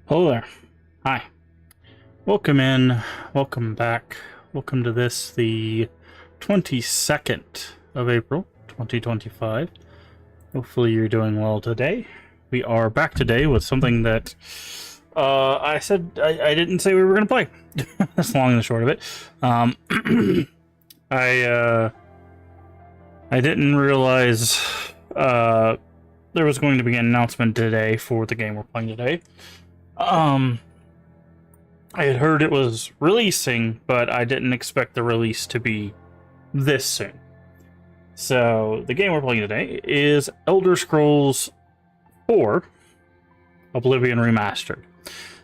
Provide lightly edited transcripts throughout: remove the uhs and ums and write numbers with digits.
Hello there. Hi. Welcome in. Welcome back. Welcome to this, the 22nd of April, 2025. Hopefully you're doing well today. We are back today with something that I said I didn't say we were going to play. That's long and the short of it. I didn't realize there was going to be an announcement today for the game we're playing today. I had heard it was releasing, but I didn't expect the release to be this soon. So, the game we're playing today is Elder Scrolls 4 Oblivion Remastered.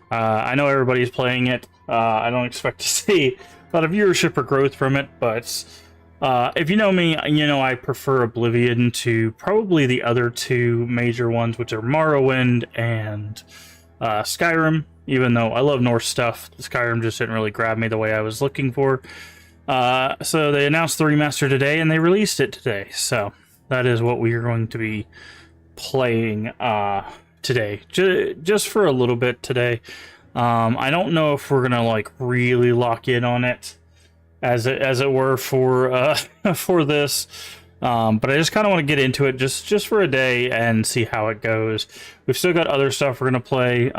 I know everybody's playing it. I don't expect to see a lot of viewership or growth from it, but if you know me, you know I prefer Oblivion to probably the other two major ones, which are Morrowind and Skyrim. Even though I love Norse stuff, Skyrim just didn't really grab me the way I was looking for. So they announced the remaster today, and they released it today. So that is what we are going to be playing today, just for a little bit today. I don't know if we're gonna like really lock in on it, as it were, for for this. But I just kind of want to get into it just for a day and see how it goes. We've still got other stuff we're gonna play.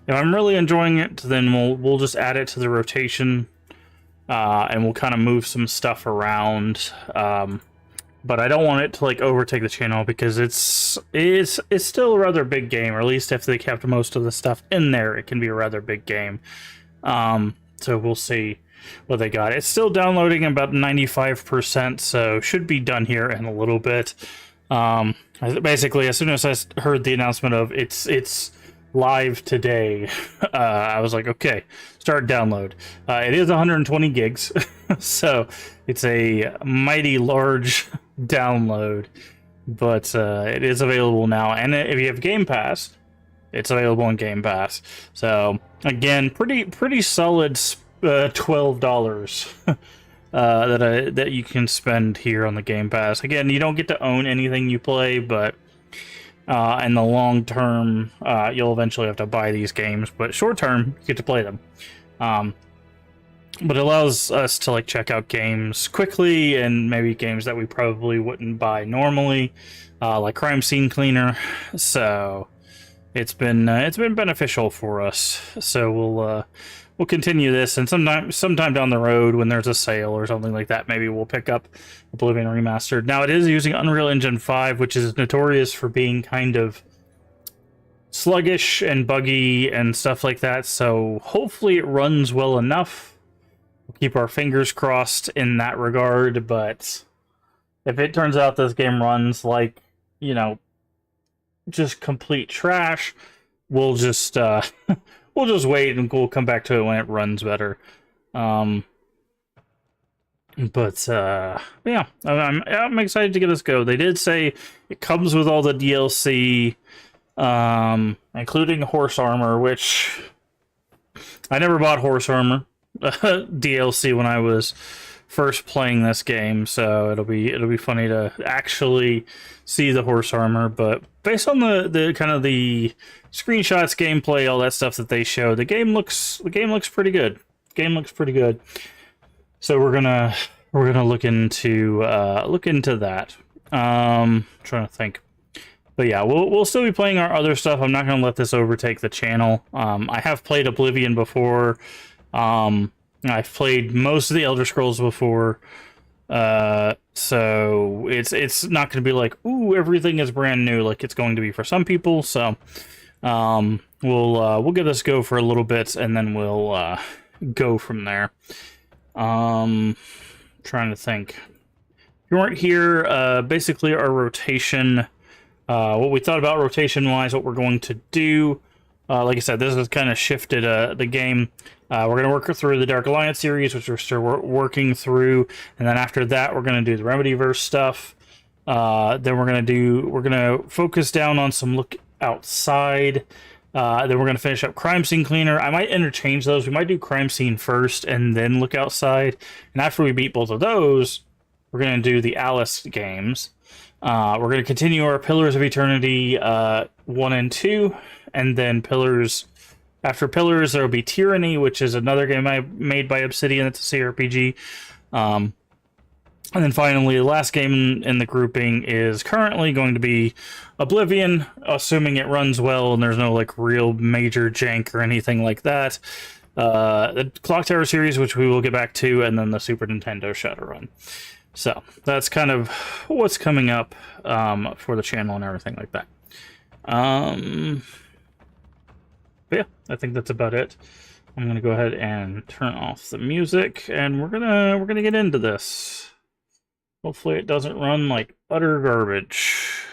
If I'm really enjoying it, then we'll just add it to the rotation, and we'll kind of move some stuff around. But I don't want it to like overtake the channel because it's still a rather big game, or at least if they kept most of the stuff in there, it can be a rather big game. So we'll see what they got. It's still downloading about 95%, so should be done here in a little bit. Basically, as soon as I heard the announcement of it's live today, I was like, okay, start download. It is 120 gigs, so it's a mighty large download, but it is available now, and if you have Game Pass, it's available on Game Pass. So again, pretty solid $12 that you can spend here on the Game Pass. Again, you don't get to own anything you play, but in the long term, you'll eventually have to buy these games, but short term, you get to play them. But it allows us to like check out games quickly, and maybe games that we probably wouldn't buy normally, like Crime Scene Cleaner. So it's been beneficial for us. So we'll continue this, and sometime down the road when there's a sale or something like that, maybe we'll pick up Oblivion Remastered. Now, it is using Unreal Engine 5, which is notorious for being kind of sluggish and buggy and stuff like that, so hopefully it runs well enough. We'll keep our fingers crossed in that regard, but if it turns out this game runs like, you know, just complete trash, we'll just we'll just wait and we'll come back to it when it runs better. Yeah, I'm excited to get this go. They did say it comes with all the DLC, including horse armor, which I never bought horse armor DLC when I was first playing this game, so it'll be funny to actually see the horse armor. But based on the kind of the screenshots, gameplay, all that stuff that they show, the game looks pretty good. Game looks pretty good. So we're gonna look into that. Trying to think. But yeah, we'll still be playing our other stuff. I'm not gonna let this overtake the channel. I have played Oblivion before. I've played most of the Elder Scrolls before. So it's not going to be like, ooh, everything is brand new like it's going to be for some people. So we'll give this go for a little bit, and then we'll go from there. Trying to think. If you weren't here, basically our rotation, what we thought about rotation wise, what we're going to do. Like I said, this has kind of shifted the game. We're going to work through the Dark Alliance series, which we're still working through, and then after that, we're going to do the Remedyverse stuff. Then we're going to focus down on some look outside. Then we're going to finish up Crime Scene Cleaner. I might interchange those. We might do Crime Scene first, and then look outside. And after we beat both of those, we're going to do the Alice games. We're going to continue our Pillars of Eternity 1 and 2, and then Pillars. After Pillars, there will be Tyranny, which is another game I made by Obsidian. It's a CRPG. And then finally, the last game in the grouping is currently going to be Oblivion, assuming it runs well and there's no like real major jank or anything like that. The Clock Tower series, which we will get back to, and then the Super Nintendo Shadowrun. So that's kind of what's coming up for the channel and everything like that. But yeah, I think that's about it. I'm gonna go ahead and turn off the music, and we're gonna get into this. Hopefully it doesn't run like utter garbage.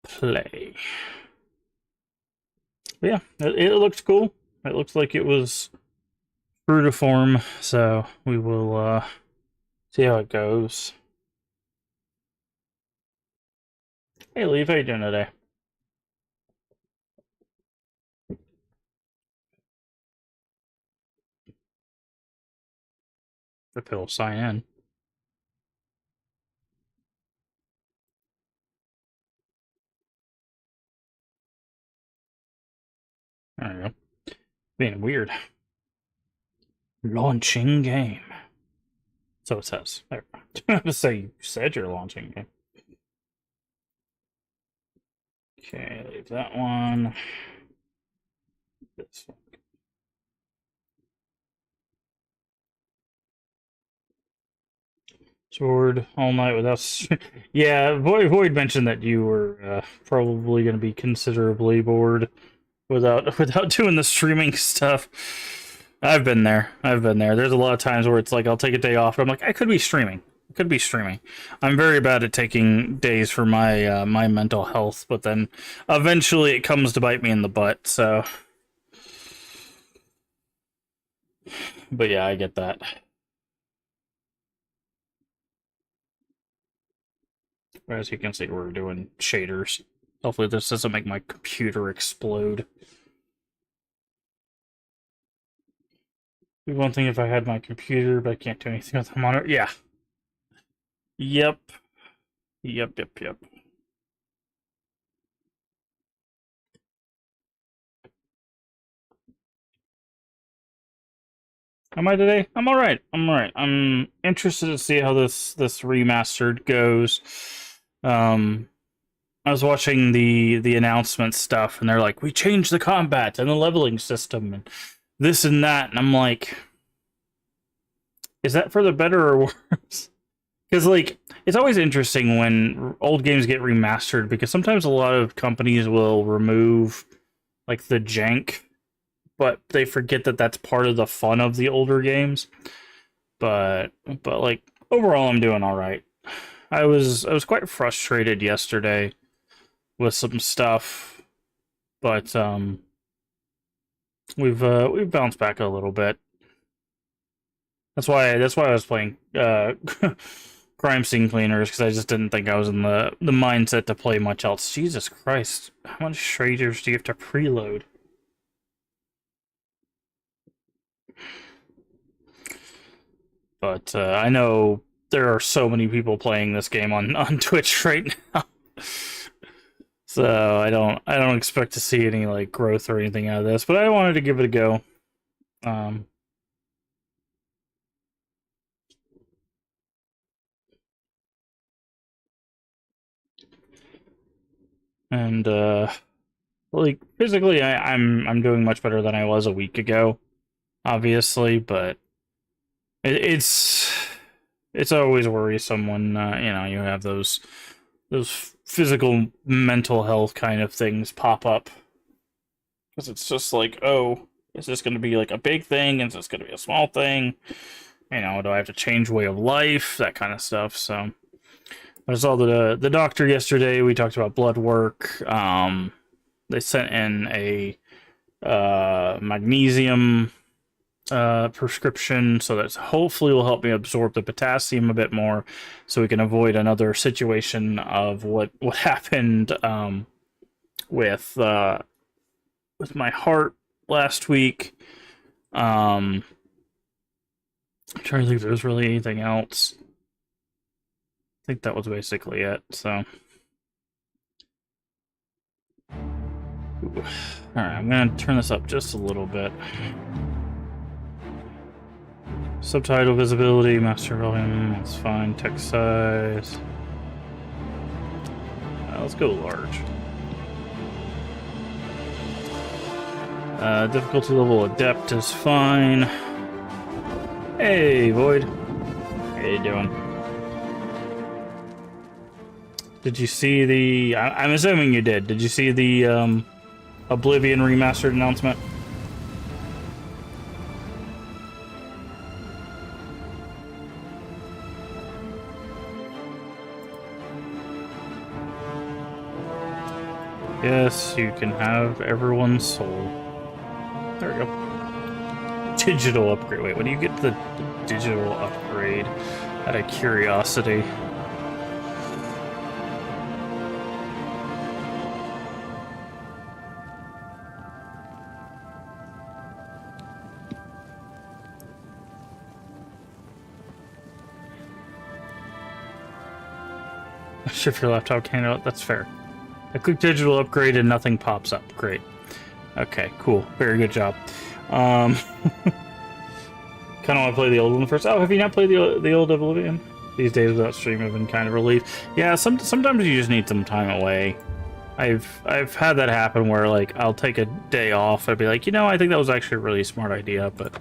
Play. But yeah, it looks cool. It looks like it was true to form, so we will see how it goes. Hey, Leaf, how you doing today? The pill sign in. There we go. Being weird. Launching game. So it says. There. So you said you're launching game. Okay, leave that one. This one. Sword all night without. Yeah, Void mentioned that you were probably going to be considerably bored without doing the streaming stuff. I've been there. There's a lot of times where it's like I'll take a day off, but I'm like, I could be streaming. I'm very bad at taking days for my my mental health, but then eventually it comes to bite me in the butt. So, but yeah, I get that. As you can see, we're doing shaders. Hopefully this doesn't make my computer explode. It'd be one thing if I had my computer, but I can't do anything with the monitor. Yeah. Yep. Am I today? I'm alright. I'm interested to see how this remastered goes. I was watching the announcement stuff, and they're like, we changed the combat and the leveling system and this and that, and I'm like, is that for the better or worse? Because like, it's always interesting when old games get remastered, because sometimes a lot of companies will remove like the jank, but they forget that that's part of the fun of the older games. But like overall, I'm doing all right. I was quite frustrated yesterday with some stuff, but we've bounced back a little bit. That's why I was playing Crime Scene Cleaners, because I just didn't think I was in the mindset to play much else. Jesus Christ, how much shaders do you have to preload? But I know there are so many people playing this game on Twitch right now. So I don't expect to see any like growth or anything out of this, but I wanted to give it a go. And like physically, I'm doing much better than I was a week ago, obviously, but it's always worrisome when you know, you have those physical mental health kind of things pop up, because it's just like, oh, is this going to be like a big thing? Is this going to be a small thing? You know, do I have to change way of life? That kind of stuff. So I saw the doctor yesterday. We talked about blood work. They sent in a magnesium prescription, so that hopefully will help me absorb the potassium a bit more, so we can avoid another situation of what happened with my heart last week. I'm trying to think if there's really anything else. think that was basically it, so. Alright, I'm gonna turn this up just a little bit. Subtitle visibility, master volume, that's fine. Text size. Let's go large. Difficulty level adept is fine. Hey, Void. How you doing? Did you see the... I'm assuming you did. Did you see the Oblivion Remastered announcement? Yes, you can have everyone's soul. There we go. Digital upgrade. Wait, when do you get the digital upgrade? Out of curiosity. Shift your laptop candle. That's fair. I click digital upgrade and nothing pops up. Great. Okay, cool. Very good job. Kind of want to play the old one first. Oh, have you not played the old Oblivion? These days without stream have been kind of relieved. Yeah, sometimes you just need some time away. I've had that happen where like I'll take a day off and be like, you know, I think that was actually a really smart idea, but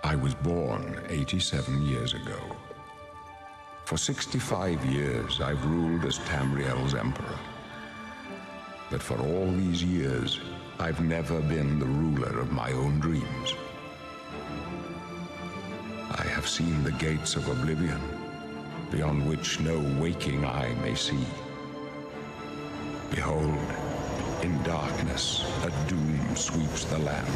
I was born 87 years ago. For 65 years, I've ruled as Tamriel's emperor. But for all these years, I've never been the ruler of my own dreams. I have seen the gates of Oblivion, beyond which no waking eye may see. Behold, in darkness, a doom sweeps the land.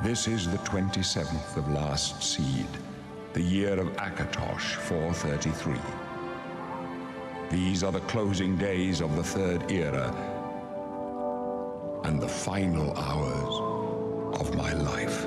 This is the 27th of last seed, the year of Akatosh 433. These are the closing days of the Third Era and the final hours of my life.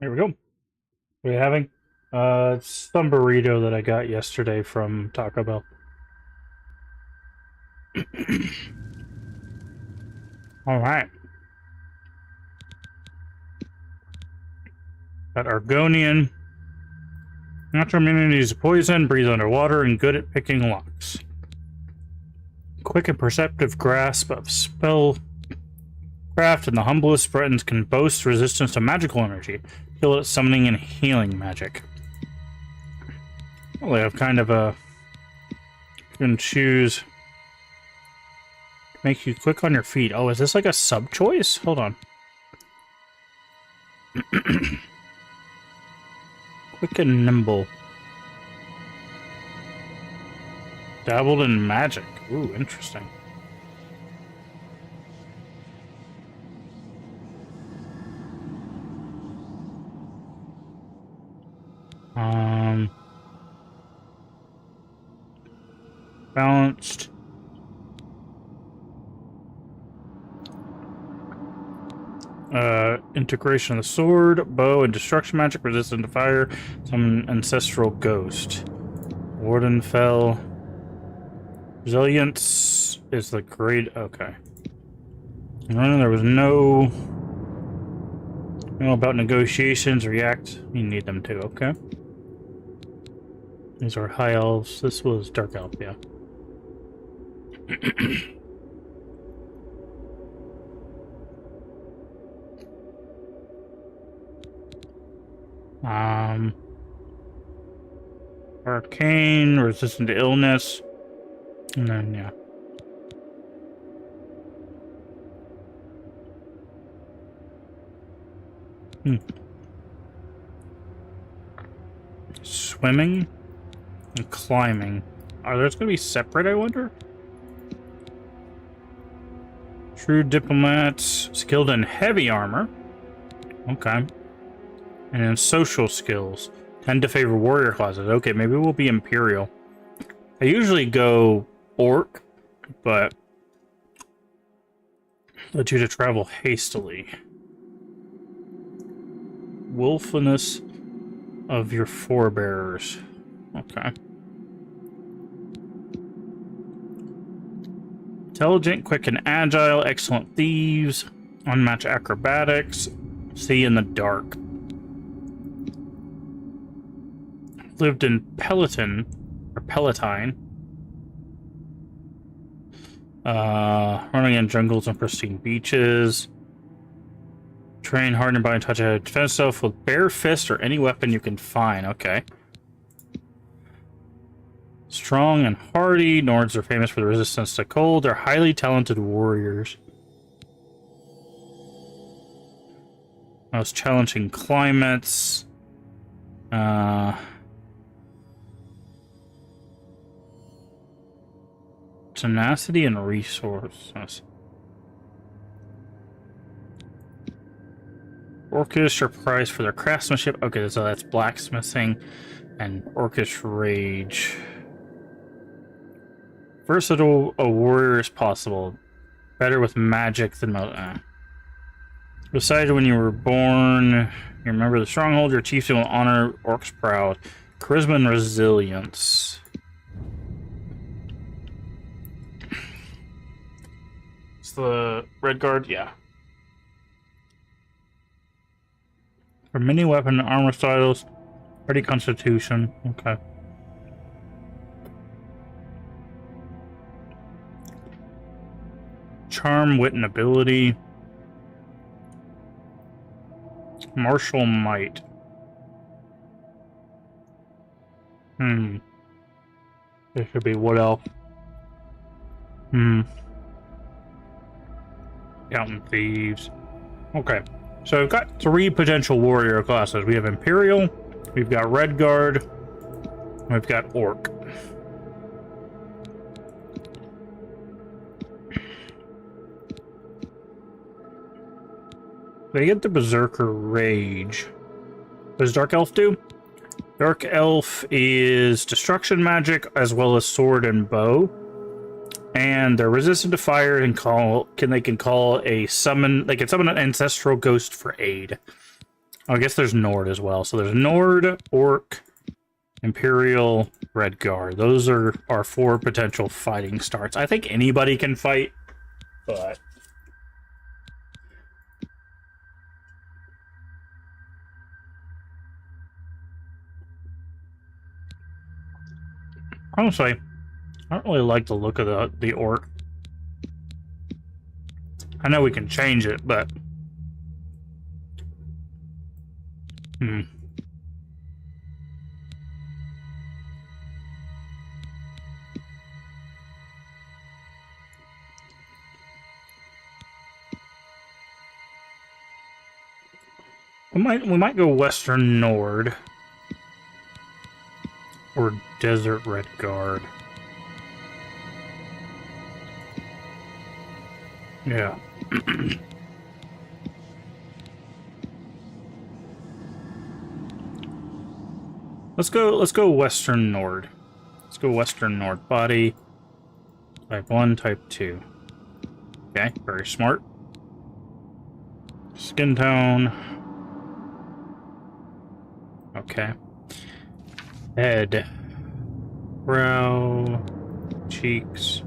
Here we go. What are you having? It's some burrito that I got yesterday from Taco Bell. Alright. Got Argonian. Natural immunity to poison, breathe underwater, and good at picking locks. Quick and perceptive grasp of spellcraft, and the humblest Bretons can boast resistance to magical energy. Kill at summoning and healing magic. Well, they have kind of a... You can choose... Make you quick on your feet. Oh, is this like a sub-choice? Hold on. Quick and nimble. Dabbled in magic. Ooh, interesting. Balanced. Integration of the sword, bow, and destruction magic, resistant to fire, some ancestral ghost. Warden fell. Resilience is the great. Okay. There was no about negotiations. React. You need them too. Okay. These are high elves. This was dark elf. Yeah. Arcane, resistant to illness, and then yeah. Swimming and climbing. Are those going to be separate, I wonder? True diplomats, skilled in heavy armor. Okay. And then social skills. Tend to favor warrior classes. Okay, maybe we'll be Imperial. I usually go Orc, but let you to travel hastily. Willfulness of your forebears. Okay. Intelligent, quick, and agile. Excellent thieves. Unmatched acrobatics. See in the dark. Lived in Peloton, or Palatine. Running in jungles and pristine beaches. Train hardened by touch to defend itself with bare fist or any weapon you can find. Okay. Strong and hardy. Nords are famous for the resistance to cold. They're highly talented warriors. Most challenging climates. Tenacity and resources. Orcish are prized for their craftsmanship. Okay, so that's blacksmithing and Orcish rage. Versatile, a warrior is possible. Better with magic than most. Decided when you were born, you remember the stronghold, your chieftain will honor orcs proud. Charisma and resilience. It's the red guard, yeah. For many weapon and armor styles, ready constitution. Okay. Charm, wit, and ability. Martial might. There should be what else? Counting thieves. Okay. So we've got 3 potential warrior classes. We have Imperial, we've got Red Guard, and we've got Orc. They get the Berserker Rage. What does Dark Elf do? Dark Elf is destruction magic as well as sword and bow. And they're resistant to fire and they can call a summon. They can summon an ancestral ghost for aid. Oh, I guess there's Nord as well. So there's Nord, Orc, Imperial, Red Guard. Those are our 4 potential fighting starts. I think anybody can fight, but honestly, I don't really like the look of the Orc. I know we can change it, but we might go Western Nord or Desert Red Guard. Yeah. Let's go Western Nord. Let's go Western Nord. Body type 1, type 2. Okay, very smart. Skin tone. Okay. Head. Brow. Cheeks.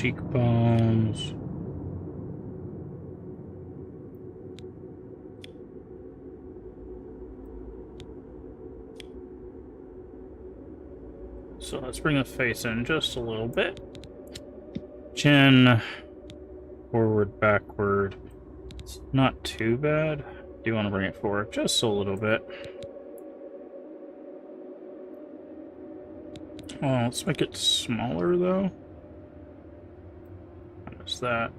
cheekbones. So let's bring the face in just a little bit. Chin, forward, backward. It's not too bad. Do you want to bring it forward just a little bit? Well, let's make it smaller though. Notice that.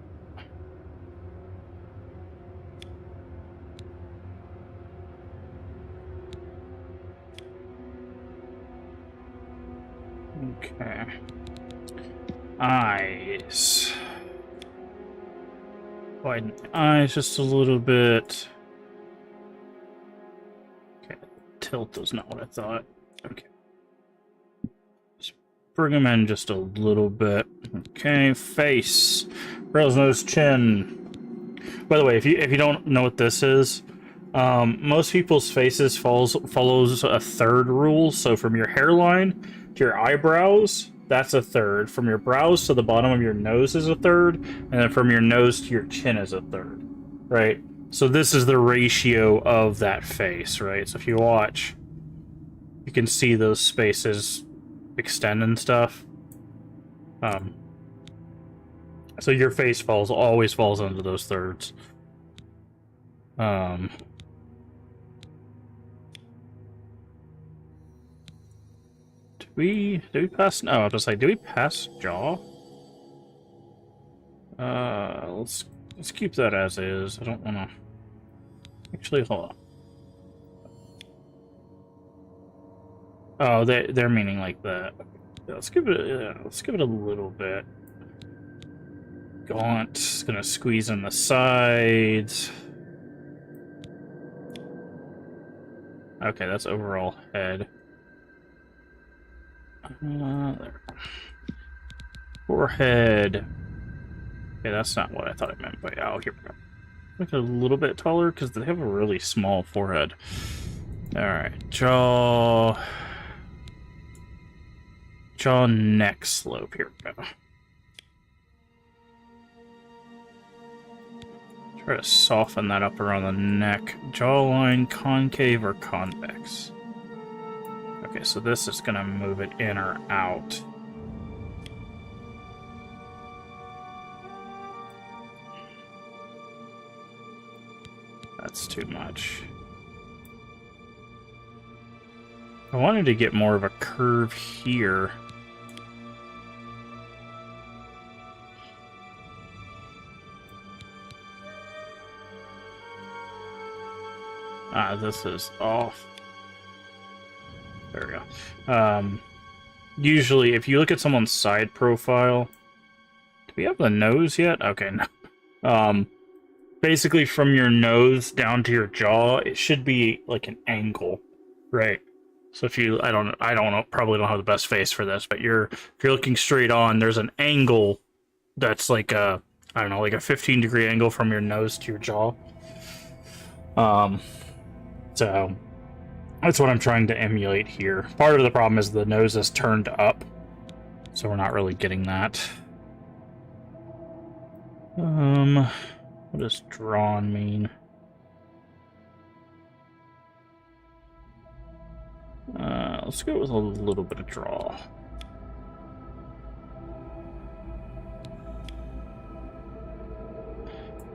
Okay. Eyes. Widen the eyes just a little bit. Okay. Tilt is not what I thought. Okay. Just bring them in just a little bit. Okay. Face. Brows, nose, chin. By the way, if you don't know what this is, most people's faces follows a third rule. So from your hairline to your eyebrows, that's a third. From your brows to the bottom of your nose is a third, and then from your nose to your chin is a third, right? So this is the ratio of that face, right? So if you watch, you can see those spaces extend and stuff. So your face always falls into those thirds. Did we pass? No, I was just like, did we pass jaw? Let's keep that as is. I don't want to. Actually, hold on. Oh, they're meaning like that. Yeah, let's give it a little bit. Gaunt, gonna squeeze in the sides. Okay, that's overall head. There. Forehead. Okay, that's not what I thought I meant, but oh, here we go. Make it a little bit taller because they have a really small forehead. Alright, jaw. Jaw, neck slope. Here we go. Try to soften that up around the neck. Jawline, concave or convex? Okay, so this is going to move it in or out. That's too much. I wanted to get more of a curve here. Ah, this is off. There we go. Usually, if you look at someone's side profile... Do we have the nose yet? Okay, no. Basically, from your nose down to your jaw, it should be like an angle, right? So if you... I don't know, probably don't have the best face for this, but if you're looking straight on, there's an angle that's like a... I don't know, like a 15-degree angle from your nose to your jaw. So... That's what I'm trying to emulate here. Part of the problem is the nose is turned up, so we're not really getting that. What does drawn mean? Let's go with a little bit of draw.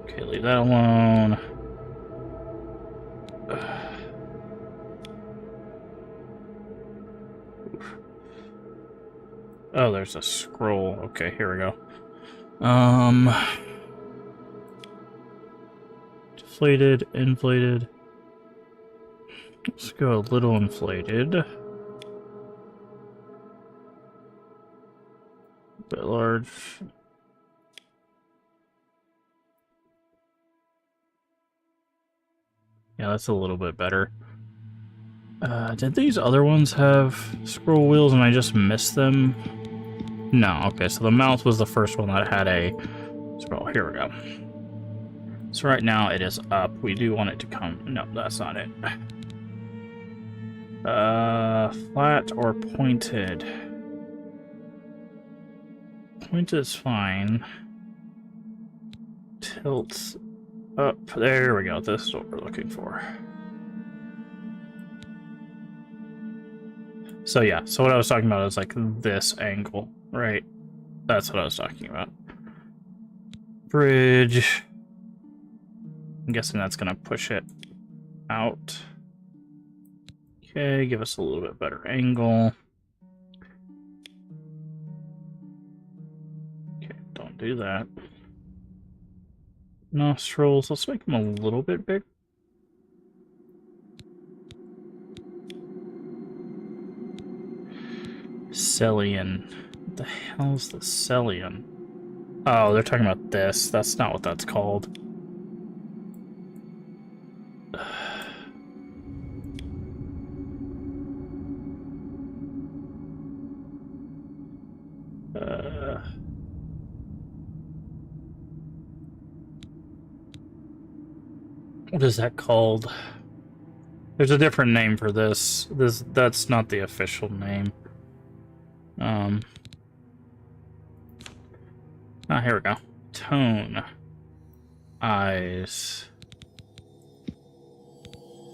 Okay, leave that alone. Oh, there's a scroll. Okay, here we go. Deflated, inflated. Let's go a little inflated. A bit large. Yeah, that's a little bit better. Did these other ones have scroll wheels and I just missed them? No, okay, so the mouth was the first one that had a scroll. Here we go. So right now it is up. We do want it to come... No, that's not it. Flat or pointed? Point is fine. Tilt up. There we go. This is what we're looking for. So yeah, so what I was talking about is like this angle, right? That's what I was talking about. Bridge. I'm guessing that's gonna push it out. Okay, give us a little bit better angle. Okay, don't do that. Nostrils, let's make them a little bit big. Cellian. What the hell's the Cellian? Oh, they're talking about this. That's not what that's called. What is that called? There's a different name for this. That's not the official name. Here we go. Tone. Eyes.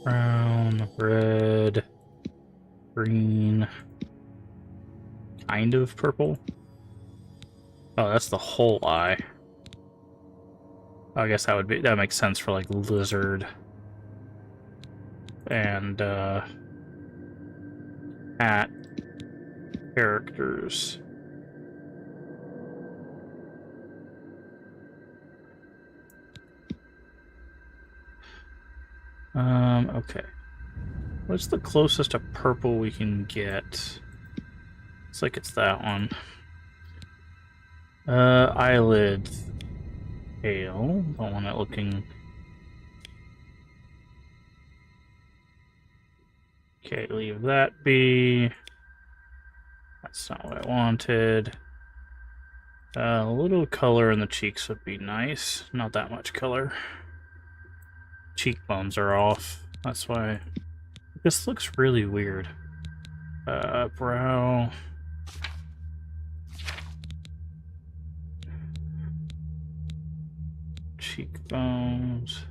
Brown, red, green. Kind of purple. Oh, that's the whole eye. I guess that makes sense for like lizard and cat characters. Okay. What's the closest to purple we can get? Looks like it's that one. Eyelid. Pale. Don't want it looking... Okay, leave that be. That's not what I wanted. A little color in the cheeks would be nice. Not that much color. Cheekbones are off. That's why... This looks really weird. Brow... Cheekbones...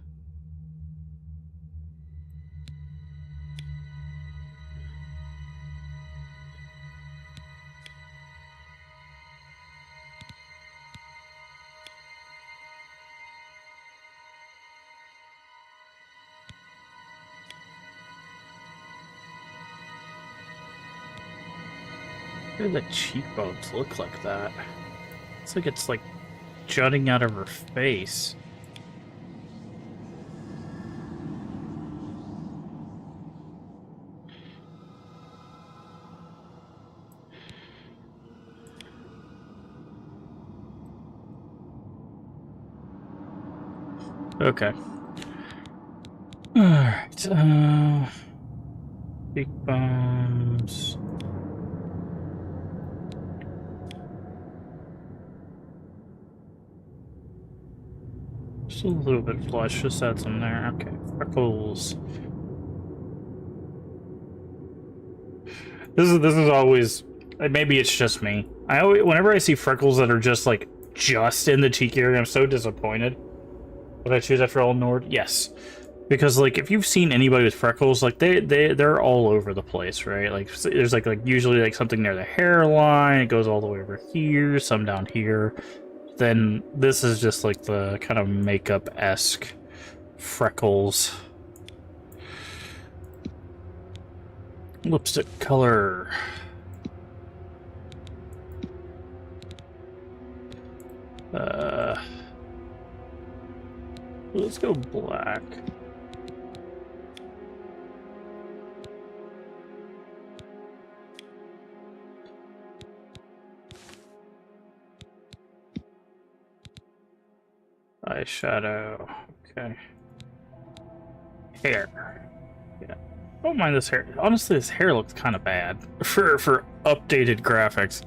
Why do the cheekbones look like that? It's like jutting out of her face. Okay. Alright, cheekbones... Just a little bit flush, just add some there. Okay, freckles. This is always, maybe it's just me. Whenever I see freckles that are just in the cheek area, I'm so disappointed. Would I choose after all Nord? Yes, because like if you've seen anybody with freckles, like they're all over the place, right? Like there's like usually like something near the hairline. It goes all the way over here, some down here. Then this is just like the kind of makeup-esque freckles. Lipstick color. Let's go black. Eyeshadow. Okay. Hair. Yeah. Don't mind this hair. Honestly, this hair looks kind of bad for updated graphics.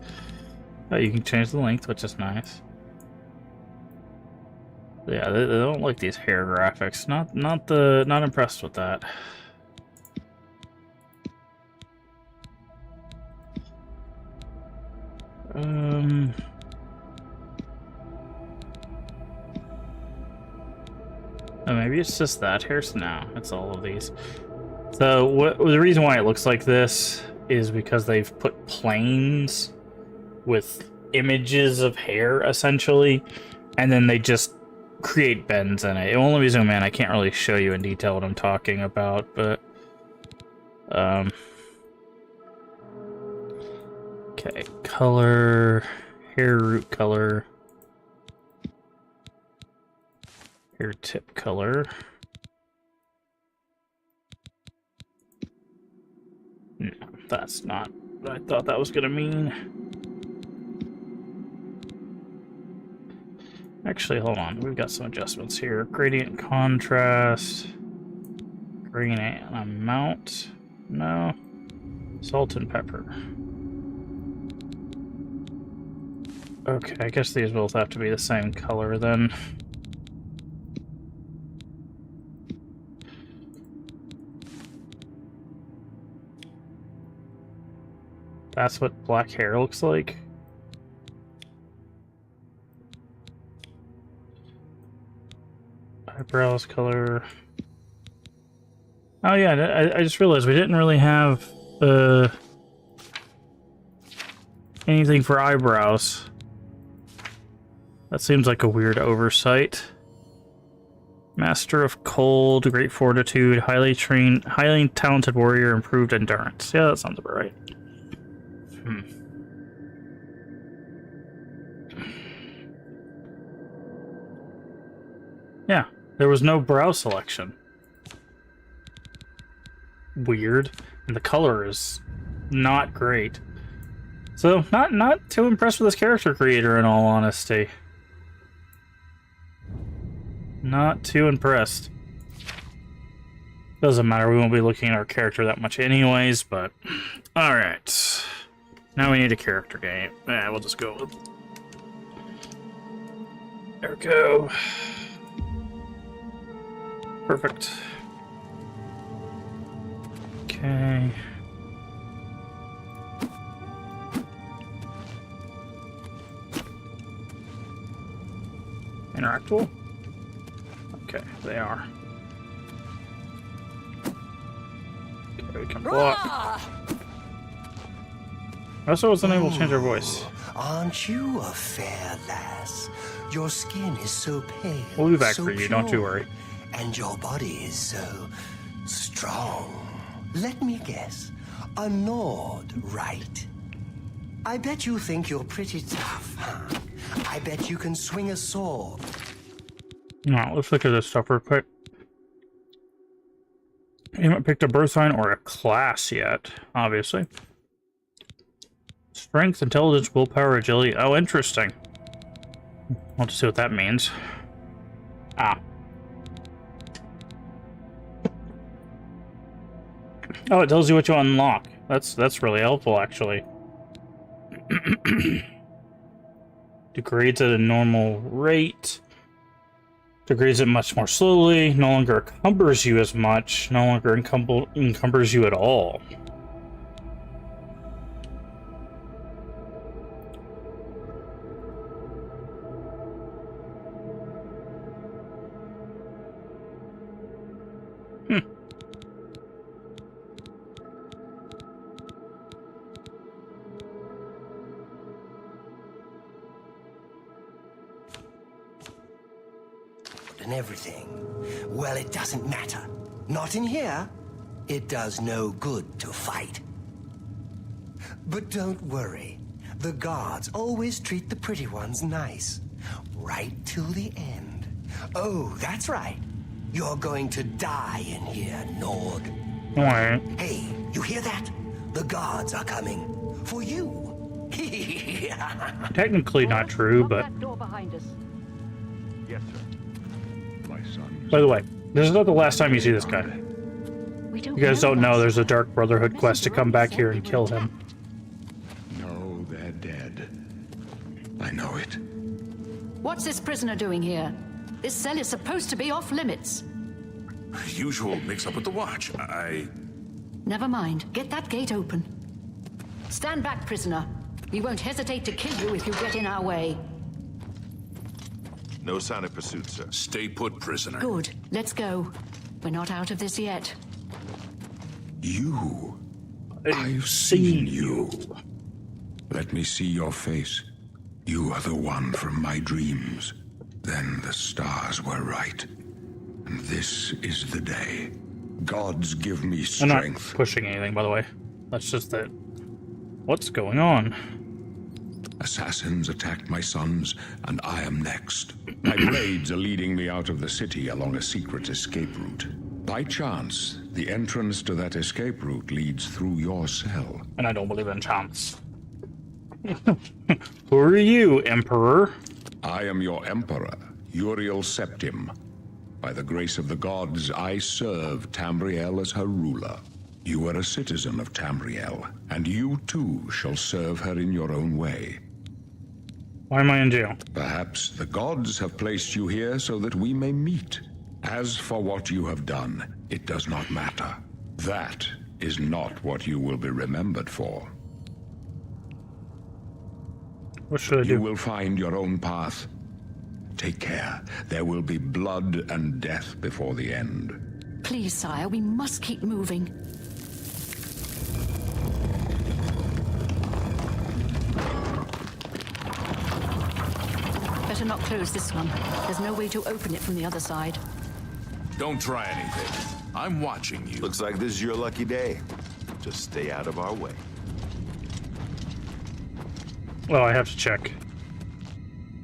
You can change the length, which is nice. Yeah, they don't like these hair graphics. Not impressed with that. Oh, maybe it's just that. Here's now. It's all of these. So the reason why it looks like this is because they've put planes with images of hair, essentially, and then they just create bends in it. It won't let me zoom in. I can't really show you in detail what I'm talking about, but okay, color, hair root color, hair tip color. No, that's not what I thought that was gonna mean. Actually, hold on. We've got some adjustments here. Gradient contrast. Gradient amount. No. Salt and pepper. Okay, I guess these both have to be the same color then. That's what black hair looks like. Eyebrows color. Oh yeah, I just realized we didn't really have anything for eyebrows. That seems like a weird oversight. Master of Cold, Great Fortitude, highly trained, highly talented warrior, improved endurance. Yeah, that sounds about right. Yeah, there was no brow selection. Weird. And the color is not great. So, not too impressed with this character creator, in all honesty. Not too impressed. Doesn't matter, we won't be looking at our character that much anyways, but... Alright. Now we need a character game. Yeah, we'll just go with... There we go. Perfect. Okay. Interactable? Okay, they are. Okay, we can block. Also wasn't able to change our voice. Aren't you a fair lass? Your skin is so pale. We'll be back so for you, pure, don't you worry. And your body is so strong. Let me guess. A Nord, right? I bet you think you're pretty tough, huh? I bet you can swing a sword. Now, let's look at this stuff real quick. You haven't picked a birth sign or a class yet, obviously. Strength, intelligence, willpower, agility. Oh, interesting. We'll just see what that means. Ah. Oh, it tells you what you unlock. That's really helpful, actually. Degrades at a normal rate. Degrades it much more slowly. No longer encumbers you as much. No longer encumbers you at all. And everything. Well, it doesn't matter. Not in here. It does no good to fight. But don't worry. The guards always treat the pretty ones nice. Right till the end. Oh, that's right. You're going to die in here, Nord. Alright. Hey, you hear that? The guards are coming. For you. Technically not true, but... Yes, sir. My son. By the way, this is not the last time you see this guy. You guys don't know there's a Dark Brotherhood quest to come back here and kill him. No, they're dead. I know it. What's this prisoner doing here? This cell is supposed to be off limits. Usual mix-up with the watch. Never mind. Get that gate open. Stand back, prisoner. We won't hesitate to kill you if you get in our way. No sign of pursuit, sir. Stay put, prisoner. Good. Let's go. We're not out of this yet. You. I've seen you. Let me see your face. You are the one from my dreams. Then the stars were right. And this is the day. Gods give me I'm not strength. pushing anything, by the way. That's just that. What's going on? Assassins attacked my sons, and I am next. My blades are leading me out of the city along a secret escape route. By chance, the entrance to that escape route leads through your cell. And I don't believe in chance. Who are you, Emperor? I am your emperor, Uriel Septim. By the grace of the gods, I serve Tamriel as her ruler. You are a citizen of Tamriel, and you too shall serve her in your own way. Why am I in jail? Perhaps the gods have placed you here so that we may meet. As for what you have done, it does not matter. That is not what you will be remembered for. What should I do? You will find your own path. Take care. There will be blood and death before the end. Please, sire, we must keep moving. Better not close this one. There's no way to open it from the other side. Don't try anything. I'm watching you. Looks like this is your lucky day. Just stay out of our way. Well, I have to check.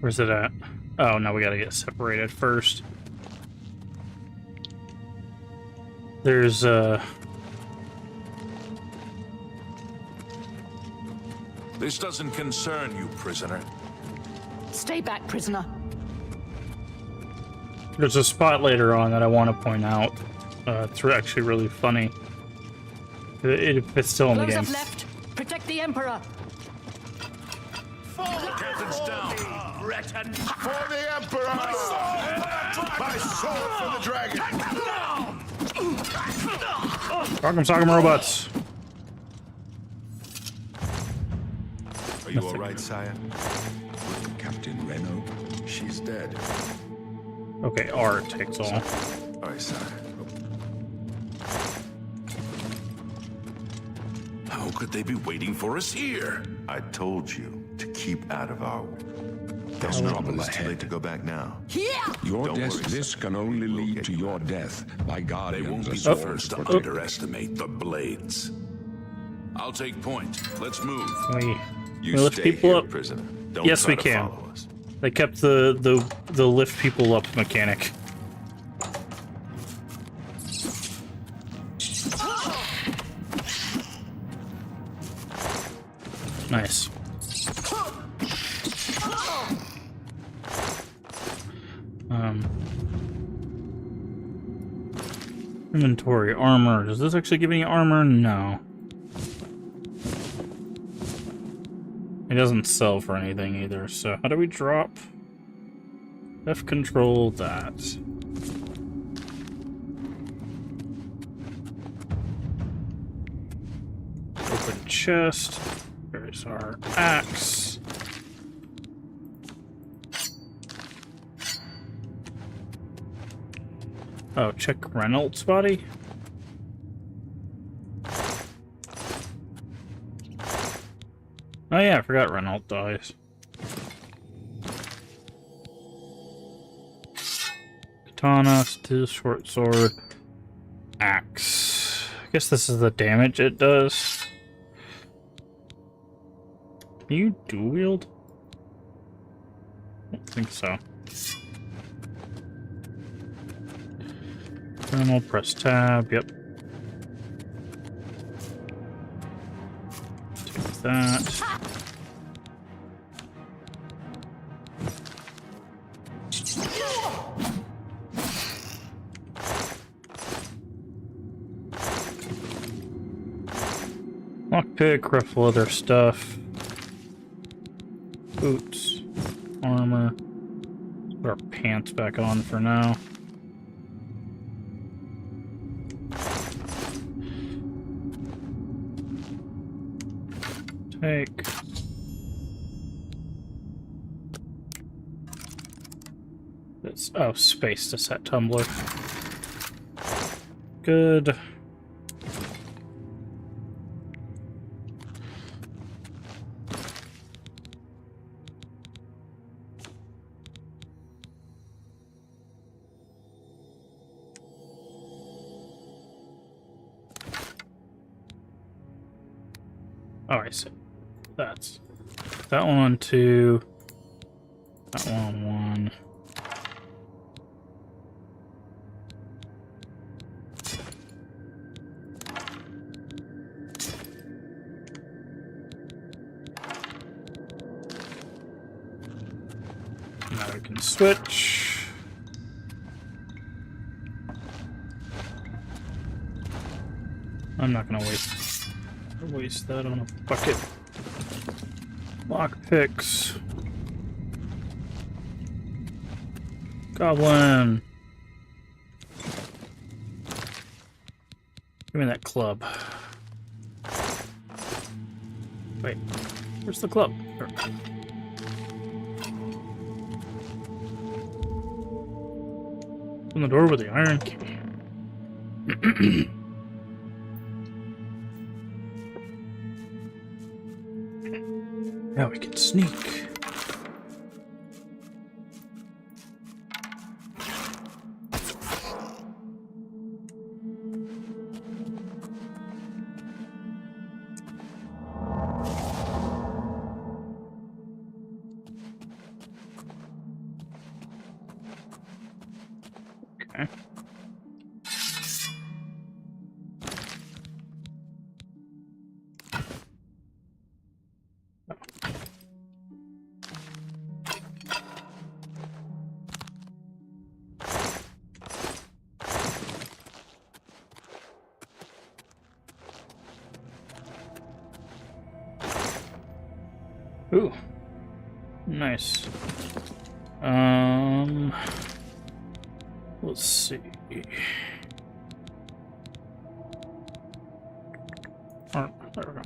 Where's it at? Oh, no, we gotta get separated first. There's, This doesn't concern you, prisoner. Stay back, prisoner. there's a spot later on that I want to point out. It's actually really funny. It's still in the Close game. up left. Protect the Emperor. Captain's down. For the Emperor! My sword for the dragon! Sock 'em, robots. Are you all right, sire? Captain Reno, She's dead. Okay, R takes all. All right, sire. How could they be waiting for us here? I told you to keep out of our way. there's trouble It's too late ahead. to go back now. Your Don't worry, this can only We'll lead get to you your out. death. My They guardians won't be are the swords first to protect- underestimate the blades. I'll take point. Let's move. We You lift stay people here, up. prisoner. Don't Yes, try we to can. follow us. They kept the lift people up mechanic. Nice. Inventory, armor. Does this actually give any armor? No. It doesn't sell for anything either, so how do we drop? F control that. Open chest. There's our axe. Oh, check Reynolds' body. Oh yeah, I forgot Reynolds dies. Katana, steel short sword, axe. I guess this is the damage it does. Can you dual wield? I don't think so. Terminal, press tab, yep. Take that. Lockpick, rough leather stuff. Boots, armor. Put our pants back on for now. Take. It's, oh, space to set tumbler. Good. Oh, I see. That's that one on 2. That one on 1. Now we can switch. I'm not gonna waste that on a bucket. Lockpicks. Goblin. Give me that club. Wait, where's the club? There. Open the door with the iron key. Now we can sneak. Okay. Ooh, nice. Let's see. Oh, there we go.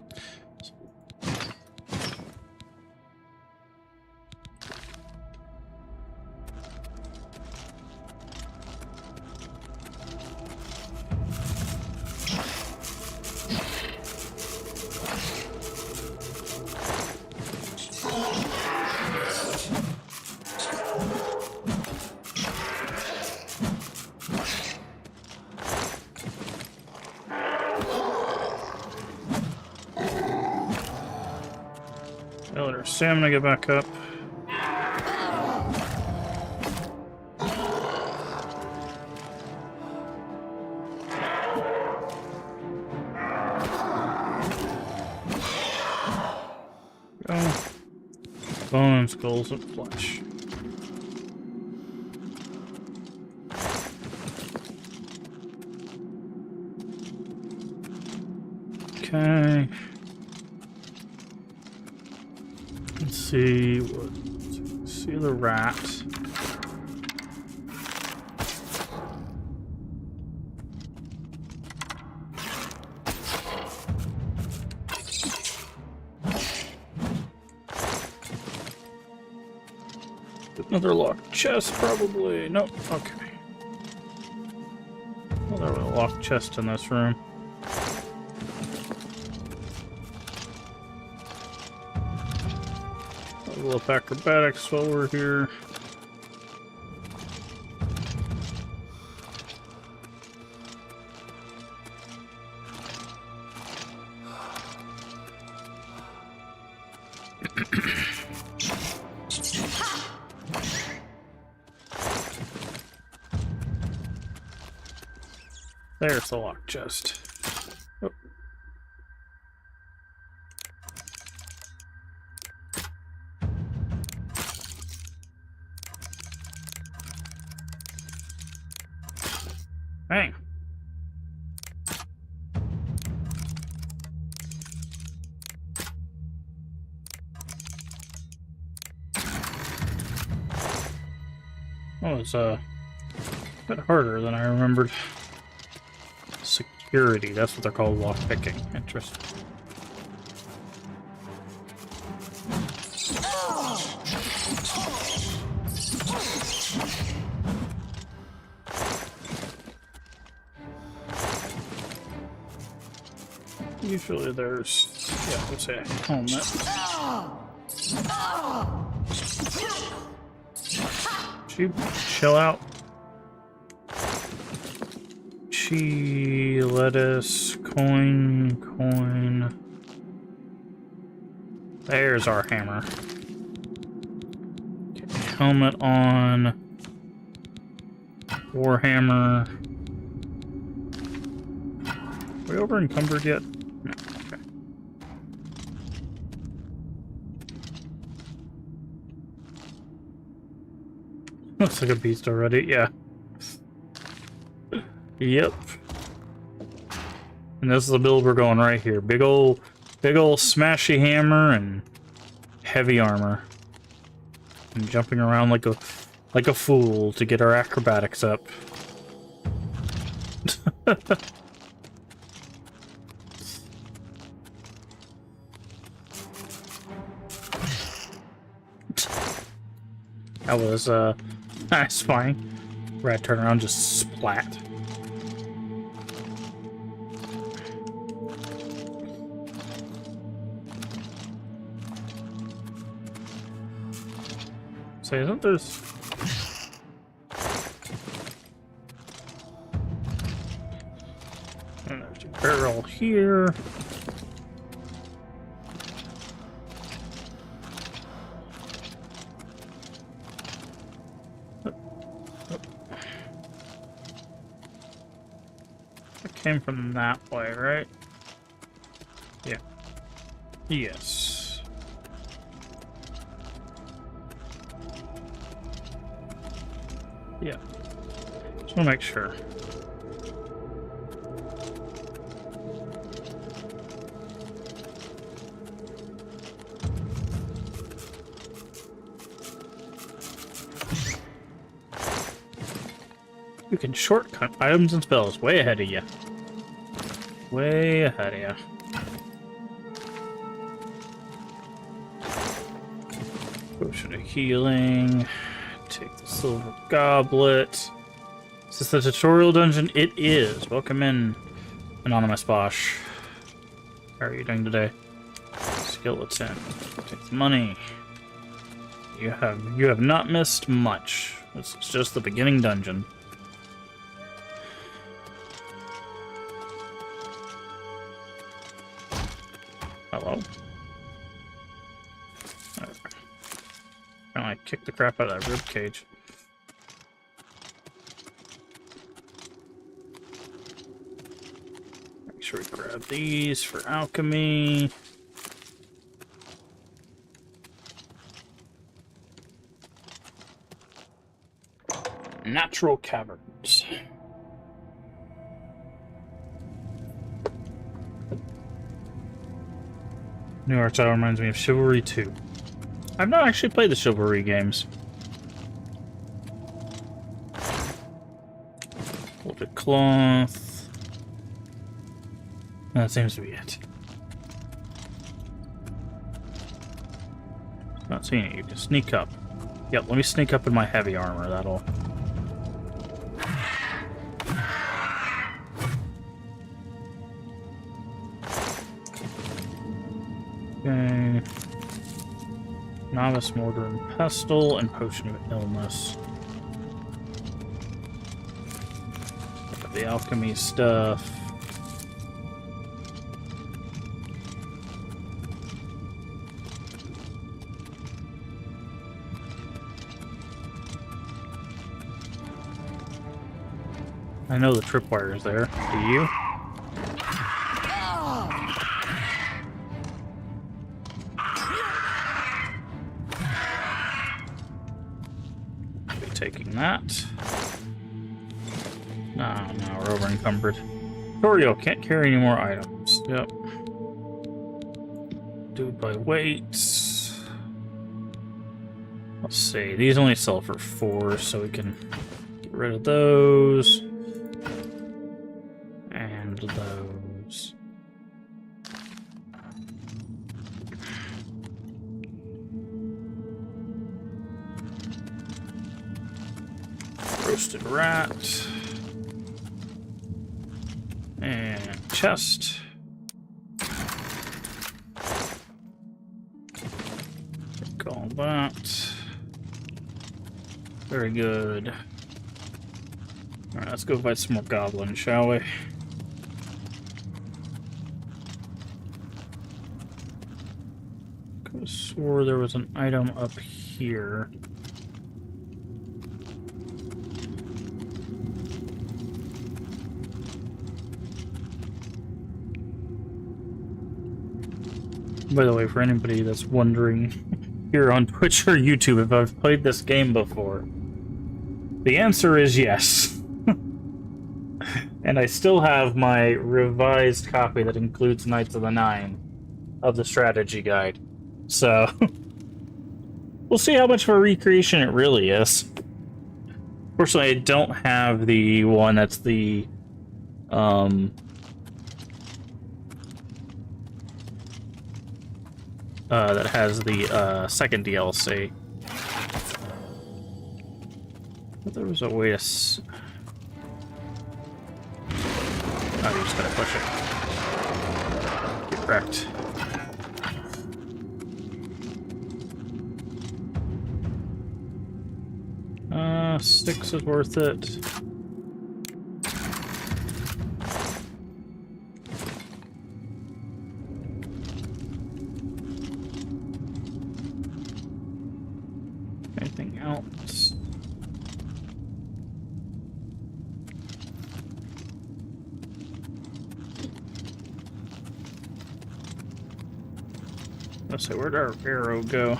Let our stamina get back up. Go. Bone and skulls and flesh. Okay. Let's see what. See the rat. Another locked chest, probably. Nope. Okay. Well, there was a locked chest in this room. Level up acrobatics while we're here. There's the locked chest. Oh. Hey. Oh, it's a bit harder than I remembered. Security, that's what they're called, lockpicking. Interesting. Usually there's, yeah, let's say a helmet. She chill out. Chi, lettuce, coin. There's our hammer. Okay, helmet on. Warhammer. Are we over encumbered yet? No, okay. Looks like a beast already, yeah. Yep. And this is the build we're going right here. Big ol' smashy hammer and heavy armor. And jumping around like a fool to get our acrobatics up. That was nice fine. Rat turn around, just splat. So isn't there's and there's a barrel here. It came from that way, right? Yeah. Yes. Yeah. Just want to make sure. You can shortcut items and spells way ahead of you. Way ahead of you. Potion of healing. Take the silver goblet. Is this the tutorial dungeon? It is. Welcome in, Anonymous Bosch. How are you doing today? Skeleton. Take the money. You have not missed much. This is just the beginning dungeon. Hello? I kicked the crap out of that rib cage. Make sure we grab these for alchemy. Natural caverns. New art style reminds me of Chivalry 2. I've not actually played the Chivalry games. Folded cloth. That seems to be it. Not seeing it. You can sneak up. Yep, let me sneak up in my heavy armor. That'll... Okay. Novice Mortar and Pestle and Potion of Illness. Got the alchemy stuff. I know the tripwire is there. Do you? Taking that. No, we're over encumbered. Tutorial, can't carry any more items. Yep. Do it by weights. Let's see. These only sell for 4, so we can get rid of those. And those. Roasted rat. And chest. that. Very good. Alright, let's go fight some more goblins, shall we? Could have swore there was an item up here. By the way, for anybody that's wondering here on Twitch or YouTube if I've played this game before, the answer is yes. And I still have my revised copy that includes Knights of the Nine of the strategy guide. So, we'll see how much of a recreation it really is. Fortunately, I don't have the one that's the, that has the, second DLC. But there was a way to oh, you just gotta push it. Get wrecked. Six is worth it. Anything else? Let's see, where'd our arrow go?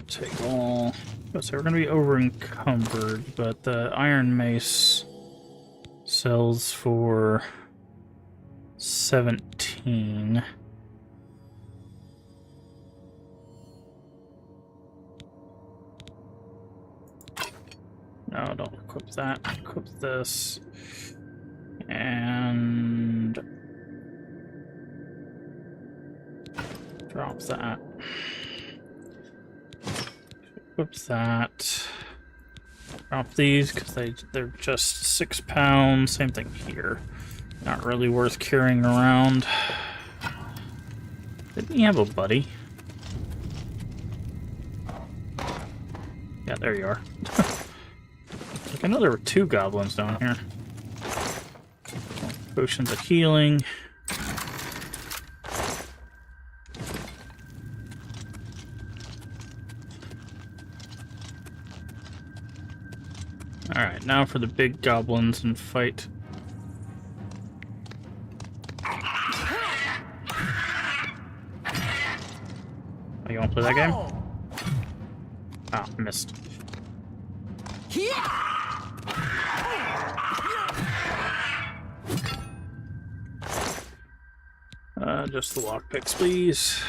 Take all. Let's say we're gonna be over encumbered, but the iron mace sells for 17. No, don't equip that. Equip this. And drop that. Equip that. Drop these because they're just £6. Same thing here. Not really worth carrying around. Didn't he have a buddy? Yeah, there you are. Like, I know there were 2 goblins down here. Potions of healing. Alright, now for the big goblins and fight. Oh, you wanna play that game? Ah, missed. Just the lockpicks, please.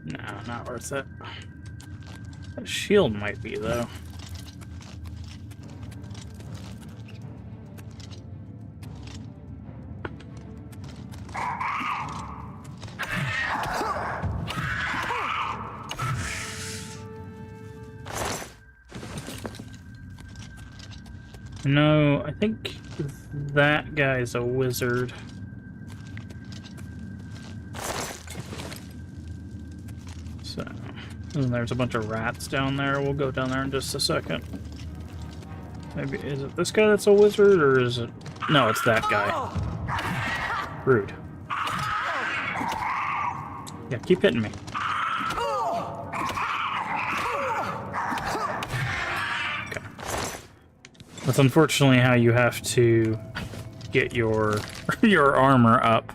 No, not worth it. A shield might be, though. No, I think that guy's a wizard. So, and there's a bunch of rats down there. We'll go down there in just a second. Maybe, is it this guy that's a wizard, or is it... No, it's that guy. Rude. Yeah, keep hitting me. That's unfortunately how you have to get your your armor up.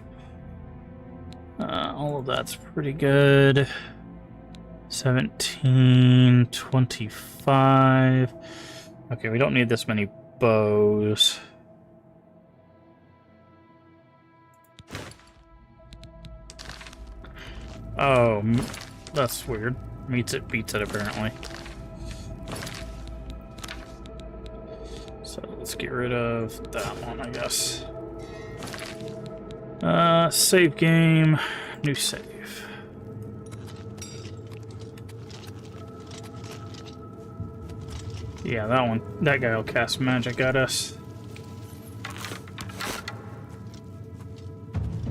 All of that's pretty good. 17, 25. Okay, we don't need this many bows. Oh, that's weird. Meets it, beats it apparently. So let's get rid of that one, I guess. Save game, new save. Yeah, that guy will cast magic at us.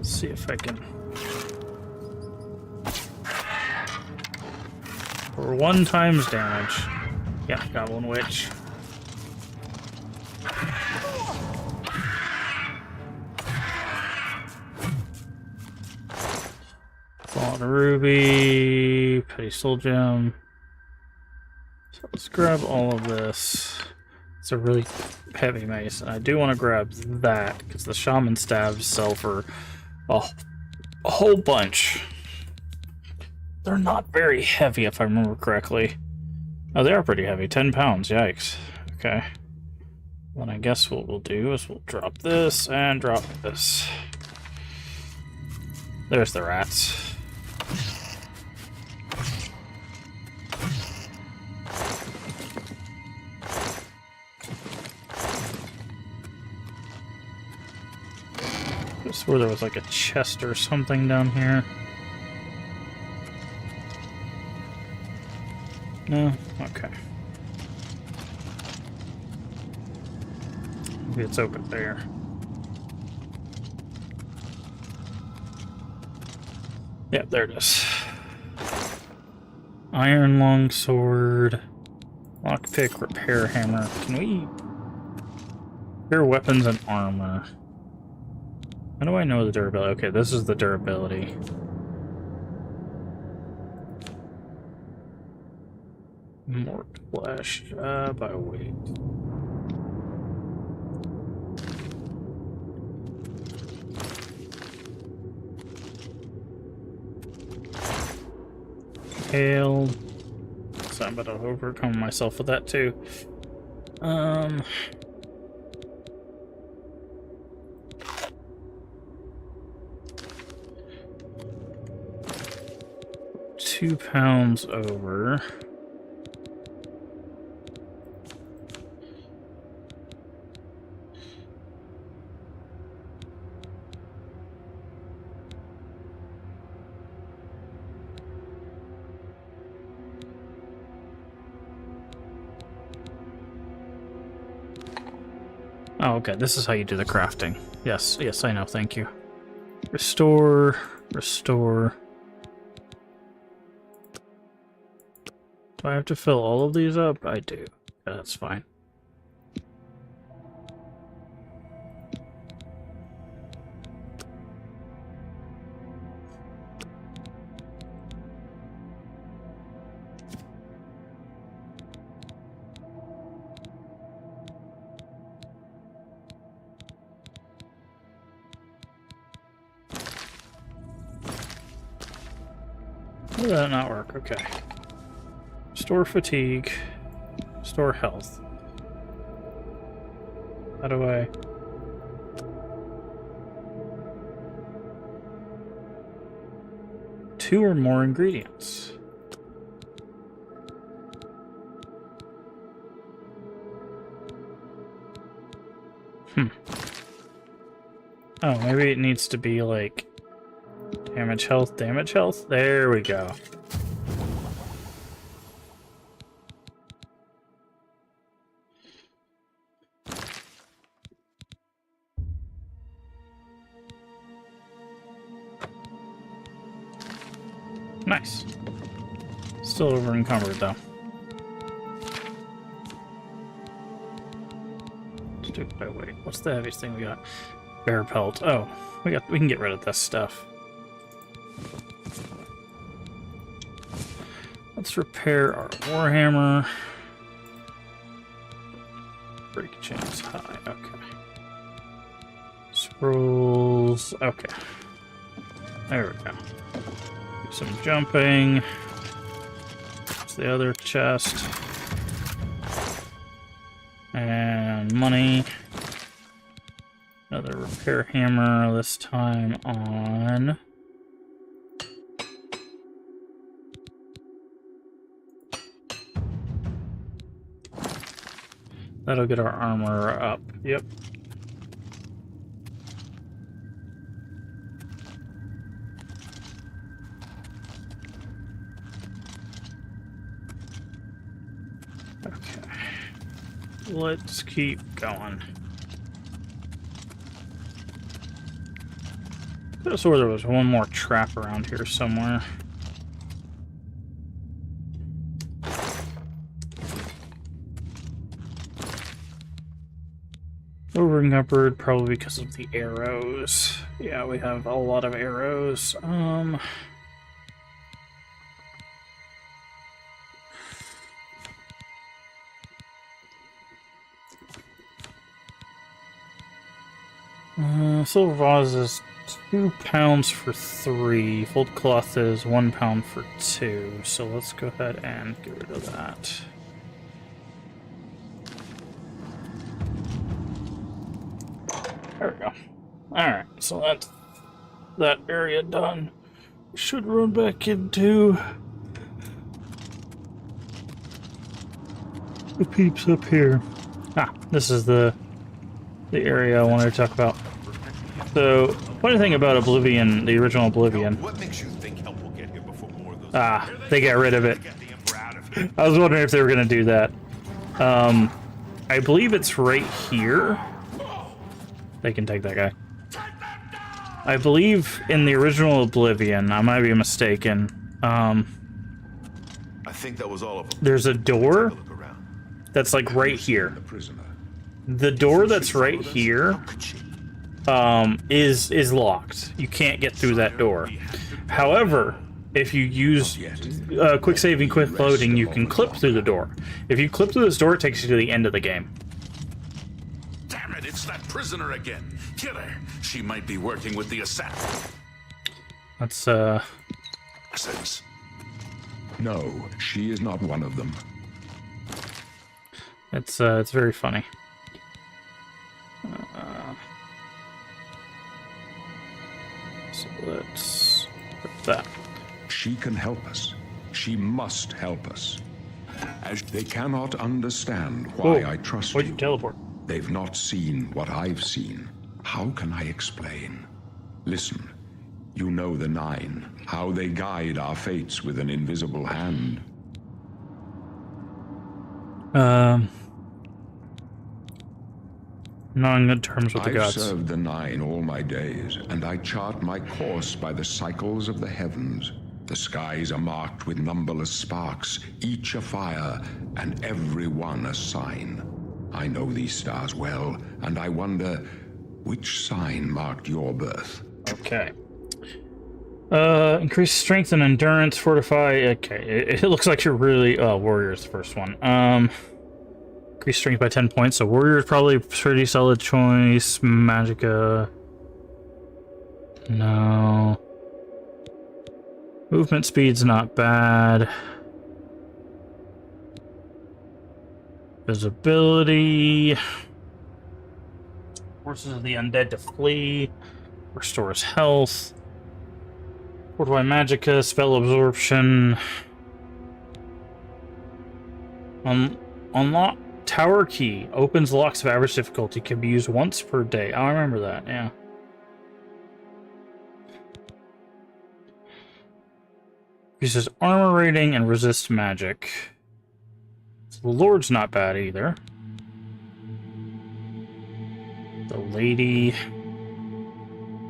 Let's see if I can. For 1 times damage. Yeah, Goblin Witch. Fallen Ruby, Petty Soul Gem. So let's grab all of this. It's a really heavy mace, and I do want to grab that because the Shaman Staves sell for a whole bunch. They're not very heavy, if I remember correctly. Oh, they are pretty heavy. 10 pounds. Yikes. Okay. Then I guess what we'll do is we'll drop this and drop this. There's the rats. I swore there was like a chest or something down here. No? Okay. Maybe it's open there. Yeah, there it is. Iron longsword, lockpick, repair hammer. Can we repair weapons and armor? How do I know the durability? Okay, this is the durability. More flesh by weight. Hail. So I'm about to overcome myself with that too. 2 pounds over. Oh, okay, this is how you do the crafting. Yes, yes, I know, thank you. Restore, restore. Do I have to fill all of these up? I do. Yeah, that's fine. How did that not work? Okay. Restore fatigue. Restore health. How do I... Two or more ingredients. Oh, maybe it needs to be like... Damage health, damage health. There we go. Nice. Still over encumbered though. Let's do it by weight. What's the heaviest thing we got? Bear pelt. Oh, we can get rid of this stuff. Let's repair our warhammer. Break chance high. Okay. Scrolls. Okay. There we go. Do some jumping. That's the other chest. And money. Another repair hammer, this time on... That'll get our armor up. Yep. Okay. Let's keep going. I swore there was one more trap around here somewhere. Moving upward, probably because of the arrows. Yeah, we have a lot of arrows. Silver vase is 2 pounds for 3. Fold cloth is 1 pound for 2. So let's go ahead and get rid of that. There we go. Alright, so that's that area done. Should run back into the peeps up here. Ah, this is the area I wanted to talk about. So, funny thing about Oblivion, the original Oblivion. What makes you think help will get here before more of those? Ah, they got rid of it. Get the Emperor out of here. I was wondering if they were going to do that. I believe it's right here. They can take that guy. I believe in the original Oblivion, I might be mistaken, I think that was all of them. there's a door Look around. that's like right here. The prisoner. The door that's right here is locked. You can't get through that door. However, if you use quick saving, quick loading, you can clip through the door. If you clip through this door, it takes you to the end of the game. Damn it, it's that prisoner again. Kill her. She might be working with the assassins. That's No, she is not one of them. it's very funny. So let's put that. She can help us. She must help us. As they cannot understand why I trust Why'd you. you teleport? They've not seen what I've seen. How can I explain? Listen, you know the Nine, how they guide our fates with an invisible hand. Not on good terms with the I've gods. served the Nine all my days, and I chart my course by the cycles of the heavens. The skies are marked with numberless sparks, each a fire, and every one a sign. I know these stars well, and I wonder which sign marked your birth. Okay. Increase strength and endurance, fortify. Okay, it looks like you're really. Oh, warrior is the first one. Increase strength by 10 points. So warrior is probably a pretty solid choice. Magicka. No. Movement speed's not bad. Visibility. Forces of the undead to flee. Restores health. Fortify Magicka, spell absorption. Unlock tower key. Opens locks of average difficulty. Can be used once per day. Oh, I remember that, yeah. Increases armor rating and resist magic. So the Lord's not bad either. The Lady.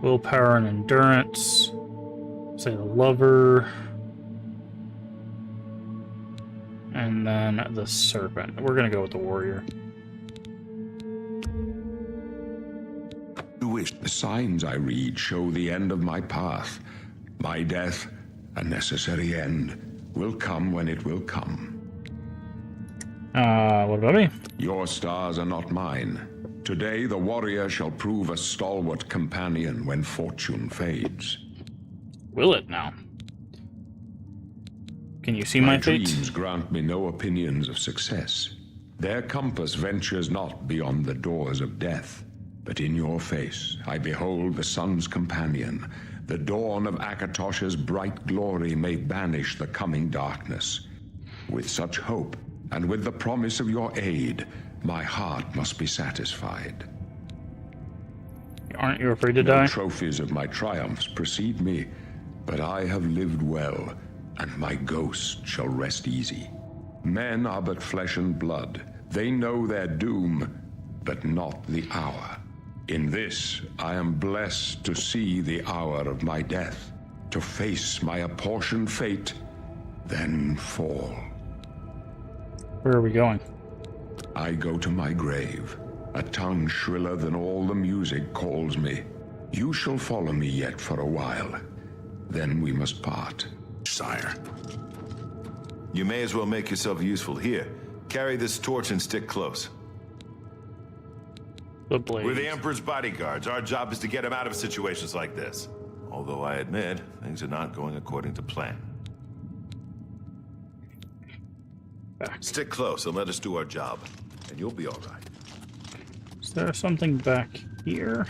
Willpower and endurance. Say the Lover. And then the Serpent. We're gonna go with the Warrior. You wish the signs I read show the end of my path. My death, a necessary end, will come when it will come. What about me? Your stars are not mine. Today the warrior shall prove a stalwart companion when fortune fades. Will it now? Can you see my fate? Dreams grant me no opinions of success. Their compass ventures not beyond the doors of death. But in your face I behold the sun's companion. The dawn of Akatosh's bright glory may banish the coming darkness. With such hope, and with the promise of your aid, my heart must be satisfied. Aren't you afraid to No die? trophies of my triumphs precede me, but I have lived well, and my ghost shall rest easy. Men are but flesh and blood. They know their doom, but not the hour. In this, I am blessed to see the hour of my death, to face my apportioned fate, then fall. Where are we going? I go to my grave. A tongue shriller than all the music calls me. You shall follow me yet for a while. Then we must part. Sire. You may as well make yourself useful. Here, carry this torch and stick close. The blade. We're the Emperor's bodyguards. Our job is to get him out of situations like this. Although I admit, things are not going according to plan. Back. Stick close and let us do our job, and you'll be all right. Is there something back here?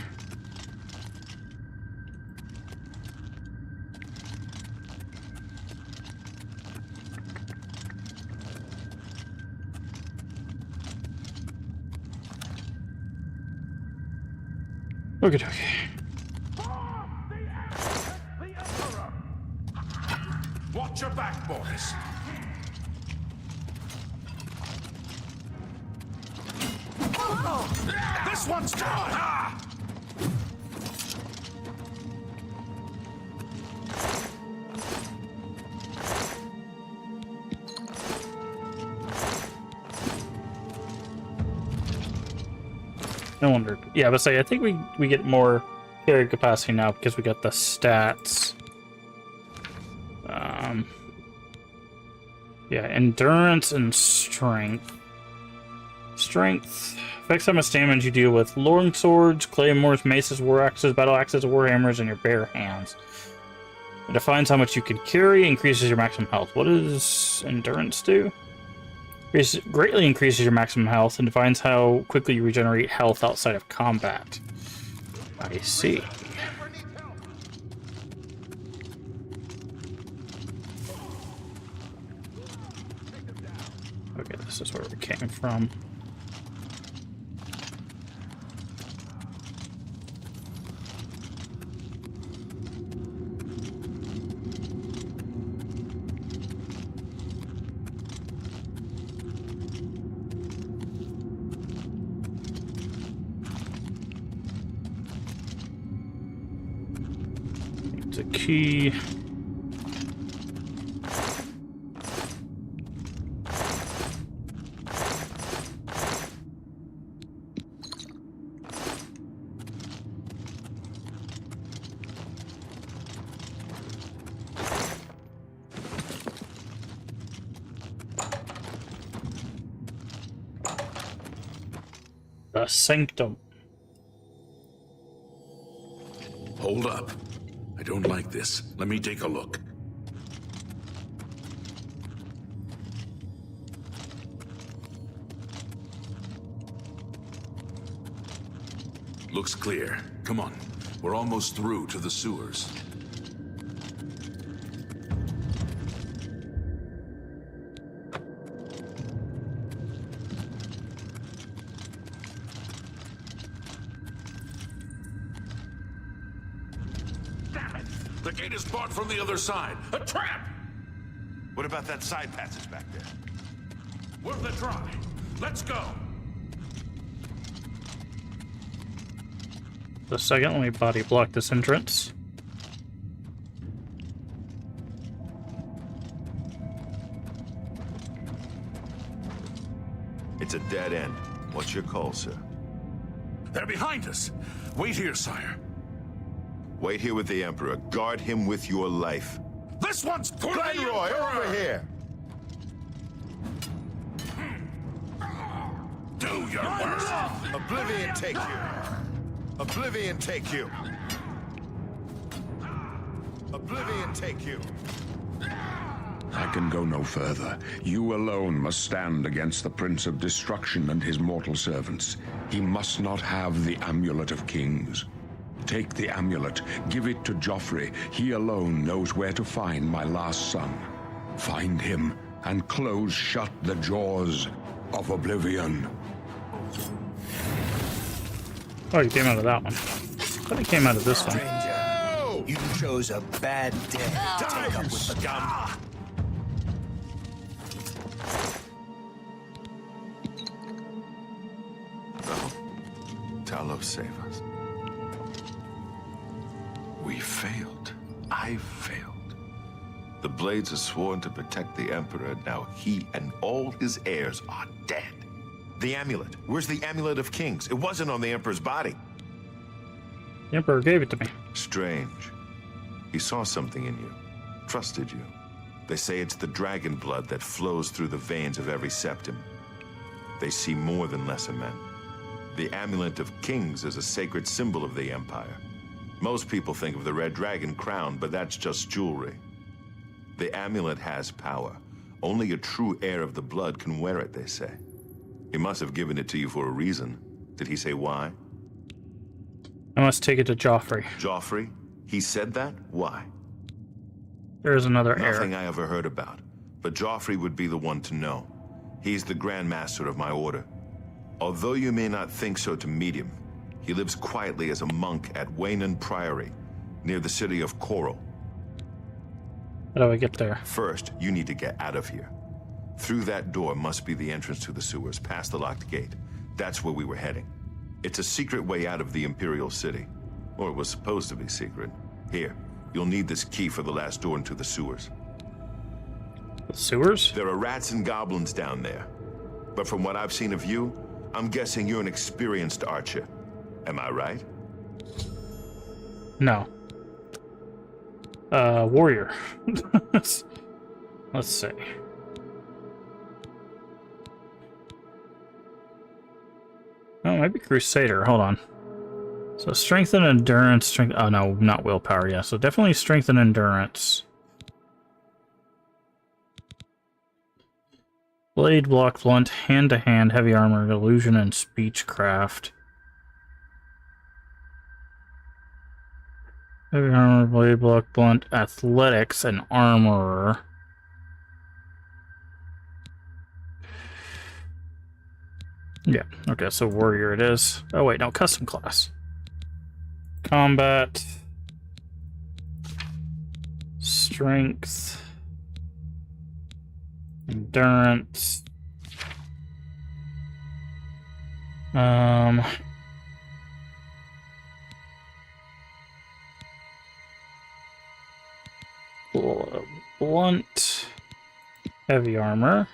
Okay. Watch your back, boys. This one's gone! No wonder. Yeah, but say I think we get more carry capacity now because we got the stats. Yeah, endurance and strength. Strength affects how much damage you deal with long swords, claymores, maces, war axes, battle axes, war hammers, and your bare hands. It defines how much you can carry, increases your maximum health. What does endurance do? Greatly increases your maximum health and defines how quickly you regenerate health outside of combat. I see. Okay, this is where we came from. It's a key. The Sanctum. Hold up. I don't like this. Let me take a look. Looks clear. Come on. We're almost through to the sewers. Damn it! The gate is barred from the other side. A trap! What about that side passage back there? Worth a try. Let's go. The second, let me body block this entrance. It's a dead end. What's your call, sir? They're behind us. Wait here, sire. Wait here with the Emperor. Guard him with your life. This one's for the Glenroy, Emperor! over here! Do your worst. Oblivion take you! Oblivion take you! Oblivion take you! I can go no further. You alone must stand against the Prince of Destruction and his mortal servants. He must not have the Amulet of Kings. Take the amulet, give it to Joffrey. He alone knows where to find my last son. Find him and close shut the jaws of Oblivion. Oh, you came out of that one. I thought he came out of this one. Stranger, you chose a bad day to take up with the Scum! No. Talos, save us. I failed. The Blades are sworn to protect the Emperor. Now he and all his heirs are dead. The amulet. Where's the Amulet of Kings? It wasn't on the Emperor's body. The Emperor gave it to me. Strange. He saw something in you. Trusted you. They say it's the dragon blood that flows through the veins of every septim. They see more than lesser men. The Amulet of Kings is a sacred symbol of the Empire. Most people think of the red dragon crown, but that's just jewelry. The amulet has power. Only a true heir of the blood can wear it, they say. He must have given it to you for a reason. Did he say why? I must take it to Joffrey. Joffrey? He said that? Why? There is another heir. Nothing I ever heard about. But Joffrey would be the one to know. He's the Grand Master of my order. Although you may not think so to meet him, he lives quietly as a monk at Waynon Priory, near the city of Coral. How do I get there? First, you need to get out of here. Through that door must be the entrance to the sewers, past the locked gate. That's where we were heading. It's a secret way out of the Imperial City. Or it was supposed to be secret. Here, you'll need this key for the last door into the sewers. The sewers? There are rats and goblins down there. But from what I've seen of you, I'm guessing you're an experienced archer. Am I right? No. Warrior. Let's see. Oh, maybe Crusader. Hold on. So strength and endurance, strength. Oh no, not willpower. Yeah, so definitely strength and endurance. Blade, block, blunt, hand-to-hand, heavy armor, illusion, and speechcraft. Heavy armor, blade, block, blunt, athletics, and armorer. Yeah, okay, so warrior it is. Oh wait, no, custom class. Combat. Strength. Endurance. Blunt. Heavy armor.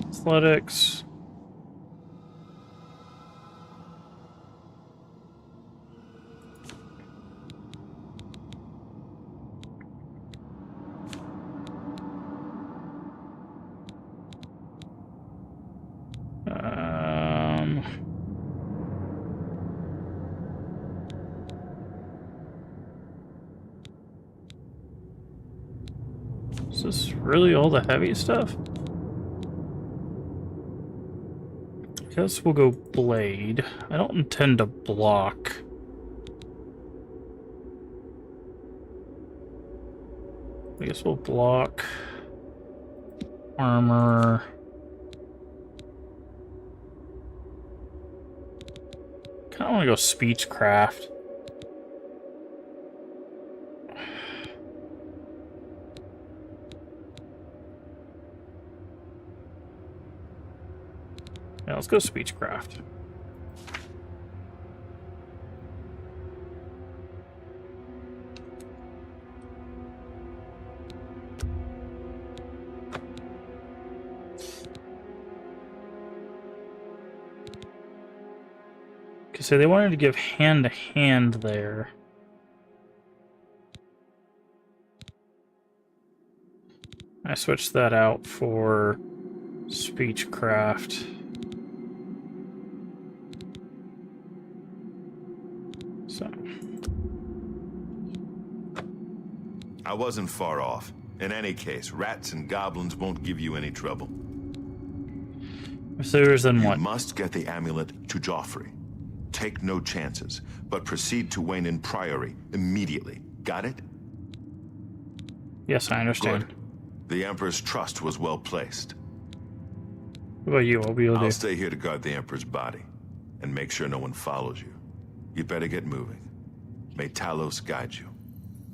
Athletics. Is this really all the heavy stuff? I guess we'll go blade. I don't intend to block. I guess we'll block. Armor. Kinda wanna go speechcraft. Yeah, let's go speechcraft. Okay, so they wanted to give hand-to-hand there. I switched that out for speechcraft. So. I wasn't far off. In any case, rats and goblins won't give you any trouble. If there's then You what? must get the amulet to Joffrey. Take no chances, but proceed to Waynon Priory immediately. Got it? Yes, I understand. Good. The Emperor's trust was well placed. What about you? What will you I'll do? stay here to guard the Emperor's body and make sure no one follows you. You better get moving. May Talos guide you.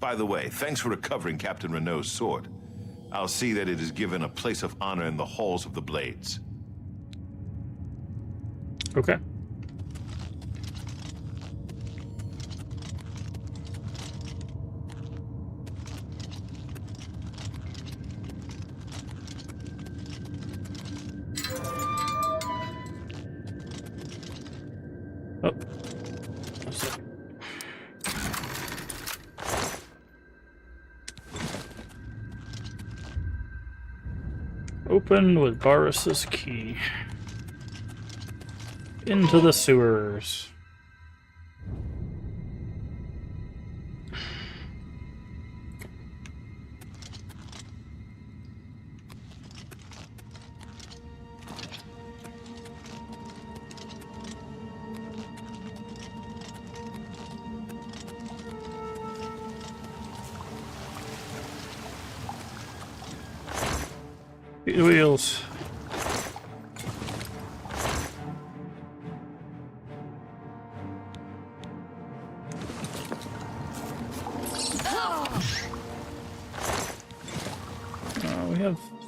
By the way, thanks for recovering Captain Renault's sword. I'll see that it is given a place of honor in the halls of the Blades. Okay. Oh. Open with Varus's key. Into the sewers. Feed the wheels.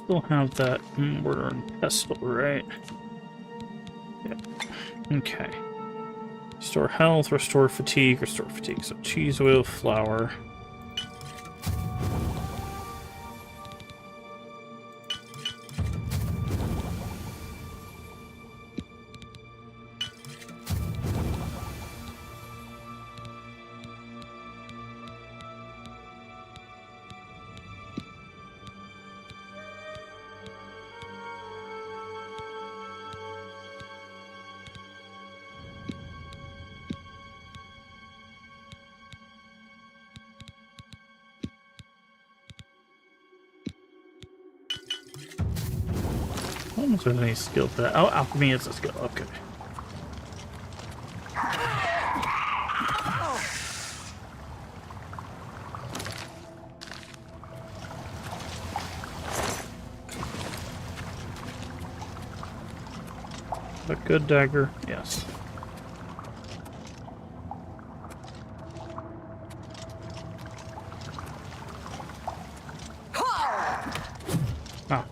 Still have that mortar and pestle, right? Yeah. Okay. Restore health, restore fatigue, restore fatigue. So cheese, oil, flour. I don't know if there's any skill for that. Oh, alchemy is a skill. Okay. A good dagger, yes. Oh,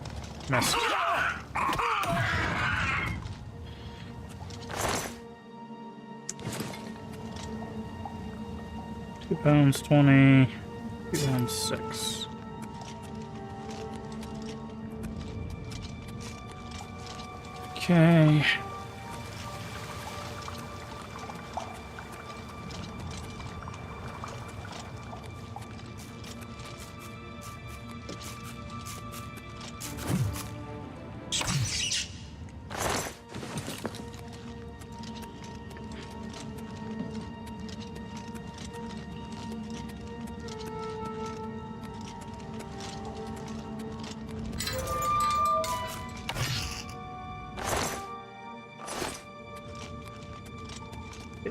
missed. £2, 20, £2, 6. Okay.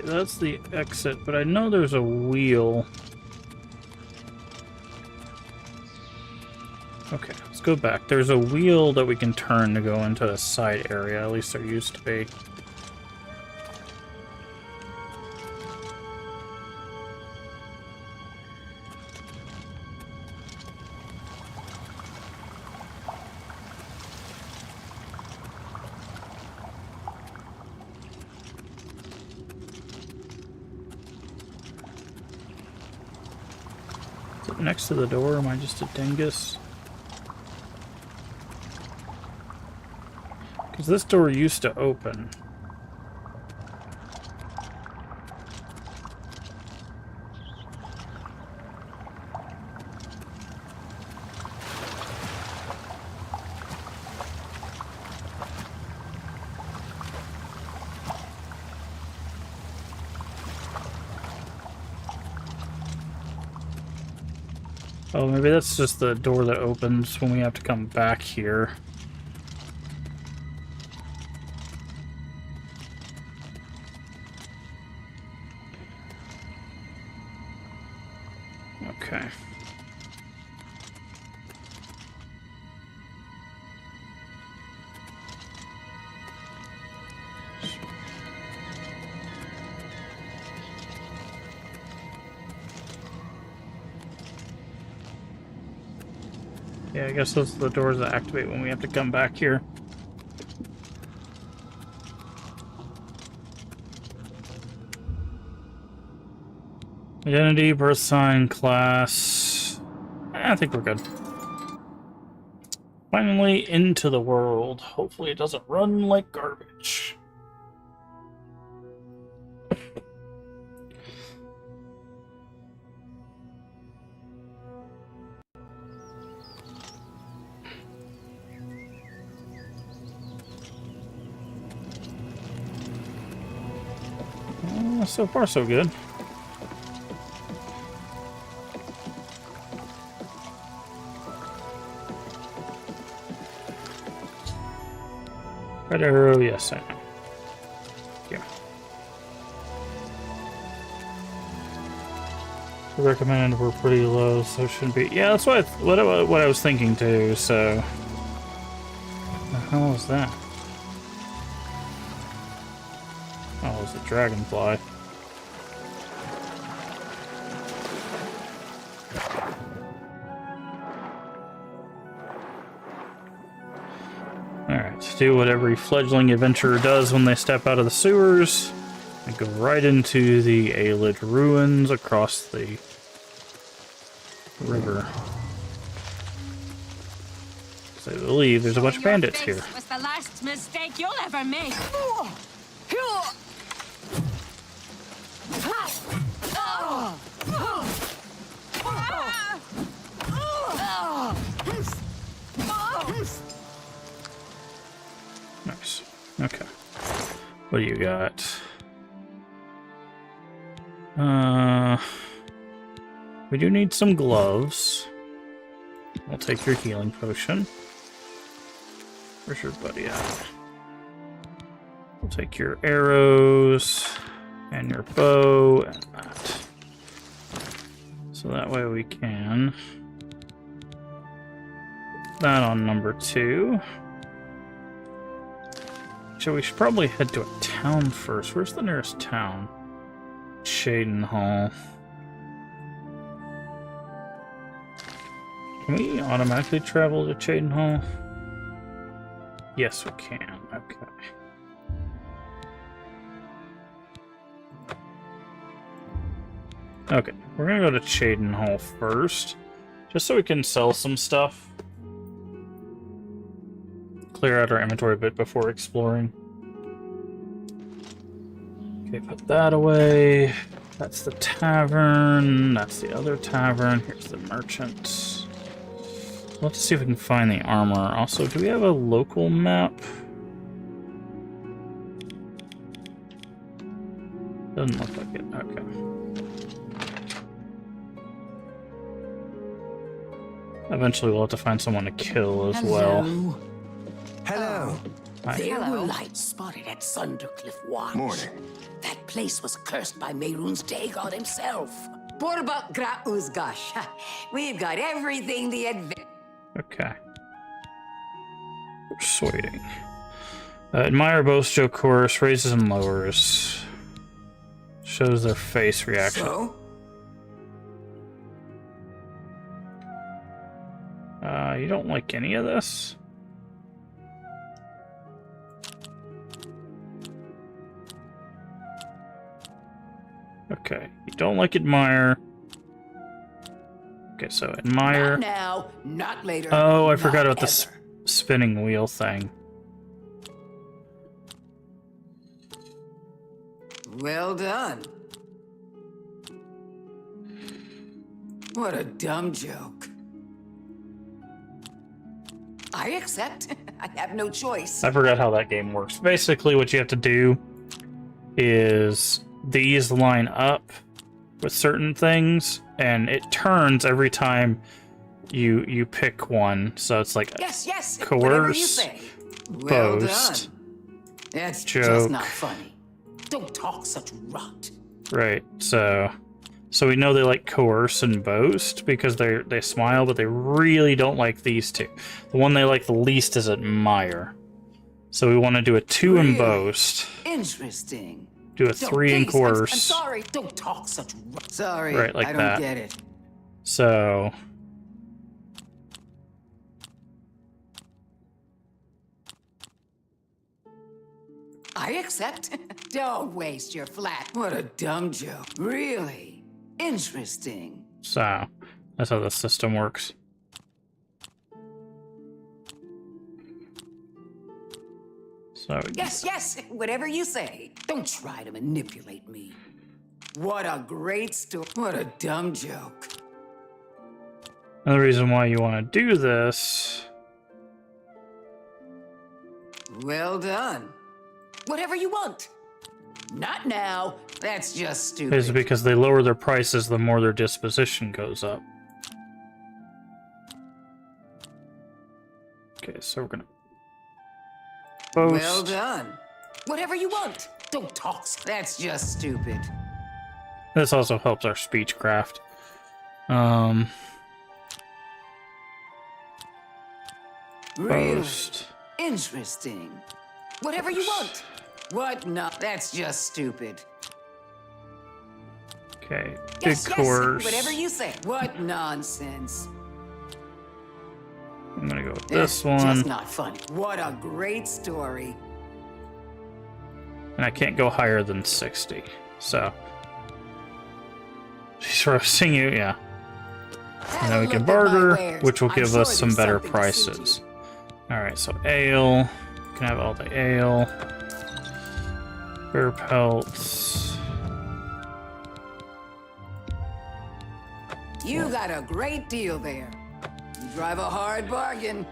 That's the exit, but I know there's a wheel. Okay, let's go back. There's a wheel that we can turn to go into a side area. At least there used to be. Next to the door, am I just a dingus? Because this door used to open. Oh, maybe that's just the door that opens when we have to come back here. Okay. Yeah, I guess those are the doors that activate when we have to come back here. Identity, birth sign, class. I think we're good. Finally into the world. Hopefully it doesn't run like garbage. So far, so good. Red arrow, yes, I know. Yeah. So recommended we're pretty low, so it shouldn't be. Yeah, that's what I was thinking too. So, the hell is that? Oh, it's a dragonfly. Alright, do what every fledgling adventurer does when they step out of the sewers and go right into the Ayleid ruins across the river. So I believe there's a bunch of bandits here. This was the last mistake you'll ever make. Nice. Okay. What do you got? We do need some gloves. I'll take your healing potion. Where's your buddy at? We'll take your arrows and your bow and that. So that way we can put that on number 2. So we should probably head to a town first. Where's the nearest town? Cheydinhal. Can we automatically travel to Cheydinhal? Yes, we can. Okay. Okay, we're gonna go to Cheydinhal first, just so we can sell some stuff. Clear out our inventory a bit before exploring. Okay, put that away. That's the tavern. That's the other tavern. Here's the merchant. Let's see if we can find the armor. Also, do we have a local map? Doesn't look like it. Okay. Eventually we'll have to find someone to kill as well. Hello. Hi. There were lights spotted at Sundercliff Watch. Morning. That place was cursed by Mehrunes Day God himself. Borbak gra uzgash. We've got everything the Okay. Persuading. Admire Bosto chorus raises and lowers. Shows their face reaction. So? You don't like any of this? Okay, you don't like admire. Okay, so admire. Not now, not later. Oh, I forgot not about the ever. spinning wheel thing. Well done. What a dumb joke. I accept. I have no choice. I forgot how that game works. Basically, what you have to do is these line up with certain things, and it turns every time you pick one. So it's like Yes, whatever you coerce, say. Well boast, done. That's joke. just not funny. Don't talk such rot. Right. So we know they like coerce and boast because they smile, but they really don't like these two. The one they like the least is admire. So we want to do a 2 in Really? boast, Interesting. do a 3 in Please, coerce. I'm sorry. Don't talk such rot. Sorry. Right, like I don't that. get it. So I accept. Don't waste your flat. What a dumb joke. Really interesting. So, that's how the system works. So, Yes, whatever you say. Don't try to manipulate me. What a great story. What a dumb joke. another reason why you want to do this Well done. Whatever you want. Not now. That's just stupid. is because they lower their prices the more their disposition goes up. Okay, so we're gonna post. Well done. Whatever you want. Don't talk. That's just stupid. This also helps our speechcraft. Really Post. interesting. Whatever you want. What? No, that's just stupid. Okay, big Yes, course. whatever you say. What nonsense. I'm gonna go with That's this one. just not funny. What a great story. And I can't go higher than 60. So. She's roasting you, yeah. And then we can barter, which will give us some better prices. Alright, so ale. We can have all the ale. Bear pelts. You got a great deal there. You drive a hard bargain.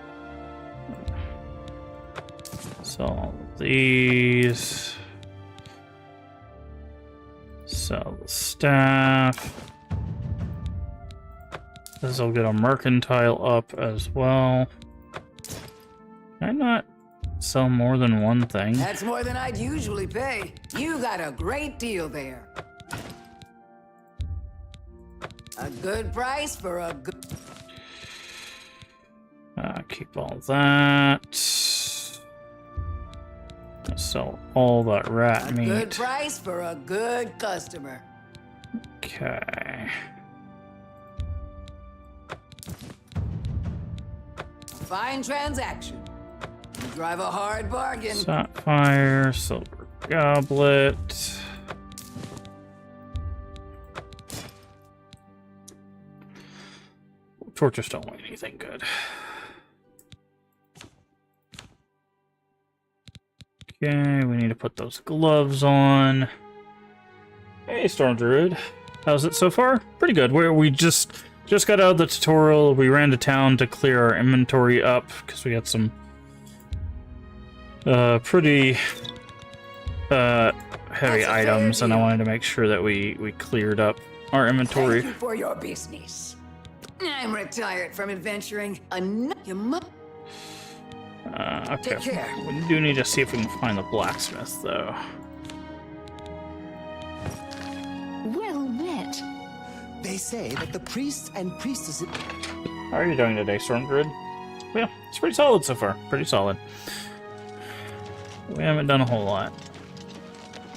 Sell all of these. Sell the staff. This will get a mercantile up as well. Can I not sell more than one thing? That's more than I'd usually pay. You got a great deal there. A good price for a good... Keep all that. Sell all that rat A meat. good price for a good customer. Okay. Fine transaction. You drive a hard bargain. Sapphire, silver goblet. Torches don't weigh anything good. Okay, we need to put those gloves on. Hey, Storm Druid. How's it so far? Pretty good. We just got out of the tutorial. We ran to town to clear our inventory up because we had some pretty heavy items, and I wanted to make sure that we cleared up our inventory. Thank you for your business. I'm retired from adventuring. Okay. Take care. We do need to see if we can find the blacksmith, though. Well met. They say that the priests and priestesses... How are you doing today, Storm Druid? Yeah, it's pretty solid so far. Pretty solid. We haven't done a whole lot.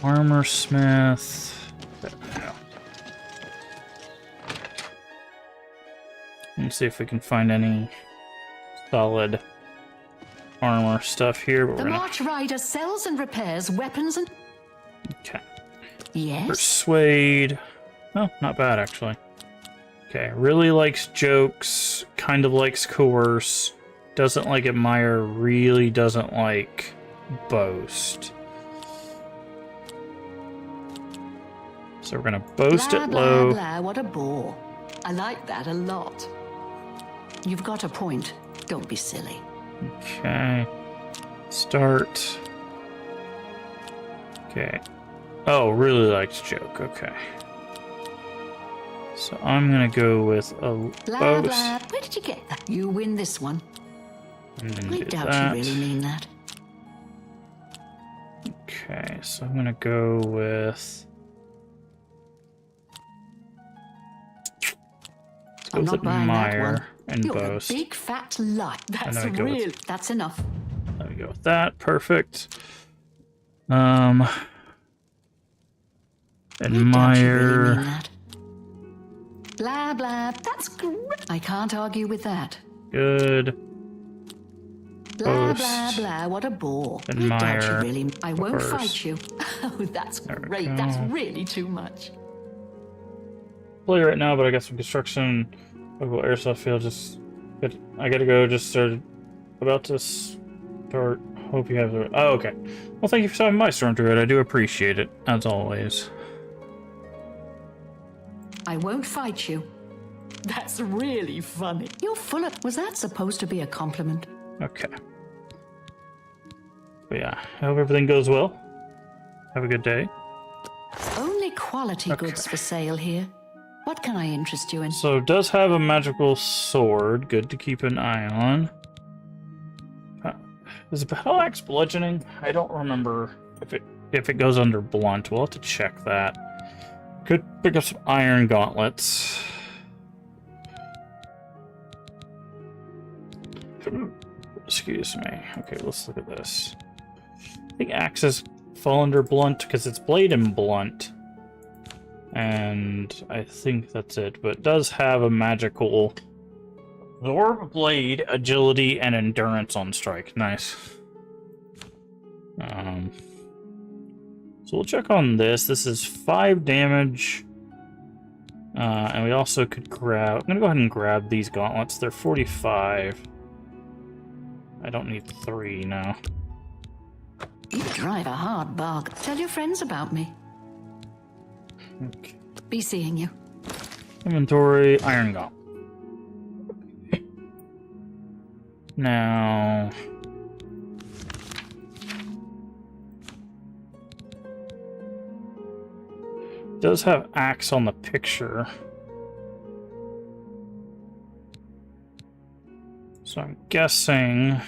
Armor smith. Let's see if we can find any solid armor stuff here. But The March Rider sells and repairs weapons and... Okay. Yes? Persuade. Oh, not bad, actually. Okay, really likes jokes, kind of likes coerce, doesn't like admire, really doesn't like boast. So we're gonna boast blah, it blah, low. blah, what a bore. I like that a lot. You've got a point. Don't be silly. Okay. Start. Okay. Oh, really likes joke. Okay. So I'm gonna go with a Blah, boast. blah. Where did you get that? You win this one. And then I do doubt that. you really mean that. Okay, so I'm gonna go with. I'm Let's not go with buying that admire one. and You're boast. a big fat lie. That's then we go with- real. That's enough. Let me go with that. Perfect. I doubt you really Admire. mean that. Blah, blah. That's great. I can't argue with that. Good. Blah, Post. blah, blah. What a bore. Admire. Don't you really? I won't First. fight you. Oh, that's There we great. go. That's really too much. Play right now, but I got some construction. Local airsoft field. I gotta go. Just started. About to start. Hope you have the. Oh, okay. Well, thank you for stopping by, Storm Druid. I do appreciate it, as always. I won't fight you. That's really funny. You're full of... Was that supposed to be a compliment? Okay. But yeah, I hope everything goes well. Have a good day. Only quality goods for sale here. What can I interest you in? So it does have a magical sword. Good to keep an eye on. Is it battle axe bludgeoning? I don't remember if it goes under blunt. We'll have to check that. Could pick up some iron gauntlets. Excuse me. Okay, let's look at this. I think axes fall under blunt because it's blade and blunt. And I think that's it. But it does have a magical Absorb blade, agility, and endurance on strike. Nice. So we'll check on this. This is 5 damage. And we also could grab... I'm going to go ahead and grab these gauntlets. They're 45. I don't need 3 now. You drive a hard bargain. Tell your friends about me. Okay. Be seeing you. Inventory, iron gauntlet. Now... it does have axe on the picture. So I'm guessing...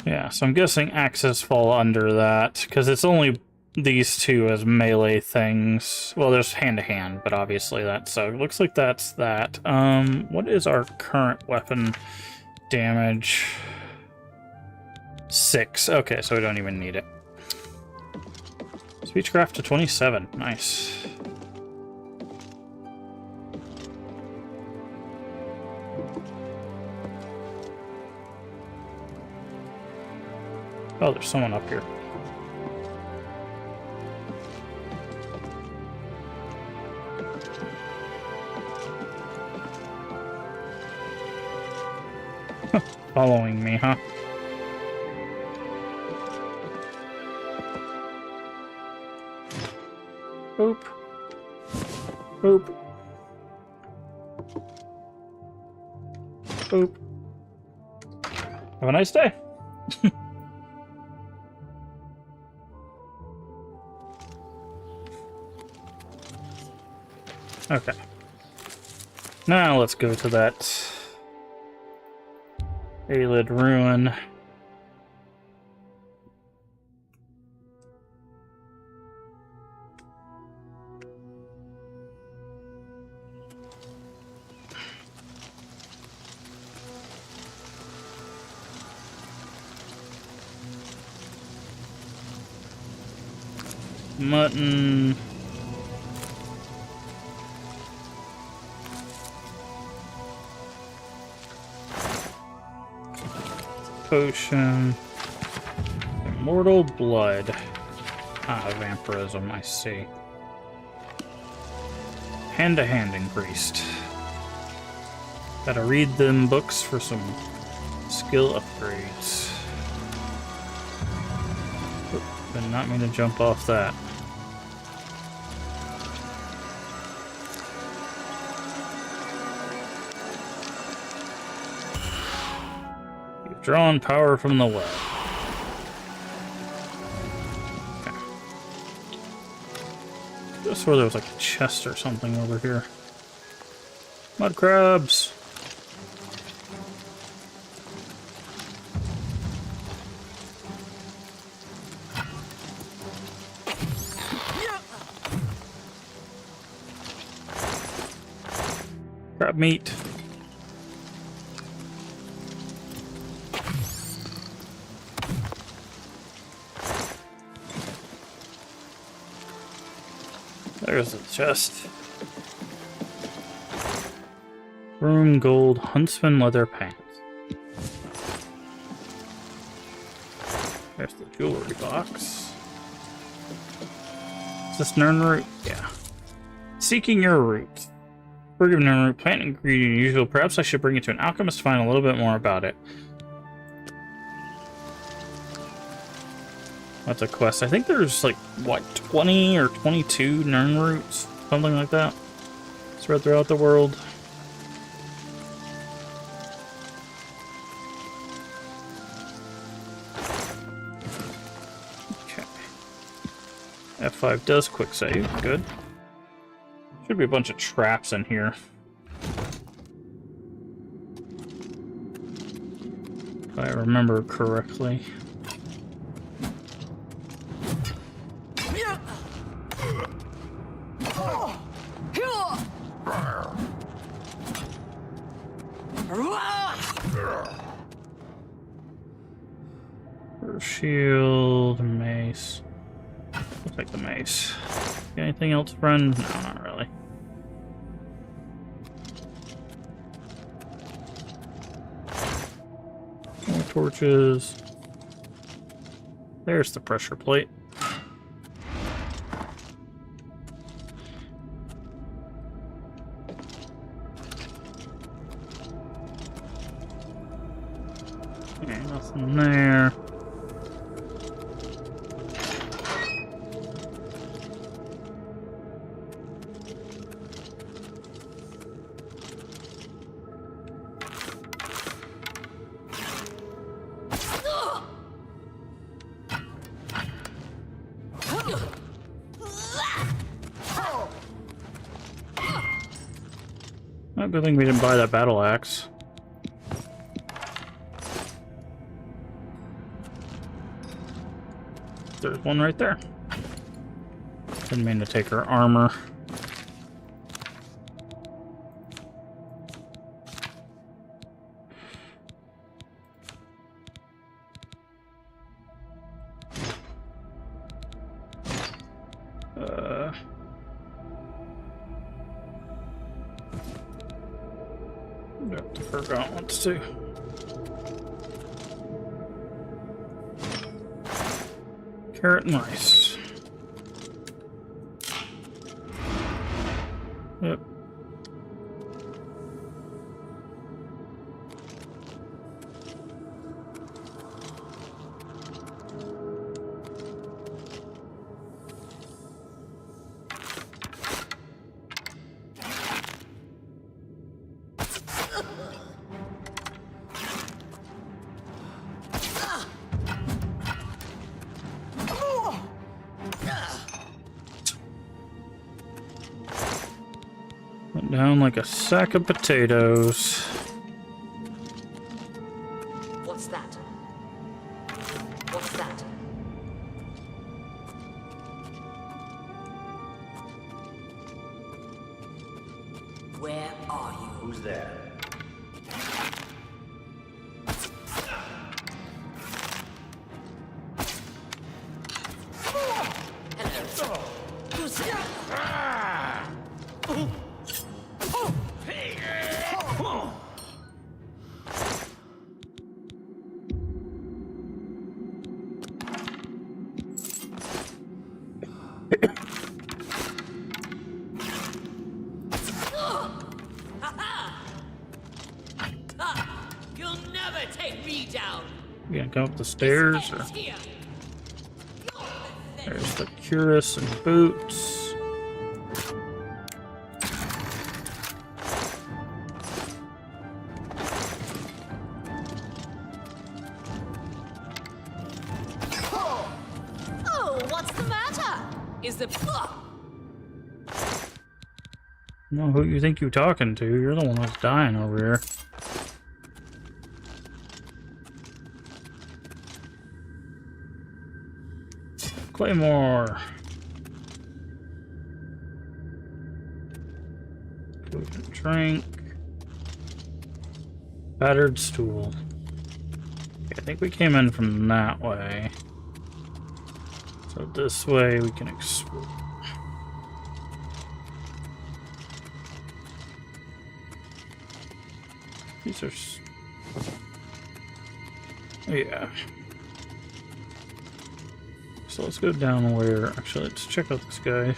yeah, so I'm guessing axes fall under that, because it's only these two as melee things. Well, there's hand-to-hand, but obviously that's... so it looks like that's that. What is our current weapon damage? 6. Okay, so we don't even need it. Speechcraft to 27. Nice. Oh, there's someone up here. Following me, huh? Boop. Boop. Boop. Have a nice day. Okay. Now let's go to that Ayleid ruin. Mutton. Potion. Immortal blood. Ah, vampirism, I see. Hand-to-hand increased. Gotta read them books for some skill upgrades. Did not mean to jump off that. You've drawn power from the well. Okay. I swore there was like a chest or something over here. Mud crabs! Crab meat. There's the chest. Room gold huntsman leather pants. There's the jewelry box. Is this Nernroot? Yeah. Seeking your roots. Forgive Nernroot, plant ingredient usual. Perhaps I should bring it to an alchemist to find a little bit more about it. That's a quest. I think there's like, what, 20 or 22 Nernroots? Something like that. Spread throughout the world. Okay. F5 does quick save. Good. Should be a bunch of traps in here. If I remember correctly. Shield, mace. Looks like the mace. Anything else, friend? No, not really. More torches. There's the pressure plate. Okay, nothing there. Oh, good thing we didn't buy that battle axe. There's one right there. Didn't mean to take her armor. Forgot what to do. Carrot and rice. Yep. Went down like a sack of potatoes. What's that? What's that? Where are you? Who's there? Hello. Who's there? You'll never take me down. You gonna come up the stairs? Or... There's the cuirass and boots. Oh, what's the matter? Is the No, who you think you're talking to? You're the one that's dying over here. Claymore. Food and drink. Battered stool. Okay, I think we came in from that way. So this way we can explore. These are... Yeah. So let's go down where... Actually, let's check out this guy.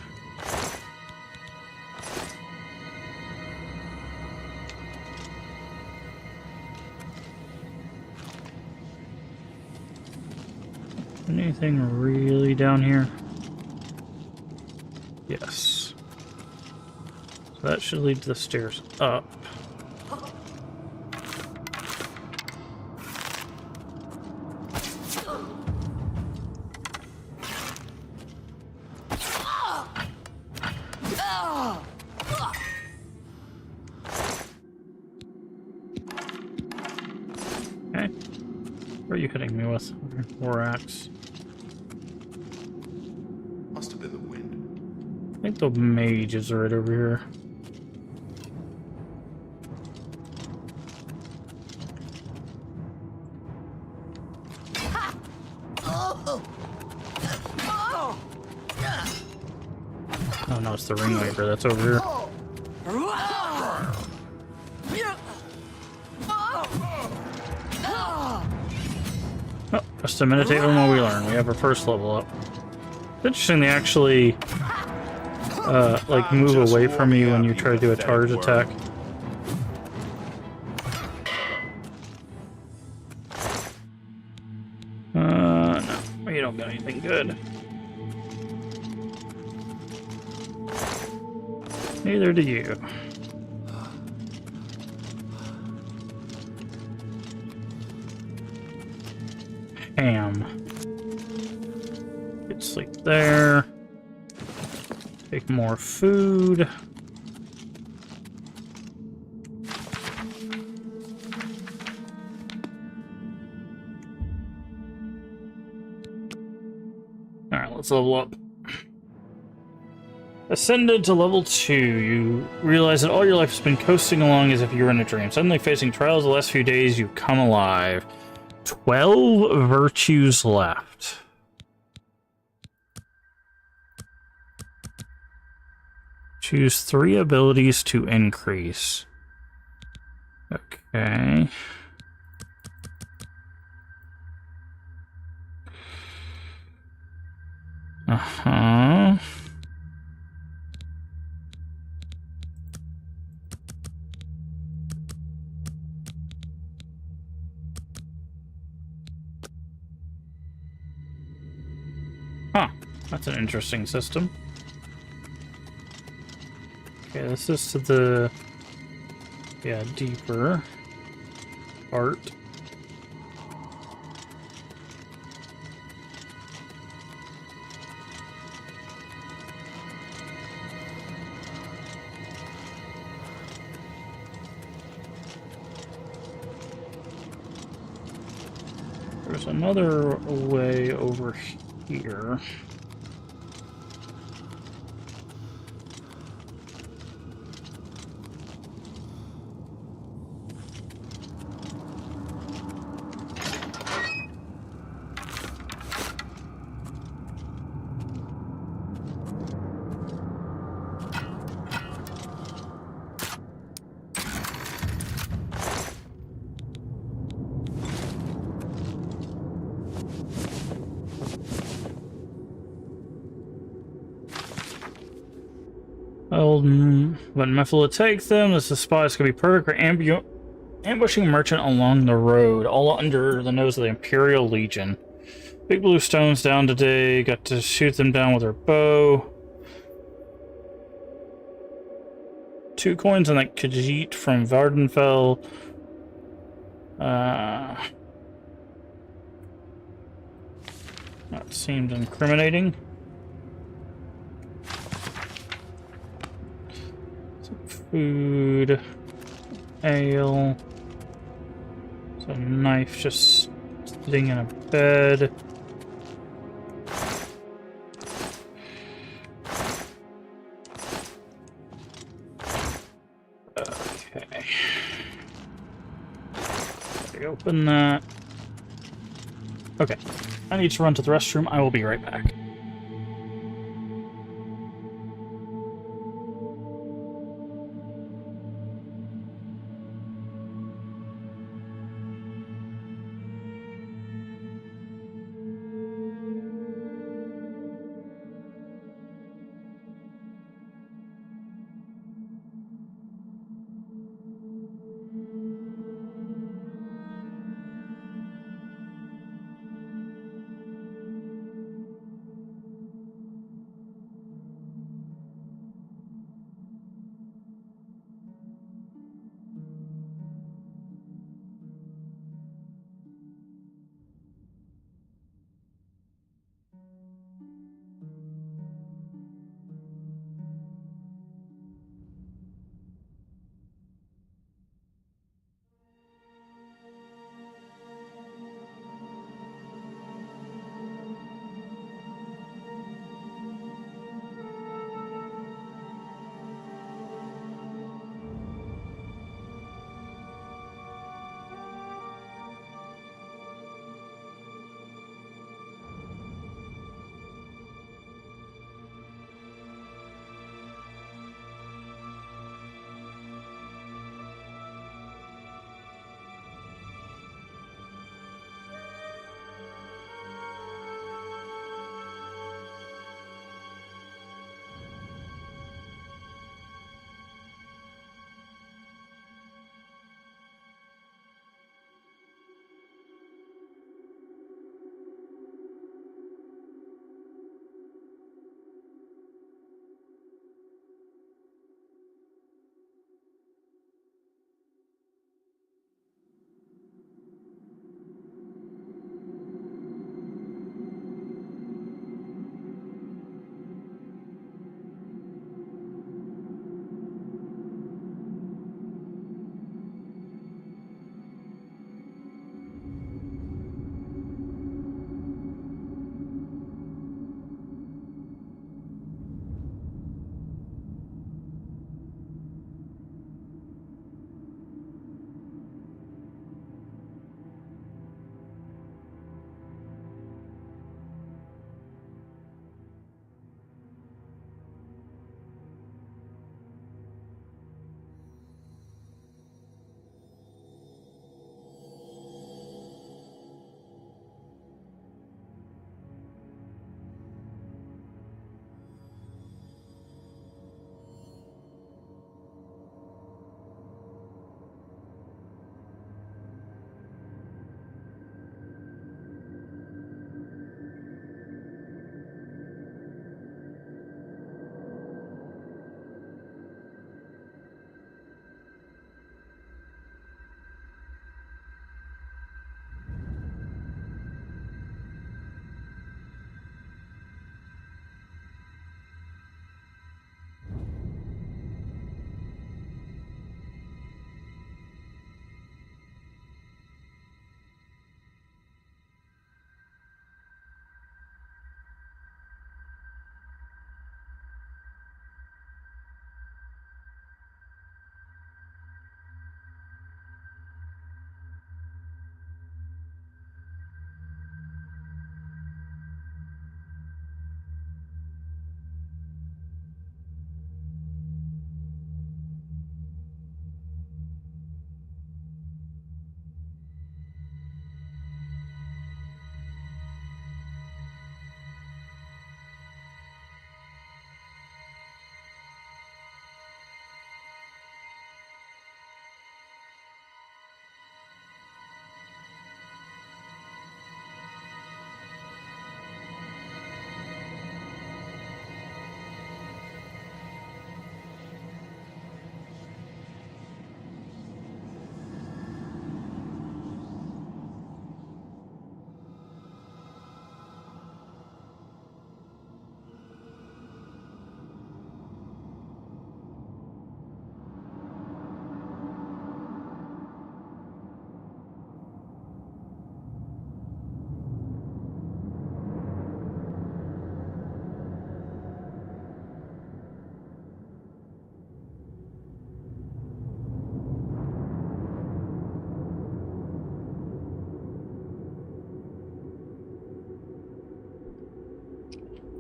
Anything really down here? Yes. So that should lead to the stairs up. Okay. What are you hitting me with? Borax. Must have been the wind. I think the mage is right over here. Oh no, it's the ringleader that's over here. Oh, just to meditate on what we learn. We have our first level up. It's interesting they actually like move away from you when you try to do a charge attack. No, you don't got anything good. Neither do you. Ham. Get sleep there. Take more food. Alright, let's level up. Ascended to level 2, you realize that all your life has been coasting along as if you were in a dream. Suddenly facing trials the last few days, you come alive. 12 virtues left. Choose 3 abilities to increase. Okay. Uh-huh. Huh. That's an interesting system. Okay, this is to the... yeah, deeper part. There's another way over here. What method will it take them? This spot is going to be perfect for ambushing a merchant along the road, all under the nose of the Imperial Legion. Big blue stones down today. Got to shoot them down with our bow. 2 coins on that Khajiit from Vardenfell. That seemed incriminating. Food, ale, so a knife just sitting in a bed. Okay. Open that. Okay. I need to run to the restroom. I will be right back.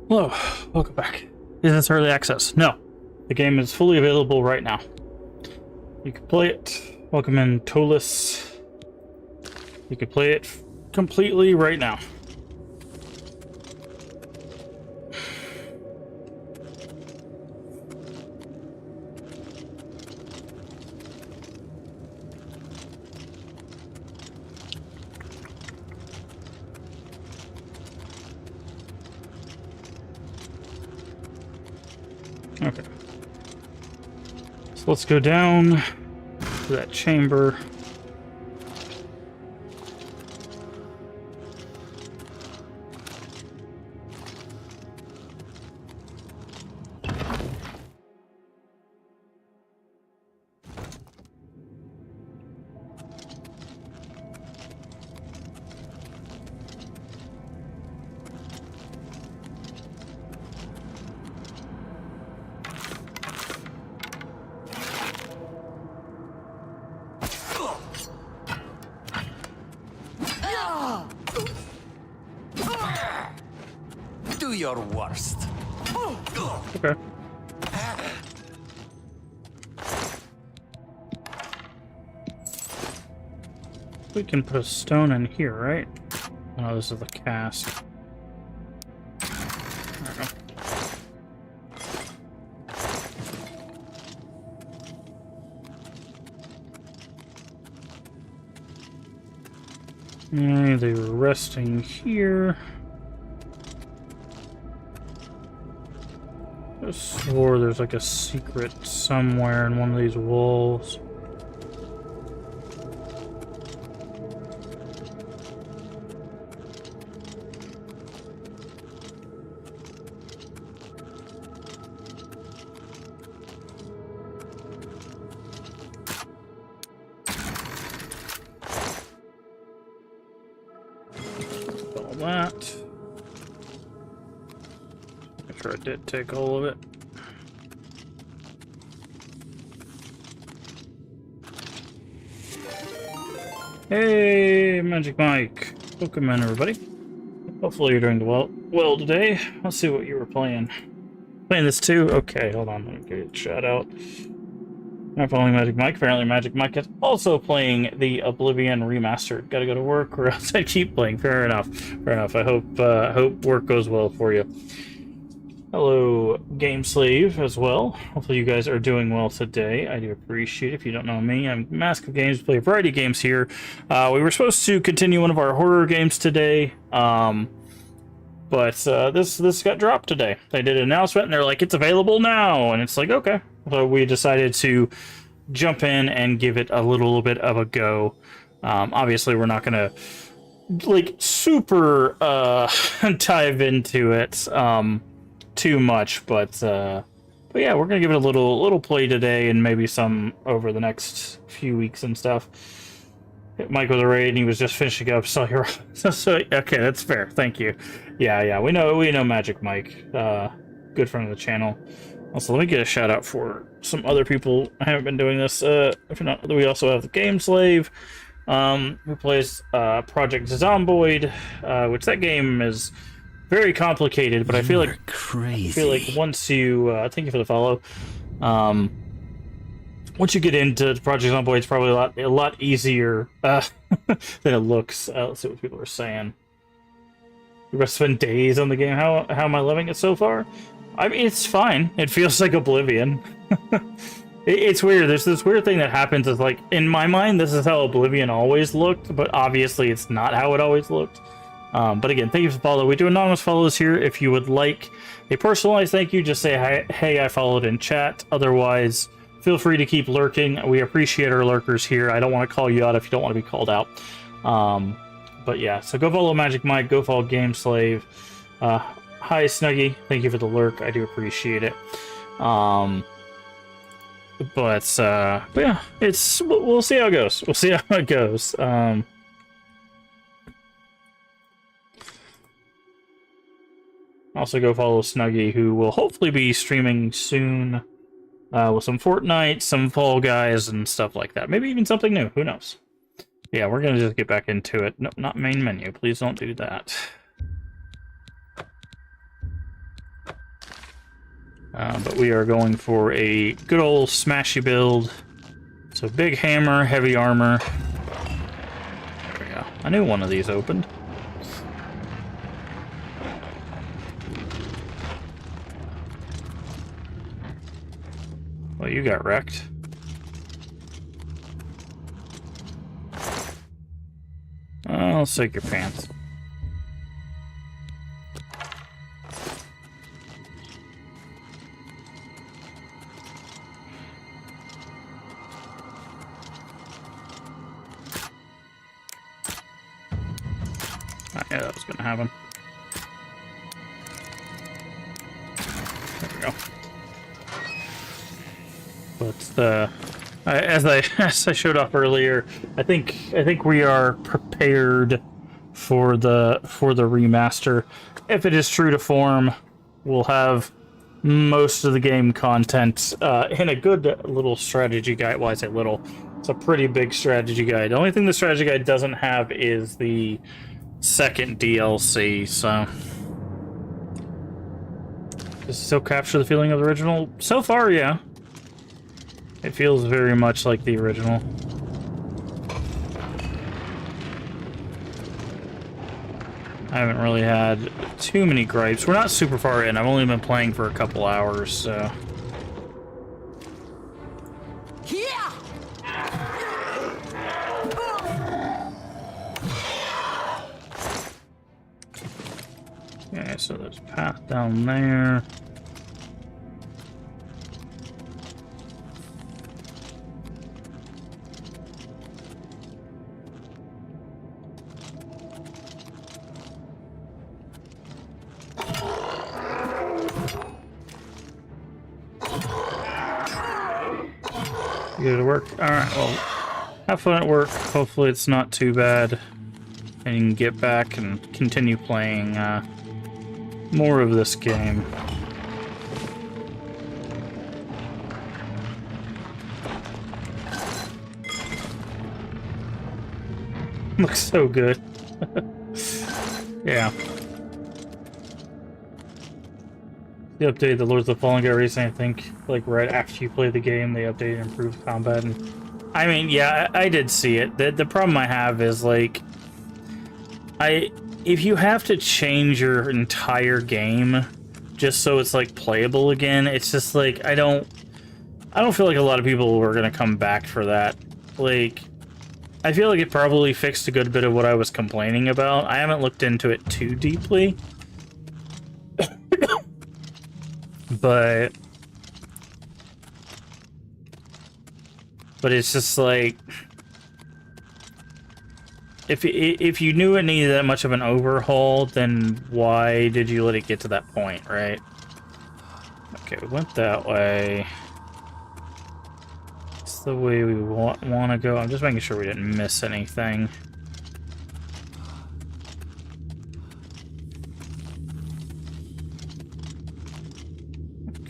Hello, welcome back. Is this early access? No. The game is fully available right now. You can play it. Welcome in Tolis. You can play it completely right now. Okay. So let's go down to that chamber. Do your worst. Okay. We can put a stone in here, right? Oh, this is the cask. There we go. Yeah, they were resting here. I swore there's like a secret somewhere in one of these walls. All that. Make sure I did take all of it. Hey, Magic Mike. Welcome in, everybody. Hopefully you're doing well today. Let's see what you were playing. Playing this too? Okay, hold on. Let me get a shout out. I'm following Magic Mike. Apparently Magic Mike is also playing the Oblivion Remastered. Gotta go to work or else I keep playing. Fair enough. Fair enough. I hope work goes well for you. Hello, Game Slave, as well. Hopefully you guys are doing well today. I do appreciate it. If you don't know me, I'm Mask of Games. We play a variety of games here. We were supposed to continue one of our horror games today, but this got dropped today. They did an announcement, and they're like, it's available now, and it's like, okay. So we decided to jump in and give it a little bit of a go. Obviously, we're not going to, like, super dive into it. Too much, but yeah, we're gonna give it a little play today, and maybe some over the next few weeks and stuff. Mike was a raid, and he was just finishing up. So here, so okay, that's fair. Thank you. Yeah, we know Magic Mike, good friend of the channel. Also, let me get a shout out for some other people. I haven't been doing this. If not, we also have the Game Slave, who plays Project Zomboid, which that game is very complicated, but I feel like once you thank you for the follow. Once you get into Project Zomboid, it's probably a lot easier than it looks. Let's see what people are saying. We're gonna spend days on the game. How am I loving it so far? I mean, it's fine. It feels like Oblivion. It's weird. There's this weird thing that happens. Is like in my mind, this is how Oblivion always looked, but obviously it's not how it always looked. But again, thank you for the follow. We do anonymous follows here. If you would like a personalized thank you, just say, hey, I followed in chat. Otherwise, feel free to keep lurking. We appreciate our lurkers here. I don't want to call you out if you don't want to be called out. But yeah, so go follow Magic Mike. Go follow Game Slave. Hi, Snuggy. Thank you for the lurk. I do appreciate it. But yeah, we'll see how it goes. We'll see how it goes. Also go follow Snuggy, who will hopefully be streaming soon with some Fortnite, some Fall Guys, and stuff like that. Maybe even something new. Who knows? Yeah, we're going to just get back into it. No, not main menu. Please don't do that. But we are going for a good old smashy build. So big hammer, heavy armor. There we go. I knew one of these opened. Well, you got wrecked. I'll take your pants. Yeah, that was gonna happen. There we go. But as I showed off earlier, I think we are prepared for the remaster. If it is true to form, we'll have most of the game content in a good little strategy guide. Well, I say little. It's a pretty big strategy guide. The only thing the strategy guide doesn't have is the second DLC, so does it still capture the feeling of the original? So far, yeah. It feels very much like the original. I haven't really had too many gripes. We're not super far in. I've only been playing for a couple hours, so. Okay, so there's a path down there. Get it to work. Alright, well, have fun at work. Hopefully it's not too bad. And you can get back and continue playing more of this game. Looks so good. Yeah. They updated the Lords of the Fallen guy recently, I think, like right after you play the game, they updated and improved combat. And I mean, yeah, I did see it. The problem I have is like, if you have to change your entire game just so it's like playable again, it's just like I don't feel like a lot of people are gonna come back for that. Like, I feel like it probably fixed a good bit of what I was complaining about. I haven't looked into it too deeply. But it's just like, if you knew it needed that much of an overhaul, then why did you let it get to that point, right? Okay, we went that way. It's the way we want to go. I'm just making sure we didn't miss anything.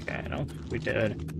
Okay, I don't think we did.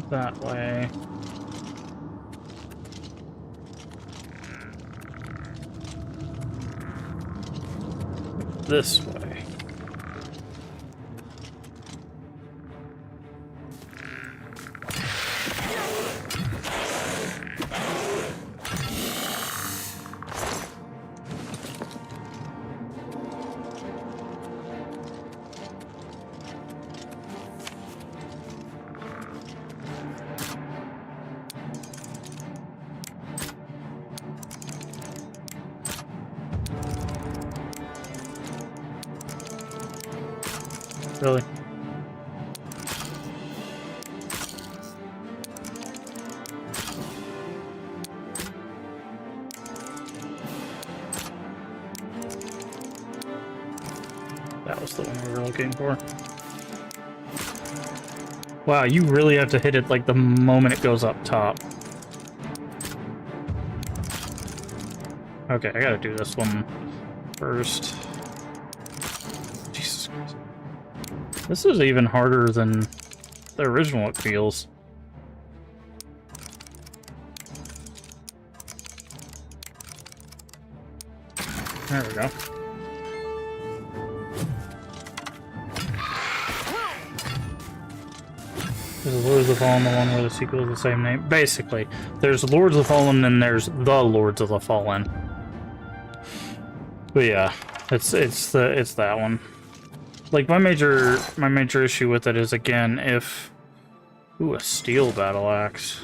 That way. This way. Really? was the one we were looking for. Wow, you really have to hit it like the moment it goes up top. Okay, I gotta do this one first. Jesus Christ. This is even harder than the original, it feels. There we go. This is Lords of the Fallen, the one where the sequel is the same name. Basically, there's Lords of the Fallen and there's the Lords of the Fallen. But yeah, it's that one. Like my major issue with it is, again, if a steel battle axe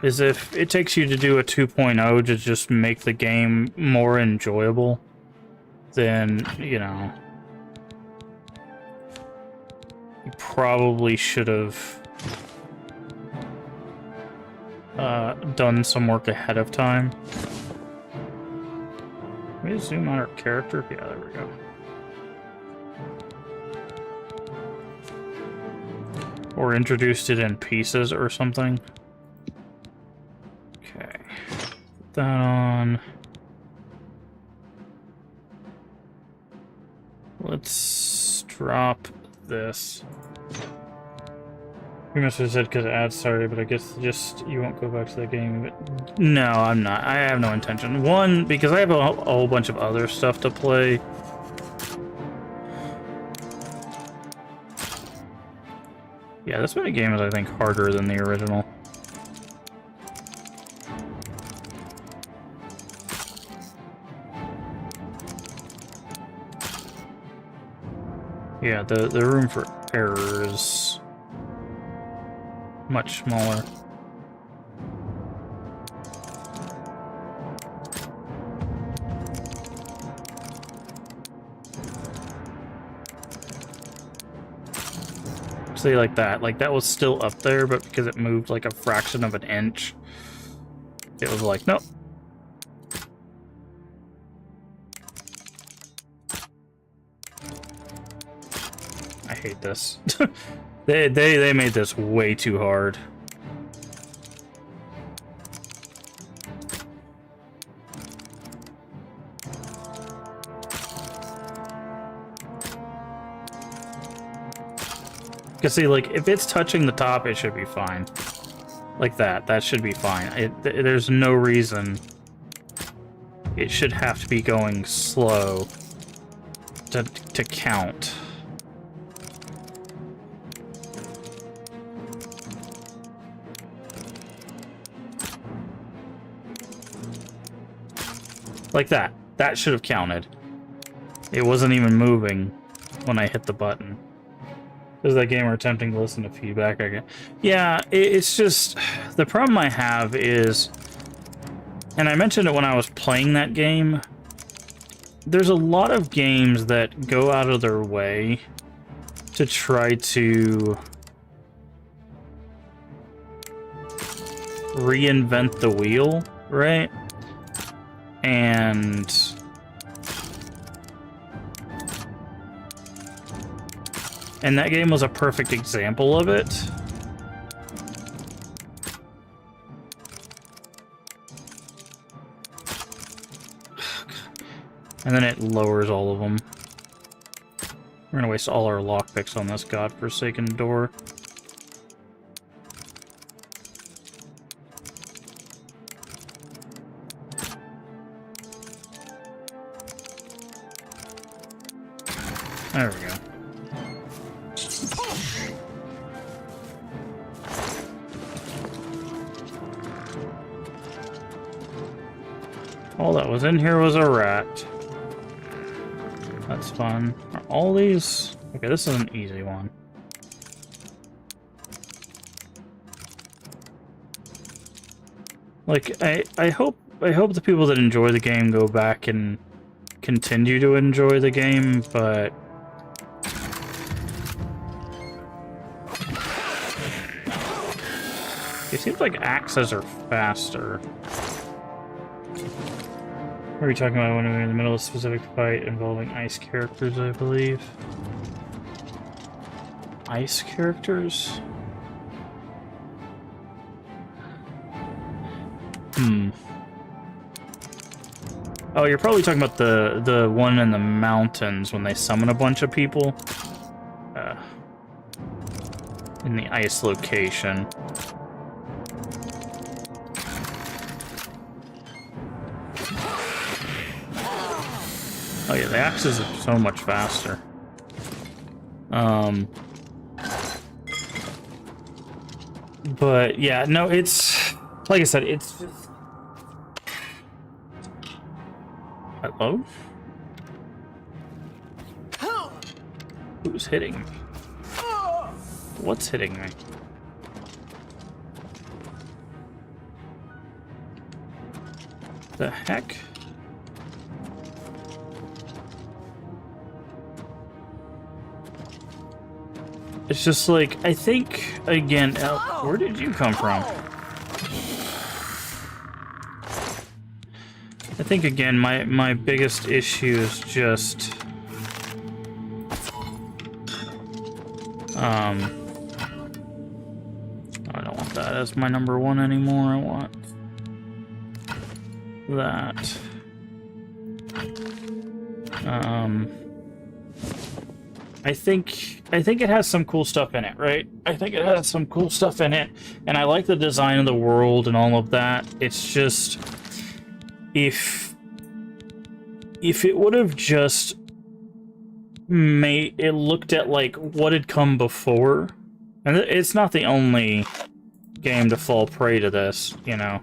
is if it takes you to do a 2.0 to just make the game more enjoyable, then, you know, you probably should have done some work ahead of time. Can we zoom out our character? Yeah, there we go. Or introduced it in pieces or something. Okay. Put that on. Let's drop this. You must have said because ads started, but I guess just you won't go back to the game. No, I'm not. I have no intention. One, because I have a whole bunch of other stuff to play. Yeah, this mini game is, I think, harder than the original. Yeah, the room for error is much smaller. See, like that was still up there, but because it moved like a fraction of an inch, it was like, nope. I hate this. They made this way too hard. Because see, like, if it's touching the top, it should be fine. Like that. That should be fine. There's no reason it should have to be going slow to count. Like that. That should have counted. It wasn't even moving when I hit the button. Is that gamer attempting to listen to feedback? Yeah, it's just... The problem I have is... And I mentioned it when I was playing that game. There's a lot of games that go out of their way to try to reinvent the wheel, right? And that game was a perfect example of it. And then it lowers all of them. We're gonna waste all our lockpicks on this godforsaken door. There we go. All that was in here was a rat. That's fun. Are all these... Okay, this is an easy one. Like, I hope the people that enjoy the game go back and continue to enjoy the game, but... It seems like axes are faster. What are we talking about when we're in the middle of a specific fight involving ice characters, I believe? Ice characters? Oh, you're probably talking about the one in the mountains when they summon a bunch of people. In the ice location. Oh yeah, the axes are so much faster. But yeah, no, it's like I said, it's just... Hello? Who's hitting me? What's hitting me? The heck? It's just like, I think, again, where did you come from? I think, again, my biggest issue is just... I don't want that as my number one anymore. I want that. I think it has some cool stuff in it, right? I think it has some cool stuff in it, and I like the design of the world and all of that. It's just if it would have just made it looked at like what had come before, and it's not the only game to fall prey to this, you know,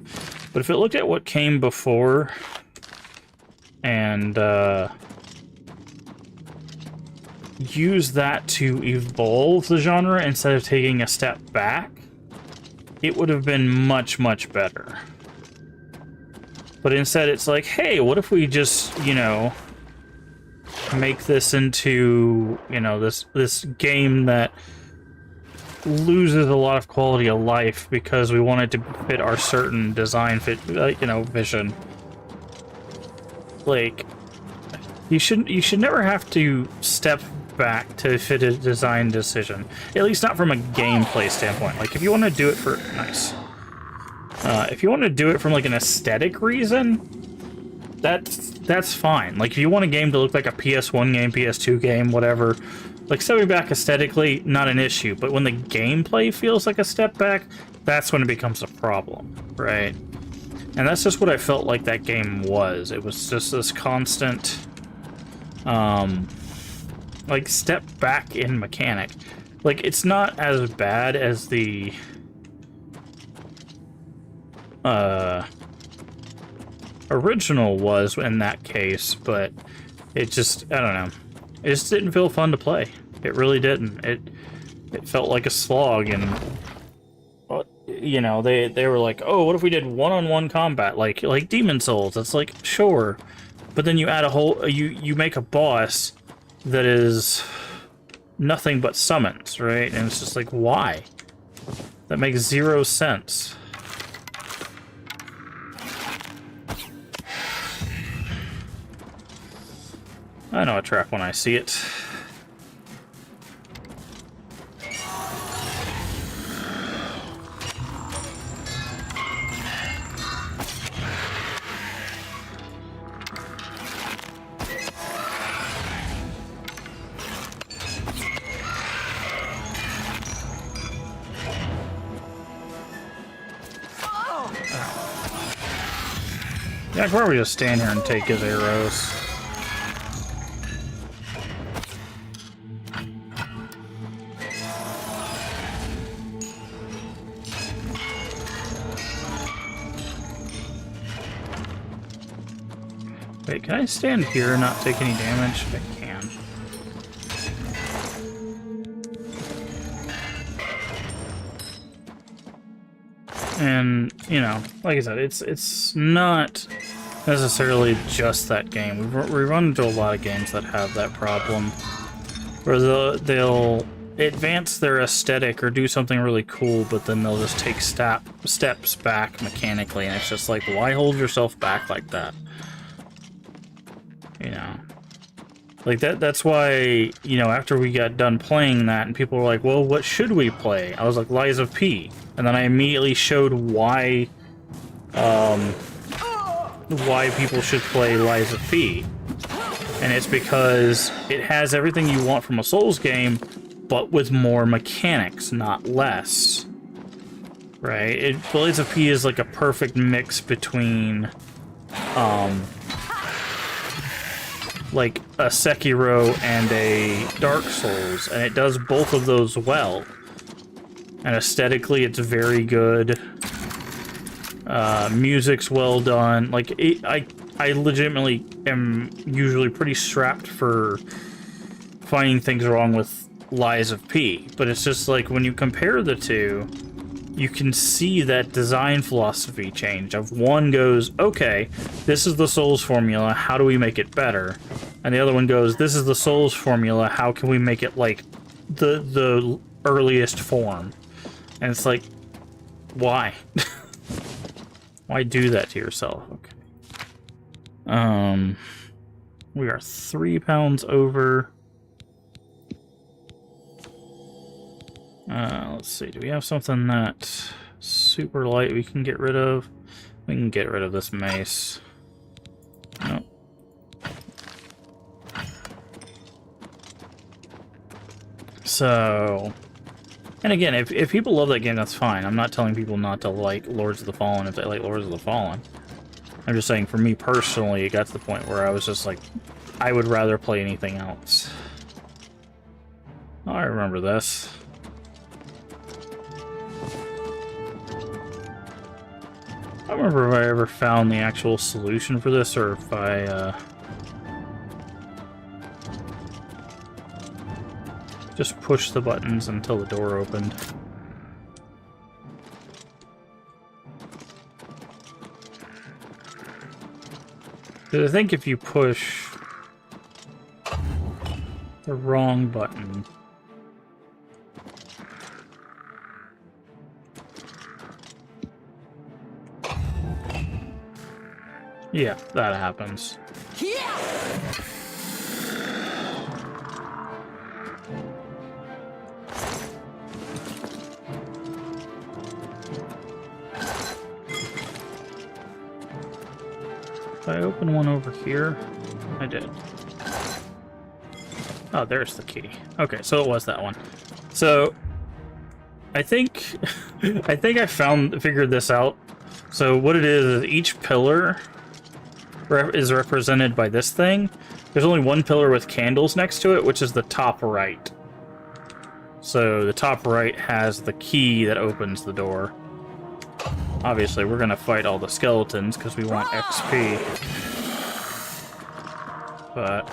but if it looked at what came before and use that to evolve the genre instead of taking a step back, it would have been much, much better. But instead it's like, hey, what if we just, you know, make this into, you know, this game that loses a lot of quality of life because we want it to fit our certain design you know, vision. Like, you should never have to step back to fit a design decision, at least not from a gameplay standpoint. Like, if you want to do it for if you want to do it from like an aesthetic reason, that's fine. Like, if you want a game to look like a PS1 game, PS2 game, whatever, like, stepping back aesthetically, not an issue. But when the gameplay feels like a step back, that's when it becomes a problem, right? And that's just what I felt like that game was. It was just this constant, like, step back in mechanic. Like, it's not as bad as the original was in that case, but it just, I don't know, it just didn't feel fun to play. It really didn't. It felt like a slog, and you know, they were like, oh, what if we did one-on-one combat like Demon Souls? It's like, sure, but then you add a whole, you make a boss that is nothing but summons, right? And it's just like, why? That makes zero sense. I know a trap when I see it. Yeah, I could probably just stand here and take his arrows. Wait, can I stand here and not take any damage? I can. And, you know, like I said, it's not necessarily just that game. We run into a lot of games that have that problem, where they'll advance their aesthetic or do something really cool, but then they'll just take steps back mechanically, and it's just like, why hold yourself back like that? You know, like that's why, you know, after we got done playing that and people were like, well, what should we play? I was like, Lies of P. And then I immediately showed why people should play Lies of P. And it's because it has everything you want from a Souls game, but with more mechanics, not less. Right? Lies of P is like a perfect mix between like a Sekiro and a Dark Souls, and it does both of those well. And aesthetically, it's very good. Music's well done. Like, I legitimately am usually pretty strapped for finding things wrong with Lies of P. But it's just like, when you compare the two, you can see that design philosophy change. Of one goes, okay, this is the Souls formula, how do we make it better? And the other one goes, this is the Souls formula, how can we make it like the earliest form? And it's like, why? Why do that to yourself? Okay. We are 3 pounds over. Let's see, do we have something that's super light we can get rid of? We can get rid of this mace. Nope. So, and again, if people love that game, that's fine. I'm not telling people not to like Lords of the Fallen if they like Lords of the Fallen. I'm just saying, for me personally, it got to the point where I was just like, I would rather play anything else. Oh, I remember this. I don't remember if I ever found the actual solution for this, or if I, just pushed the buttons until the door opened. Because I think if you push the wrong button... Yeah, that happens. Did I open one over here? I did. Oh, there's the key. Okay, so it was that one. So, I think I figured this out. So what it is each pillar is represented by this thing. There's only one pillar with candles next to it, which is the top right. So the top right has the key that opens the door. Obviously, we're gonna fight all the skeletons because we want XP. But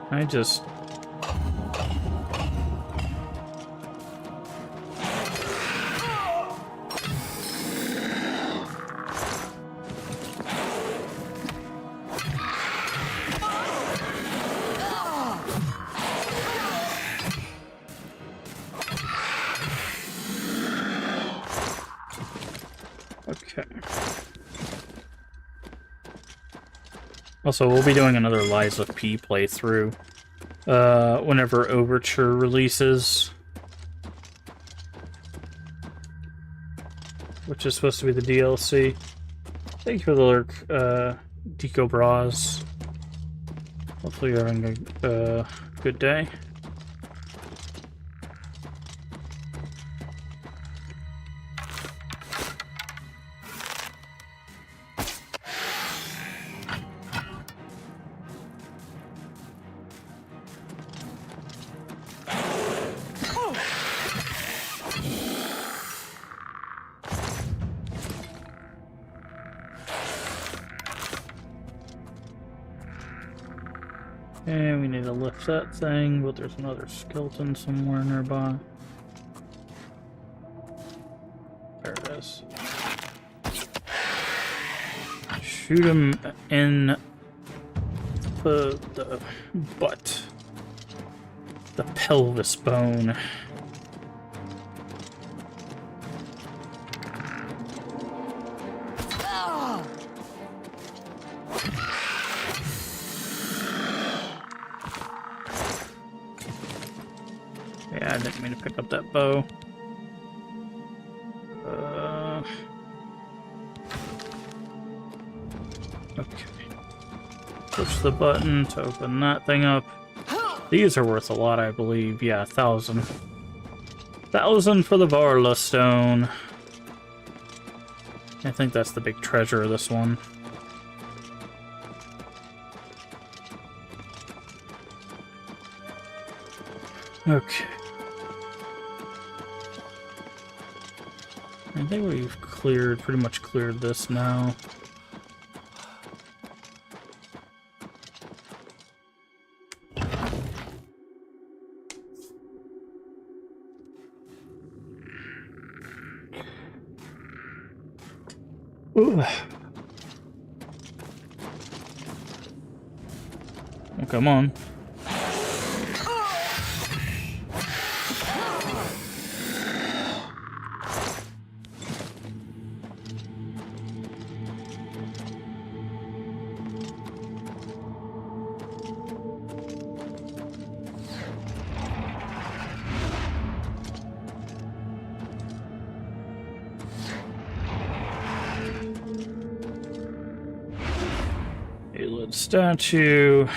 I just... Okay. Also, we'll be doing another Lies of P playthrough whenever Overture releases, which is supposed to be the DLC. Thank you for the lurk, Deco Bras. Hopefully you're having a good day. And we need to lift that thing, but there's another skeleton somewhere nearby. There it is. Shoot him in the butt. The pelvis bone. Yeah, I didn't mean to pick up that bow. Okay. Push the button to open that thing up. These are worth a lot, I believe. Yeah, 1,000. 1,000 for the Varla stone. I think that's the big treasure of this one. Okay. I think we've pretty much cleared this now. Ooh. Oh, come on. Ayleid statue.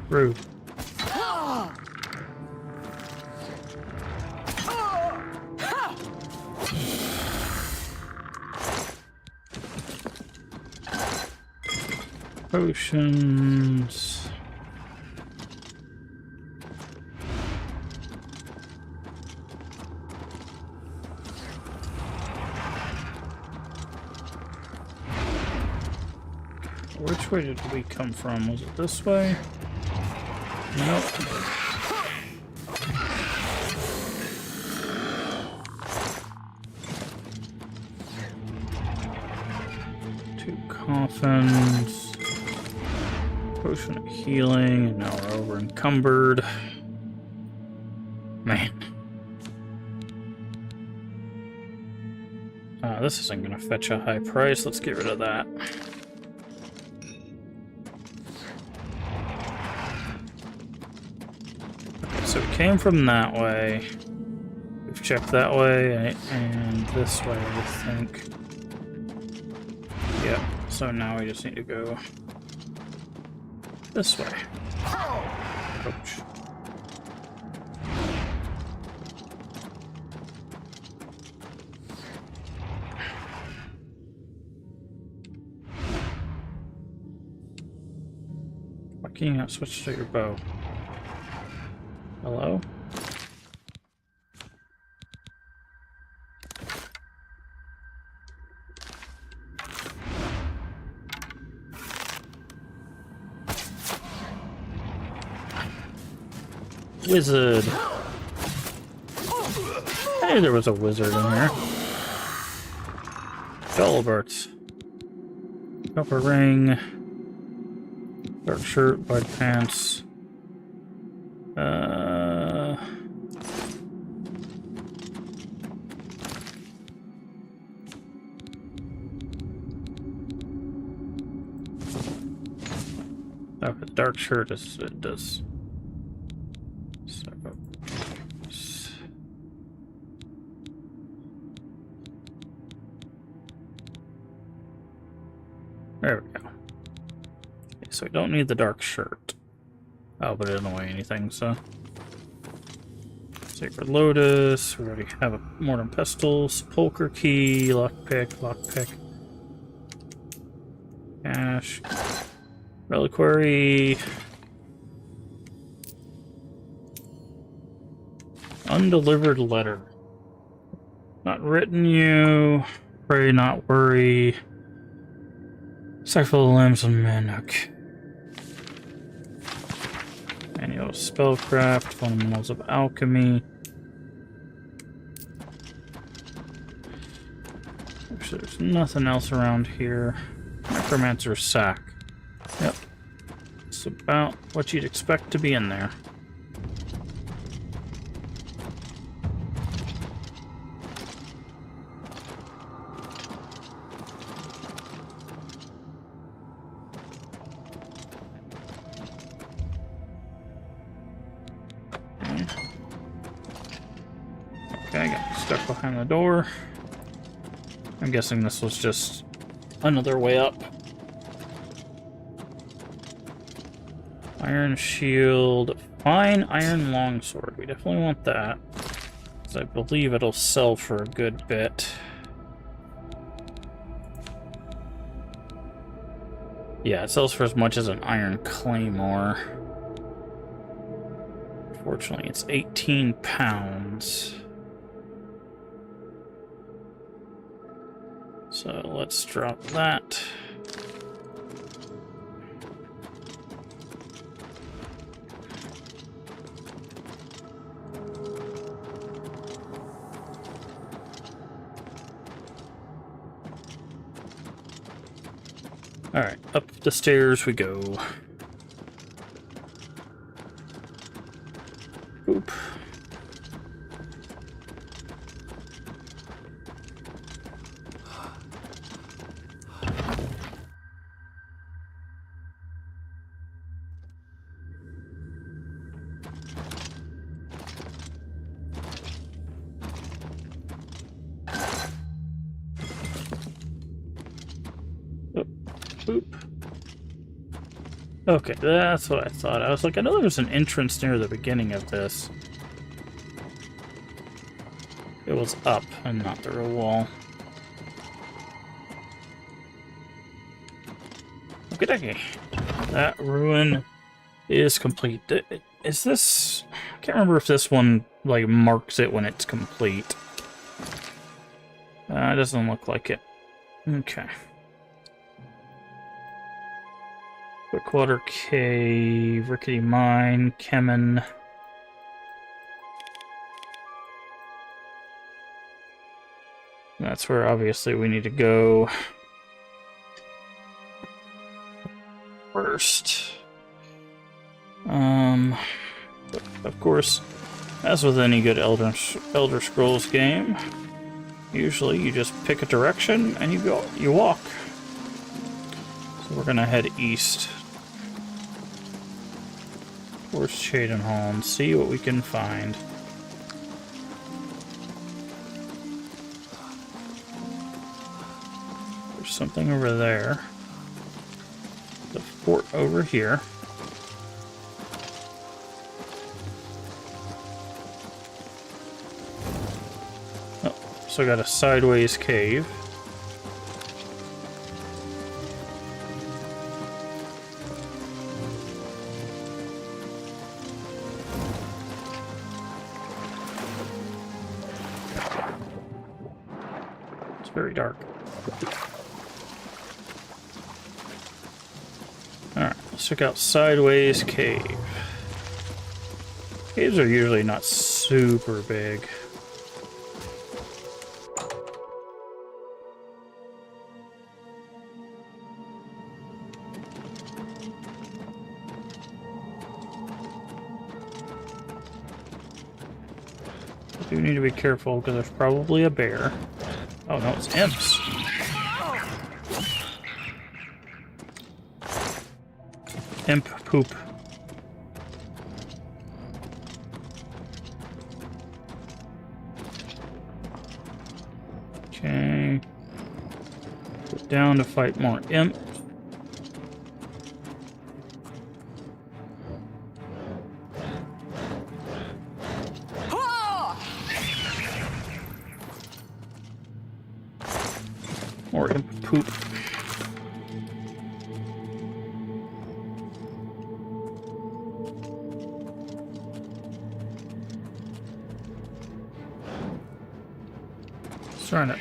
Rude. Potions. Which way did we come from? Was it this way? Nope. Two coffins. Potion of healing, and now we're over encumbered. Man. This isn't gonna fetch a high price. Let's get rid of that. Okay, so we came from that way. We've checked that way and this way, I think. Yep, so now we just need to go this way. Ouch. Why can't you not switch to your bow? Hello? Wizard. Hey, there was a wizard in here. Gullibert. Copper ring. Dark shirt, white pants. Okay, dark shirt is it does. There we go. Okay, so we don't need the dark shirt. Oh, but it didn't weigh anything, so. Sacred Lotus. We already have a Mortem Pestle, Sepulchre Key, Lockpick. Cash. Reliquary. Undelivered letter. Not written you. Pray not worry. Sacrifice the limbs of Manuk. Manual of Spellcraft. Fundamentals of Alchemy. Actually, there's nothing else around here. Necromancer's Sack. Yep. It's about what you'd expect to be in there. Okay, I got stuck behind the door. I'm guessing this was just another way up. Iron shield. Fine iron longsword. We definitely want that. Because I believe it'll sell for a good bit. Yeah, it sells for as much as an iron claymore. Unfortunately, it's 18 pounds. So let's drop that. Alright, up the stairs we go. Oop. Boop. Okay, that's what I thought. I was like, I know there was an entrance near the beginning of this. It was up and not through a wall. Okay. That ruin is complete. Is this... I can't remember if this one, like, marks it when it's complete. It doesn't look like it. Okay. Quickwater Cave, Rickety Mine, Kemen. That's where obviously we need to go first. Of course, as with any good Elder Scrolls game, usually you just pick a direction and you walk. So we're gonna head east towards Cheydinhal and see what we can find. There's something over there. The fort over here. Oh, so I got a sideways cave. Very dark. Alright, let's check out Sideways Cave. Caves are usually not super big. I do need to be careful because there's probably a bear. Oh no, it's imps. Imp poop. Okay. Put down to fight more imp. More imp poop. Trying to...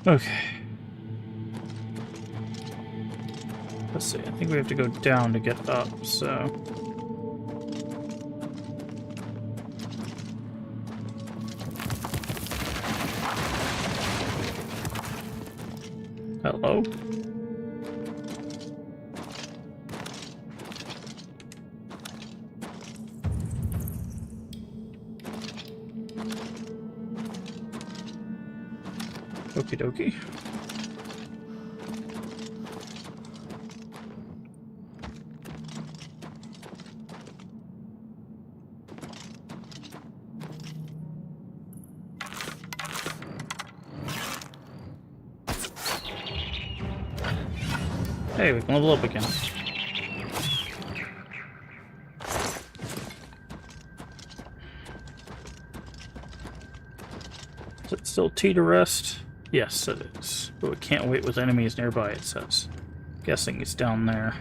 Okay. Let's see, I think we have to go down to get up, so... Hello? Okie dokie. Hey, we can level up again. Is it still T to rest? Yes, it is. But we can't wait with enemies nearby, it says. Guessing he's down there.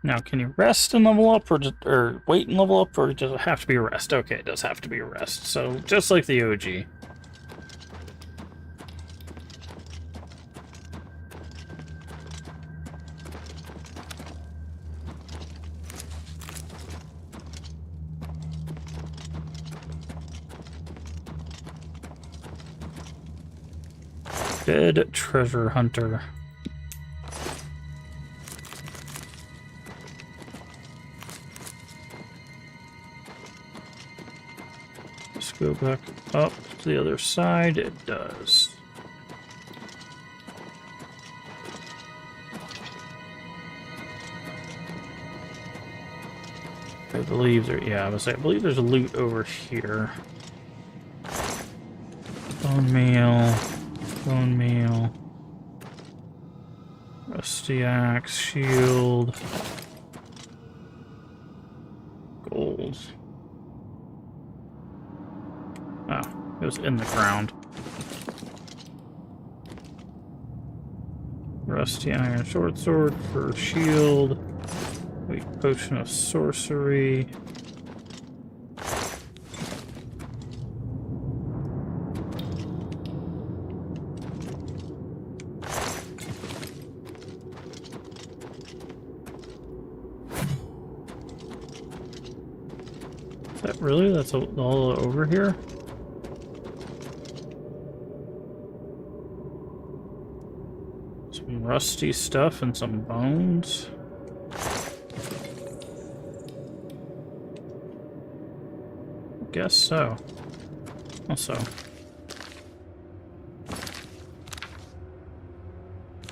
Now, can you rest and level up, or wait and level up, or does it have to be a rest? Okay, it does have to be a rest. So, just like the OG. Dead treasure hunter. Let's go back up to the other side. It does. I believe there. Yeah, I believe there's a loot over here. Bone meal. Bone meal. Rusty axe, shield. Gold. Oh, it was in the ground. Rusty iron sword for shield. Weak potion of sorcery. Is that really? That's all over here? Some rusty stuff and some bones. Guess so. Also,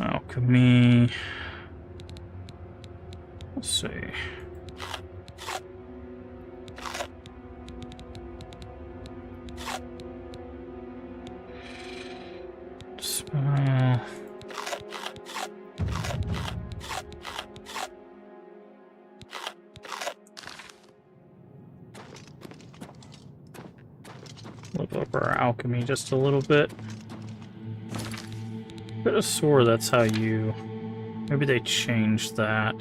alchemy. Let's see. Spell. Level up our alchemy just a little bit. Bit of sword, that's how you... Maybe they changed that.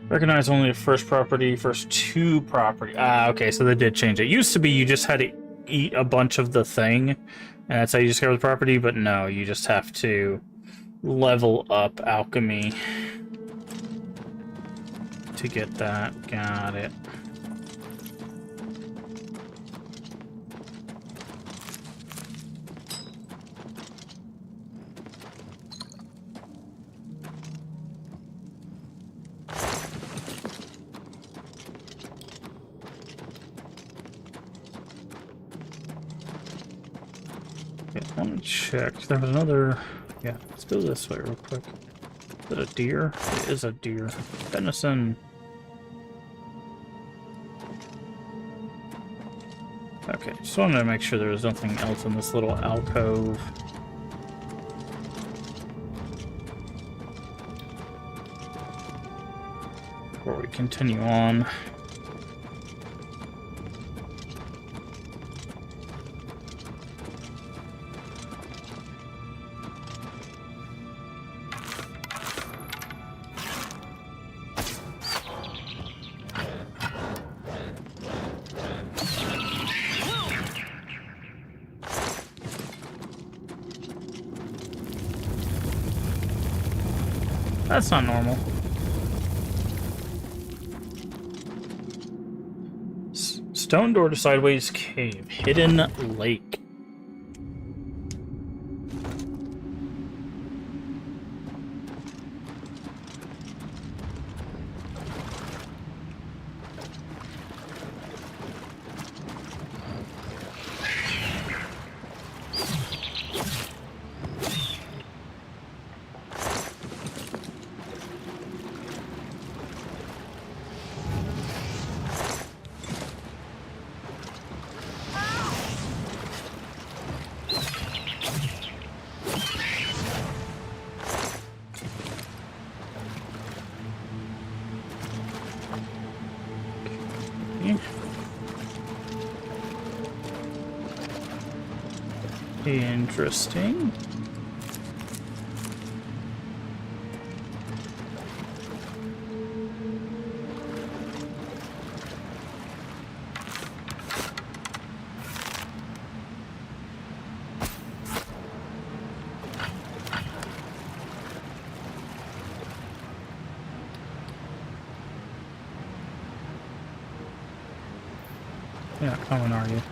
Recognize only the first two property. Ah, okay, so they did change it. It used to be you just had to eat a bunch of the thing, and that's how you discover the property, but no, you just have to level up alchemy to get that. Got it. Let me check. There was another... Yeah, let's go this way real quick. Is it a deer? It is a deer. Venison. Okay, just wanted to make sure there was nothing else in this little alcove. Before we continue on. That's not normal. Stone door to sideways cave. Hidden lake. Interesting. You're not coming, are you?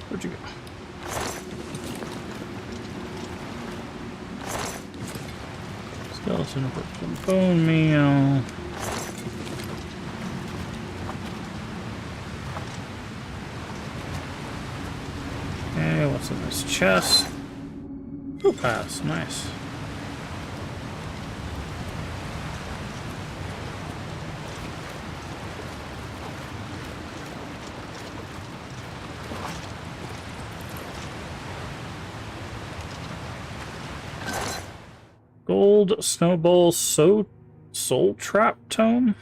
Where'd you go? Skeleton for some bone meal. Okay, what's in this chest? Ooh, pass, nice. Gold snowball soul trap tome.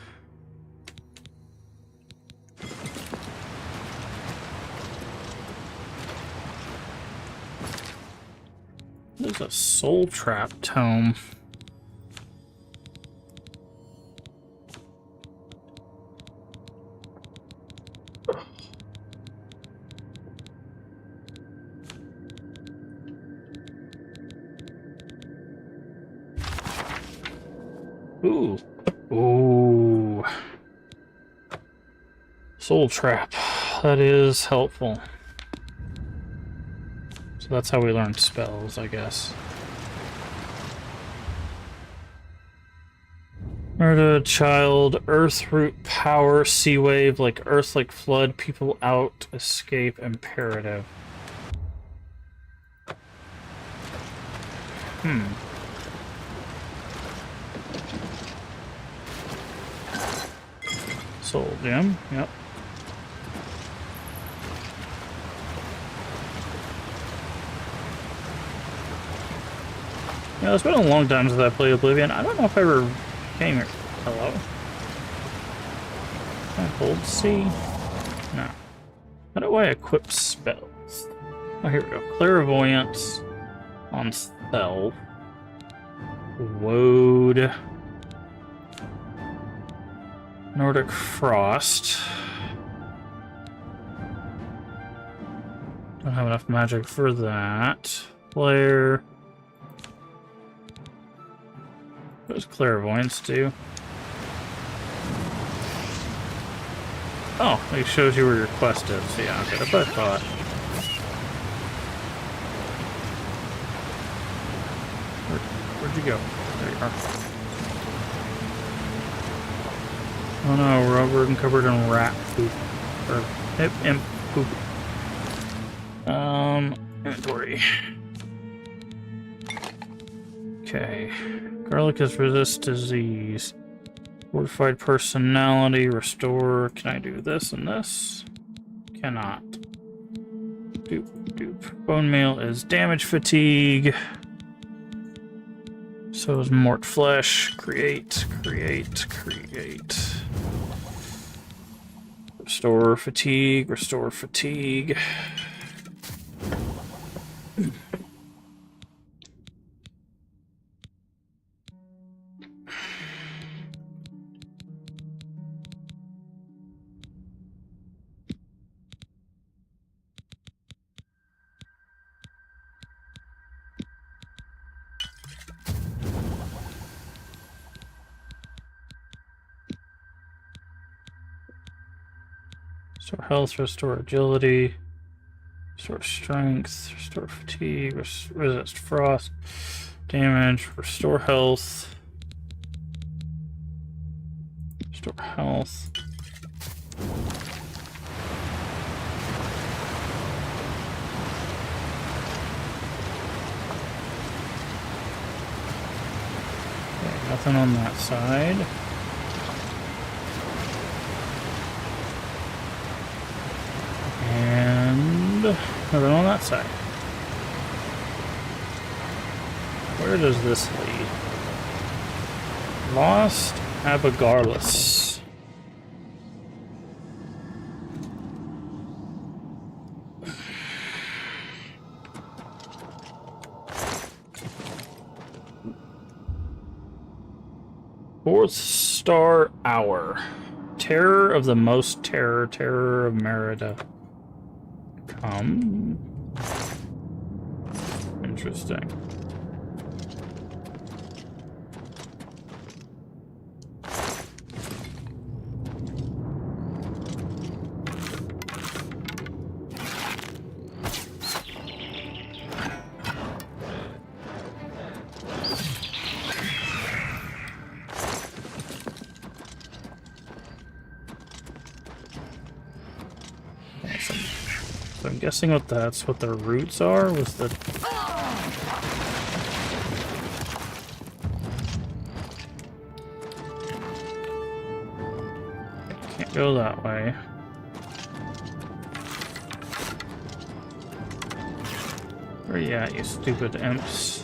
There's a soul trap tome. Ooh. Ooh. Soul trap. That is helpful. So that's how we learn spells, I guess. Murder child, earth root power, sea wave, like earth like flood, people out, escape, imperative. Soul gem, yep. Yeah, it's been a long time since I played Oblivion. I don't know if I ever came here. Hello? Can I hold C? No. How do I equip spells? Oh, here we go. Clairvoyance on spell. Woad. Nordic Frost. Don't have enough magic for that. Flare. What does Clairvoyance do? Oh, it shows you where your quest is. Yeah, okay, that's what I thought. Where'd you go? There you are. Oh no, rubber and covered in rat poop. Or imp poop. Inventory. Okay. Garlic is resist disease. Fortified personality, restore. Can I do this and this? Cannot. Doop, doop. Bone meal is damage fatigue. So is mort flesh. Create, create, create. Restore fatigue, restore fatigue. Restore health, restore agility, restore strength, restore fatigue, resist frost, damage, restore health, restore health. Okay, nothing on that side. And nothing on that side. Where does this lead? Lost Abigarlus. Fourth star hour. Terror of the most terror, terror of Merida. Interesting. So I'm guessing what that's what their roots are was the can't go that way. Where you at, you stupid imps?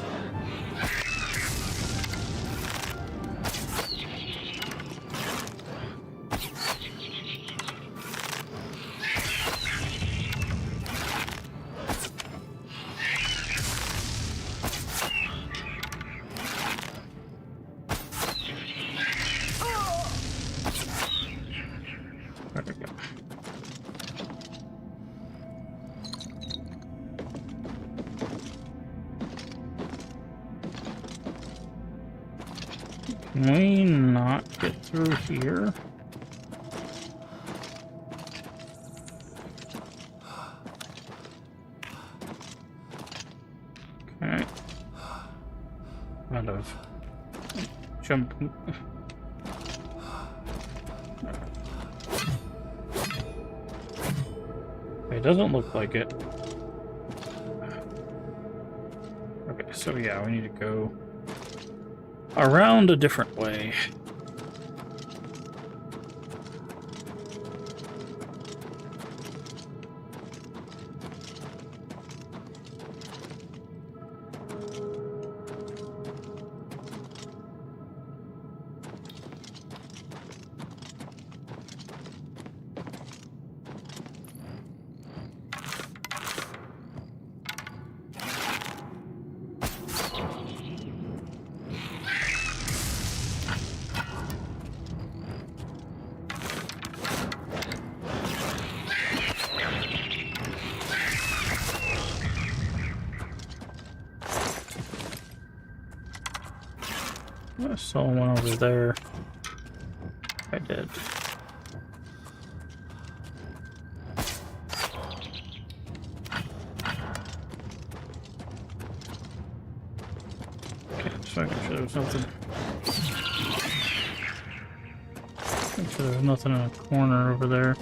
There we go. Can we not get through here? Okay. Kind of jumping. It doesn't look like it. Okay, so yeah, we need to go around a different way. I saw one over there. I did. Okay, just making sure there's nothing. Make sure there's nothing in a corner over there.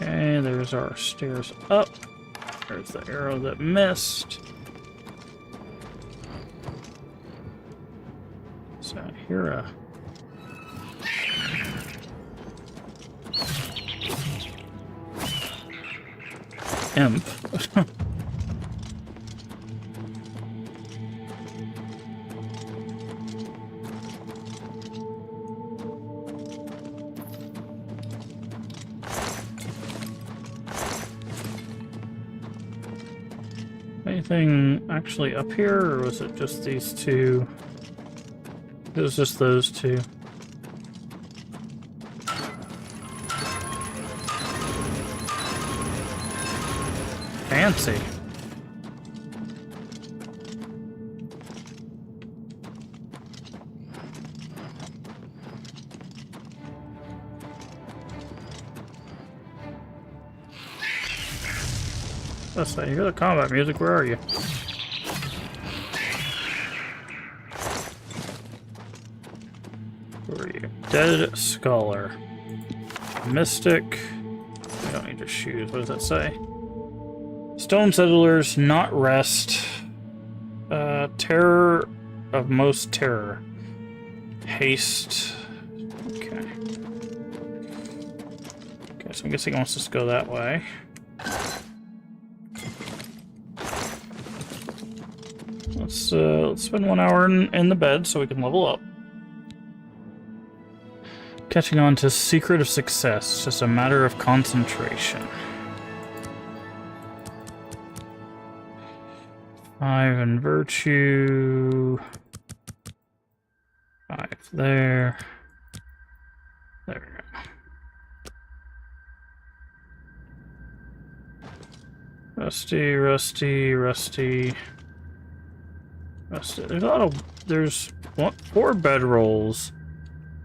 Okay, there's our stairs up. There's the arrow that missed. So here a imp. Anything actually up here, or was it just these two? It was just those two. Fancy. Let's say, hear the combat music, where are you? Where are you? Dead Scholar. Mystic. I don't need your shoes. What does that say? Stone Settlers, not rest. Terror of most terror. Haste. Okay. Okay, so I'm guessing he wants us to go that way. Let's spend 1 hour in the bed so we can level up. Catching on to Secret of Success, just a matter of concentration. 5 in Virtue. 5 there. There we go. Rusty, rusty, rusty. There's a lot of... There's 4 bedrolls,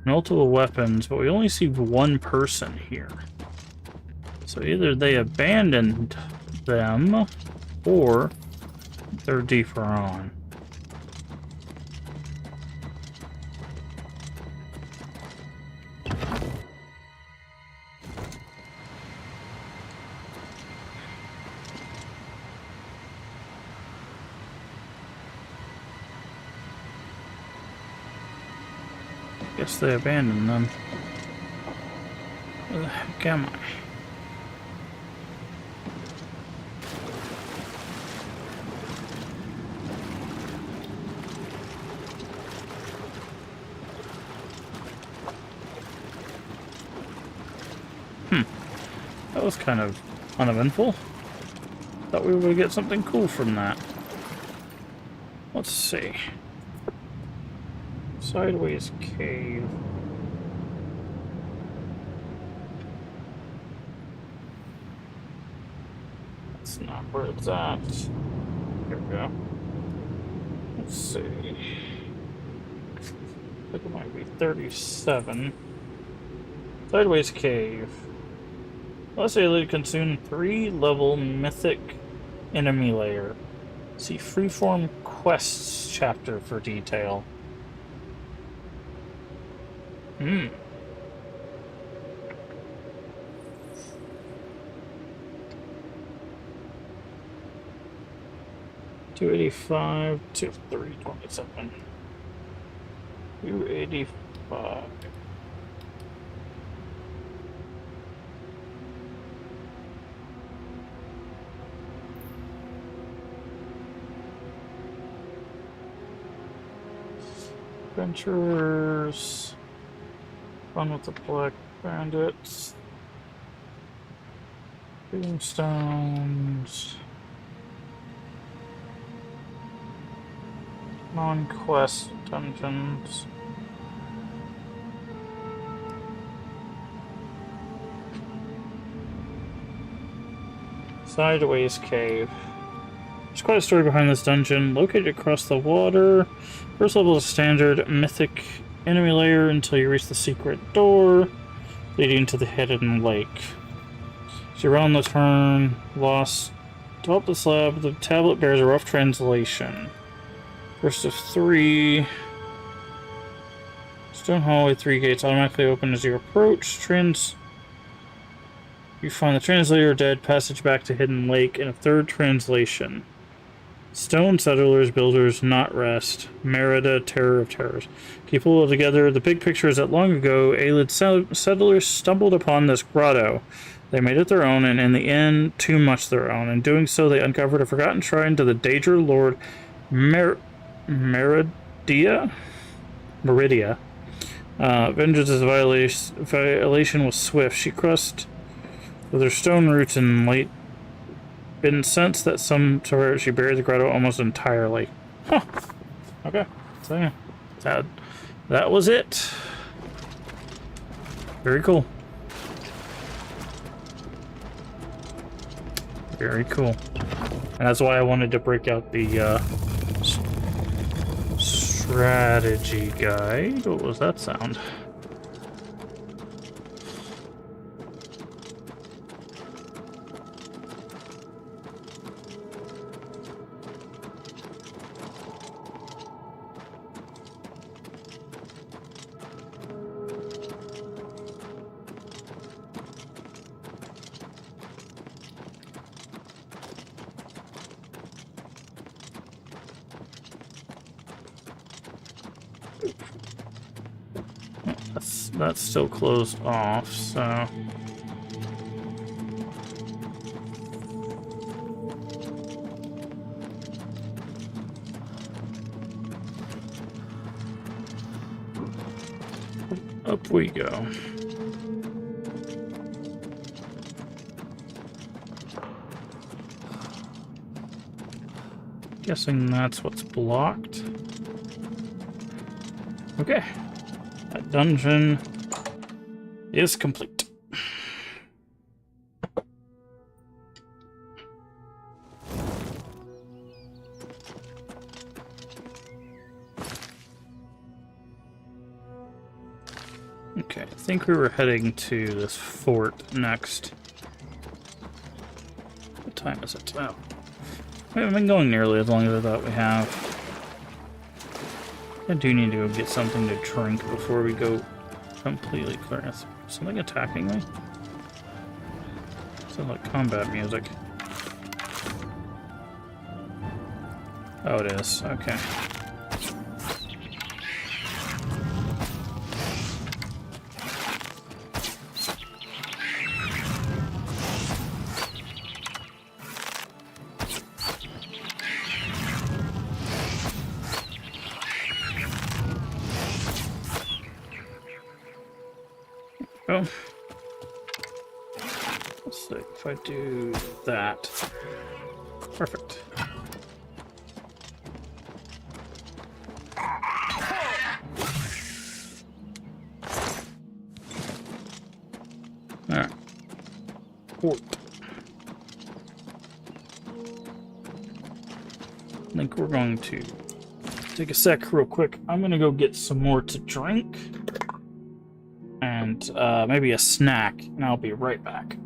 multiple weapons, but we only see 1 person here. So either they abandoned them, or they're deeper on. Guess they abandoned them. Where the heck am I? That was kind of uneventful. Thought we would get something cool from that. Let's see. Sideways cave. That's not where it's at. Here we go. Let's see. I think it might be 37. Sideways cave. Let's say Ayleid consume 3-level mythic enemy layer. See Freeform Quests chapter for detail. Hmm. $285 to $327. $285. Adventurers. Fun with the Black Bandits. Tombstones. Non-quest dungeons. Sideways cave. There's quite a story behind this dungeon. Located across the water. First level is standard mythic enemy layer until you reach the secret door leading to the hidden lake. As you run the turn, lost. Develop the slab. The tablet bears a rough translation. First of 3. Stone hallway, 3 gates automatically open as you approach. You find the translator dead. Passage back to hidden lake in a 3rd translation. Stone Settlers, Builders, Not Rest. Merida, Terror of Terrors. Keep it all together. The big picture is that long ago, Ayleid settlers stumbled upon this grotto. They made it their own, and in the end, too much their own. In doing so, they uncovered a forgotten shrine to the Daedra Lord Meridia? Vengeance's violation was swift. She crushed with her stone roots and light. Been sensed that some sort she buried the grotto almost entirely. Huh. Okay. So yeah. That was it. Very cool. Very cool. And that's why I wanted to break out the strategy guide. What was that sound? That's still closed off, so... Up we go. Guessing that's what's blocked. Okay. That dungeon is complete. Okay, I think we were heading to this fort next. What time is it? Oh. We haven't been going nearly as long as I thought we have. I do need to go get something to drink before we go completely clear. Is something attacking me? Sounds like combat music. Oh, it is. Okay. Oh. Let's see if I do that. Perfect. Alright. Fort. I think we're going to take a sec real quick. I'm gonna go get some more to drink. And maybe a snack, and I'll be right back.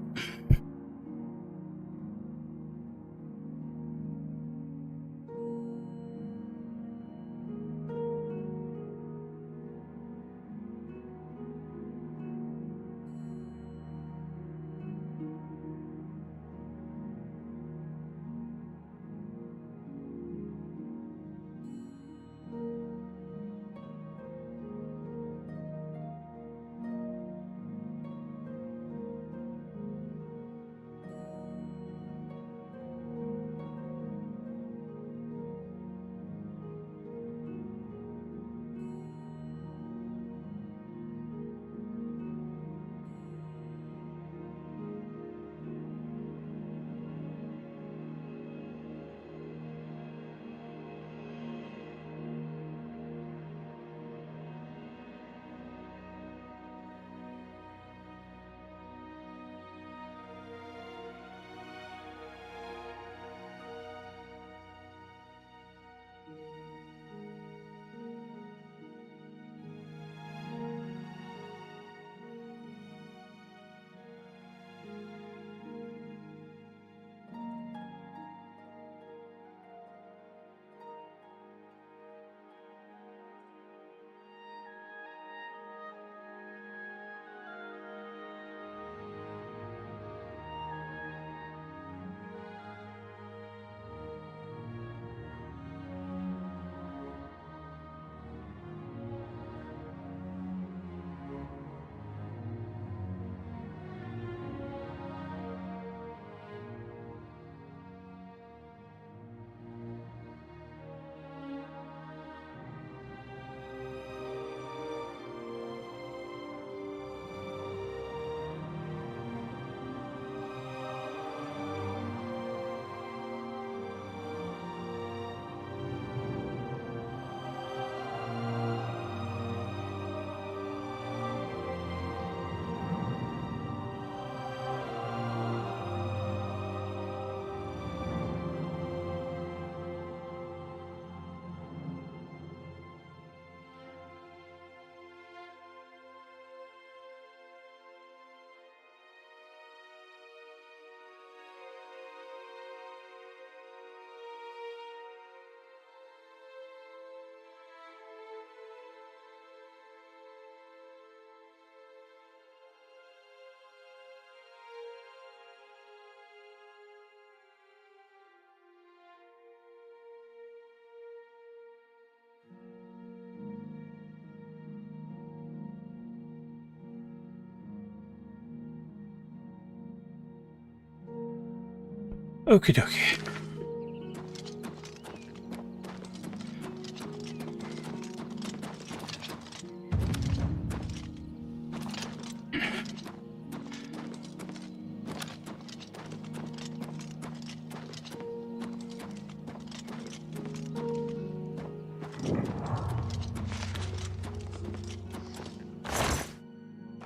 Okie dokie.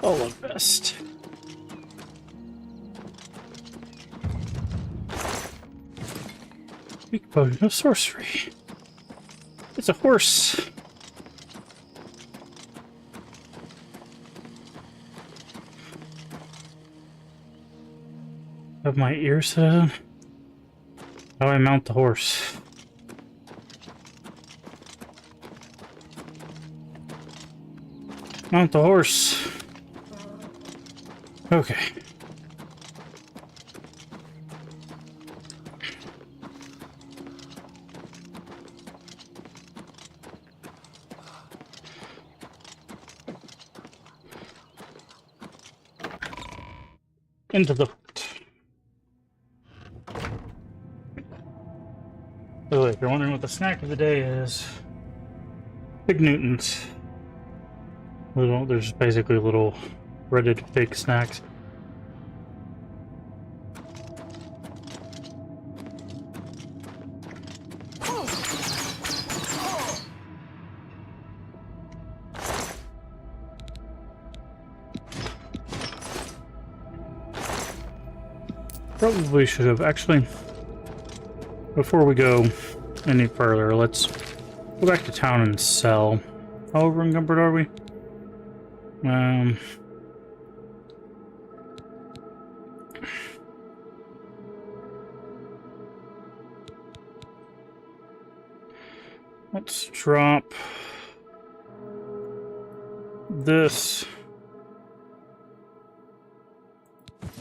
All of best. Weak potion of sorcery. It's a horse. Have my ears set on? How do I mount the horse? Mount the horse. Okay. Into the hut. By the way, if you're wondering what the snack of the day is, Pig Newtons. There's basically little breaded pig snacks. Probably should have actually, before we go any further, let's go back to town and sell. How over encumbered are we? Let's drop this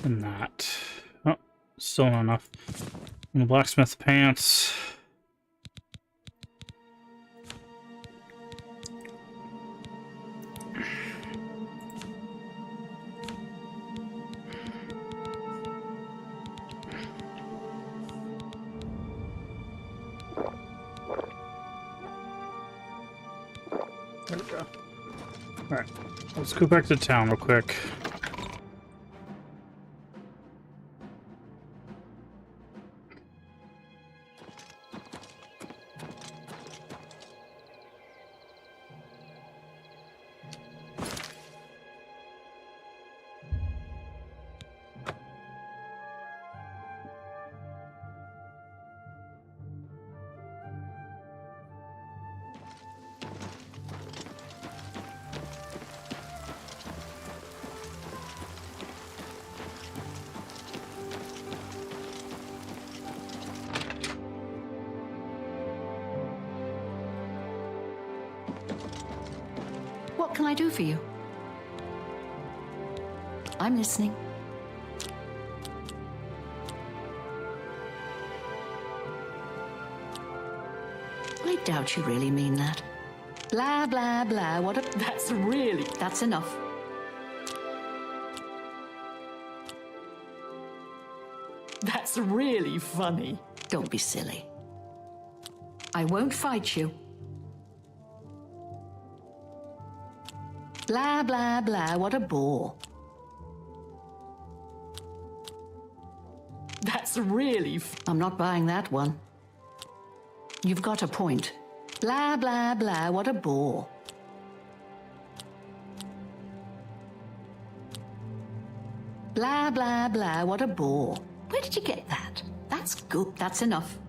and that. Oh, still not enough. And the blacksmith pants. There we go. Alright, let's go back to town real quick. What can I do for you? I'm listening. I doubt you really mean that. Blah, blah, blah. What a... That's enough. That's really funny. Don't be silly. I won't fight you. Blah, blah, blah. What a bore. That's really... I'm not buying that one. You've got a point. Blah, blah, blah. What a bore. Blah, blah, blah. What a bore. Where did you get that? That's good. That's enough.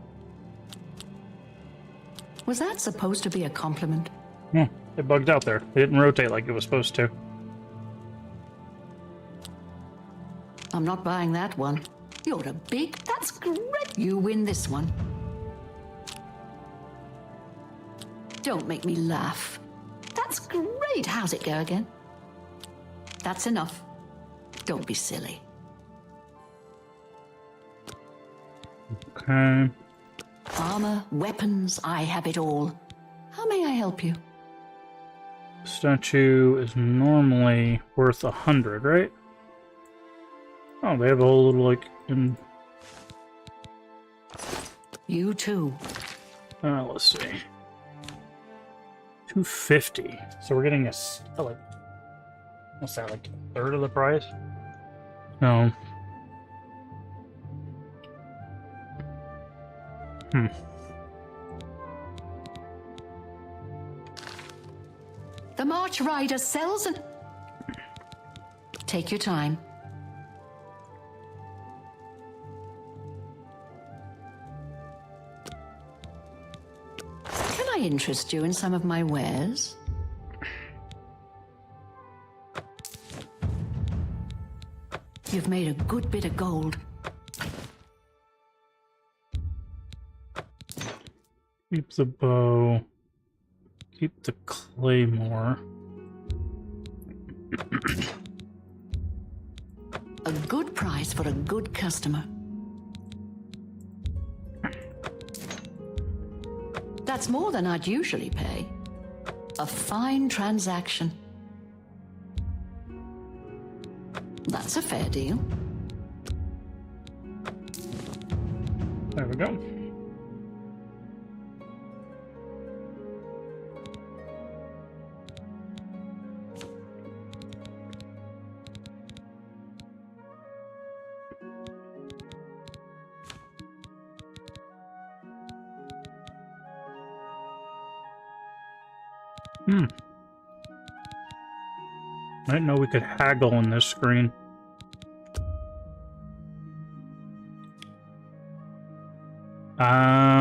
Was that supposed to be a compliment? It bugged out there. It didn't rotate like it was supposed to. I'm not buying that one. You're a big... That's great. You win this one. Don't make me laugh. That's great. How's it go again? That's enough. Don't be silly. Okay. Armor, weapons, I have it all. How may I help you? Statue is normally worth 100, right? Oh, they have a whole little, like, You too. Let's see. 250. So we're getting like, what's that, like a third of the price? No. The March Rider sells and... Take your time. Can I interest you in some of my wares? You've made a good bit of gold. Keep the bow. Keep the claymore. A good price for a good customer. That's more than I'd usually pay. A fine transaction. That's a fair deal. There we go. I didn't know we could haggle on this screen.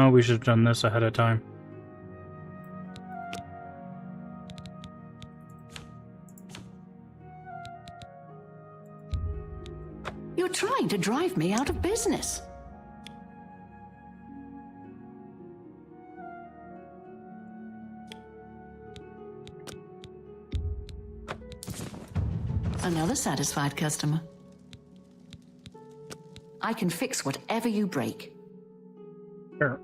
We should have done this ahead of time. You're trying to drive me out of business. Another satisfied customer. I can fix whatever you break. Sure.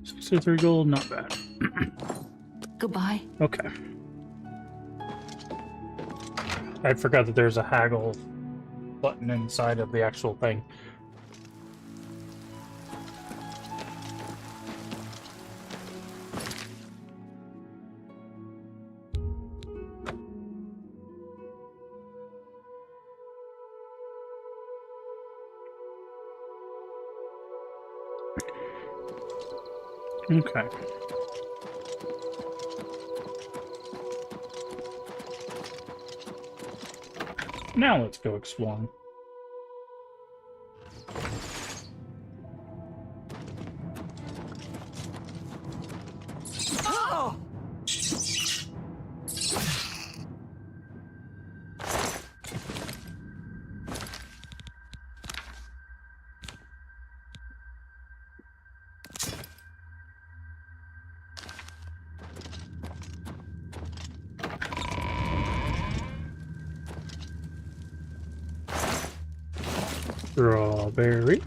63 gold, not bad. Goodbye. Okay. I forgot that there's a haggle button inside of the actual thing. Okay. Now let's go exploring. Oh! Strawberry.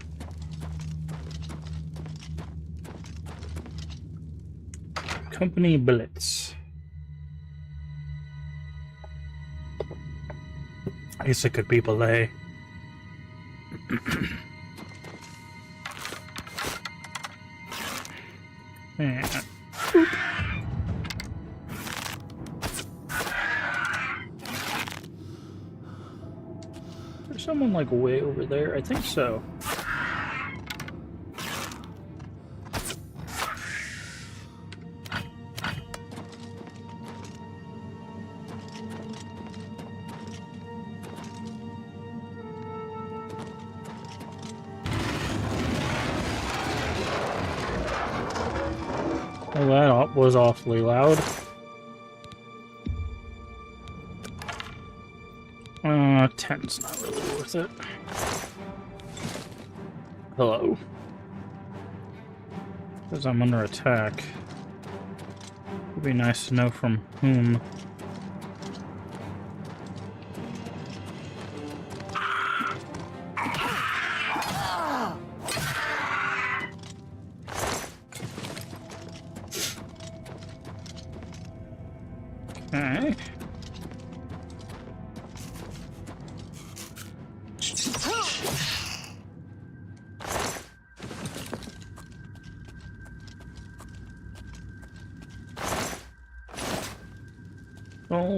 Company billets. I guess it could be belay. And there's someone like way over there. I think so. Well, that was awfully loud. 10's not really worth it. Hello. Because I'm under attack. It'd be nice to know from whom. Okay.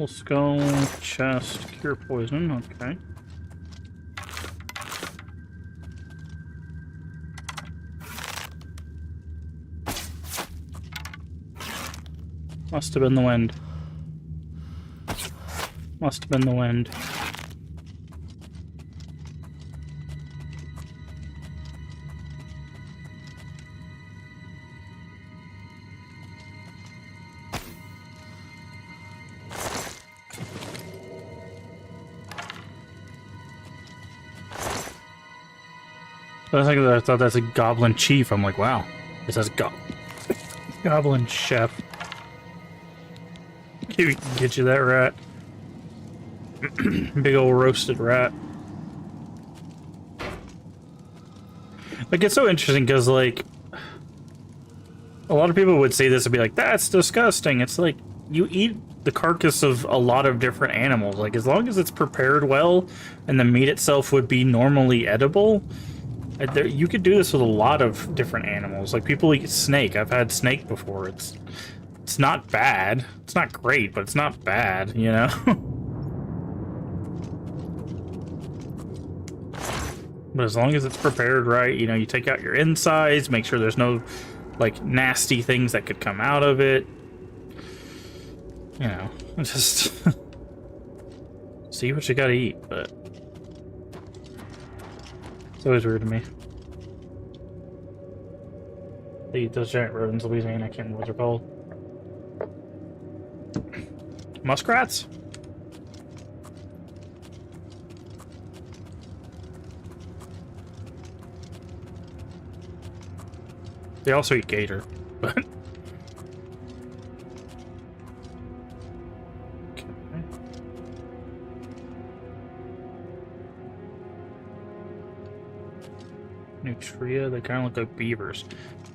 Skull, chest, cure poison, okay. Must have been the wind. Must have been the wind. I thought that's a goblin chief. I'm like, wow, this has goblin chef. Get you that rat. Big old roasted rat. Like, it's so interesting because, like, a lot of people would say this and be like, that's disgusting. It's like, you eat the carcass of a lot of different animals. Like, as long as it's prepared well and the meat itself would be normally edible, you could do this with a lot of different animals. Like, people eat snake. I've had snake before. It's not bad. It's not great, but it's not bad, you know? But as long as it's prepared right, you know, you take out your insides, make sure there's no, like, nasty things that could come out of it. You know, just see what you gotta eat, but it's always weird to me. They eat those giant rodents, Louisiana, I can't remember what they're called. Muskrats? They also eat gator, but... Okay. Nutria, they kind of look like beavers.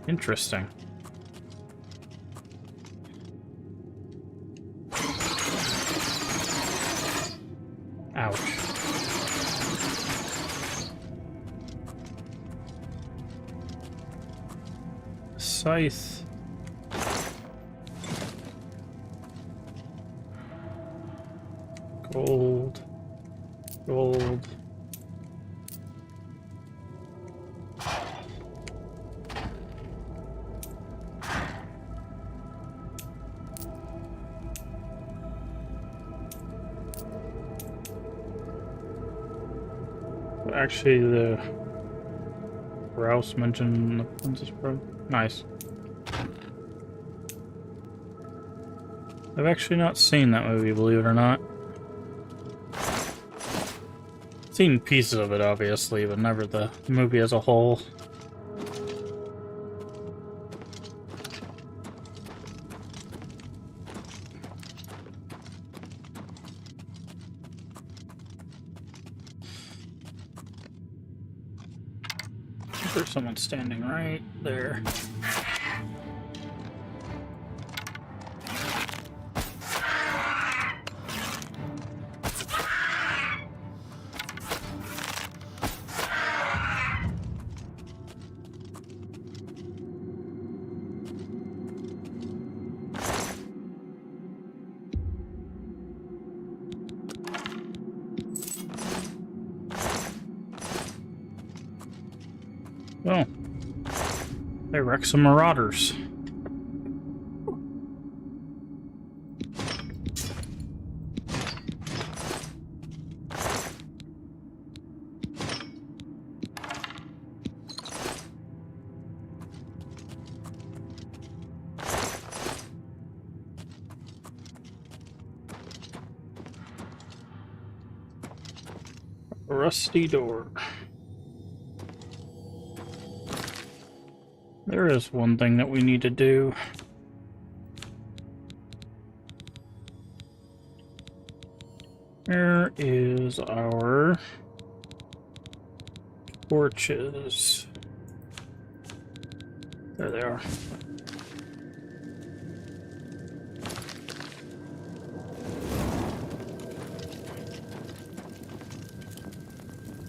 Interesting. Ouch. Scythe. Gold. Gold. Actually, the Rouse mentioned the Princess Bride. Nice. I've actually not seen that movie, believe it or not. Seen pieces of it, obviously, but never the movie as a whole. There's someone standing right there. Well, they wrecked some marauders. A rusty door. There is one thing that we need to do. Where is our torches? There they are.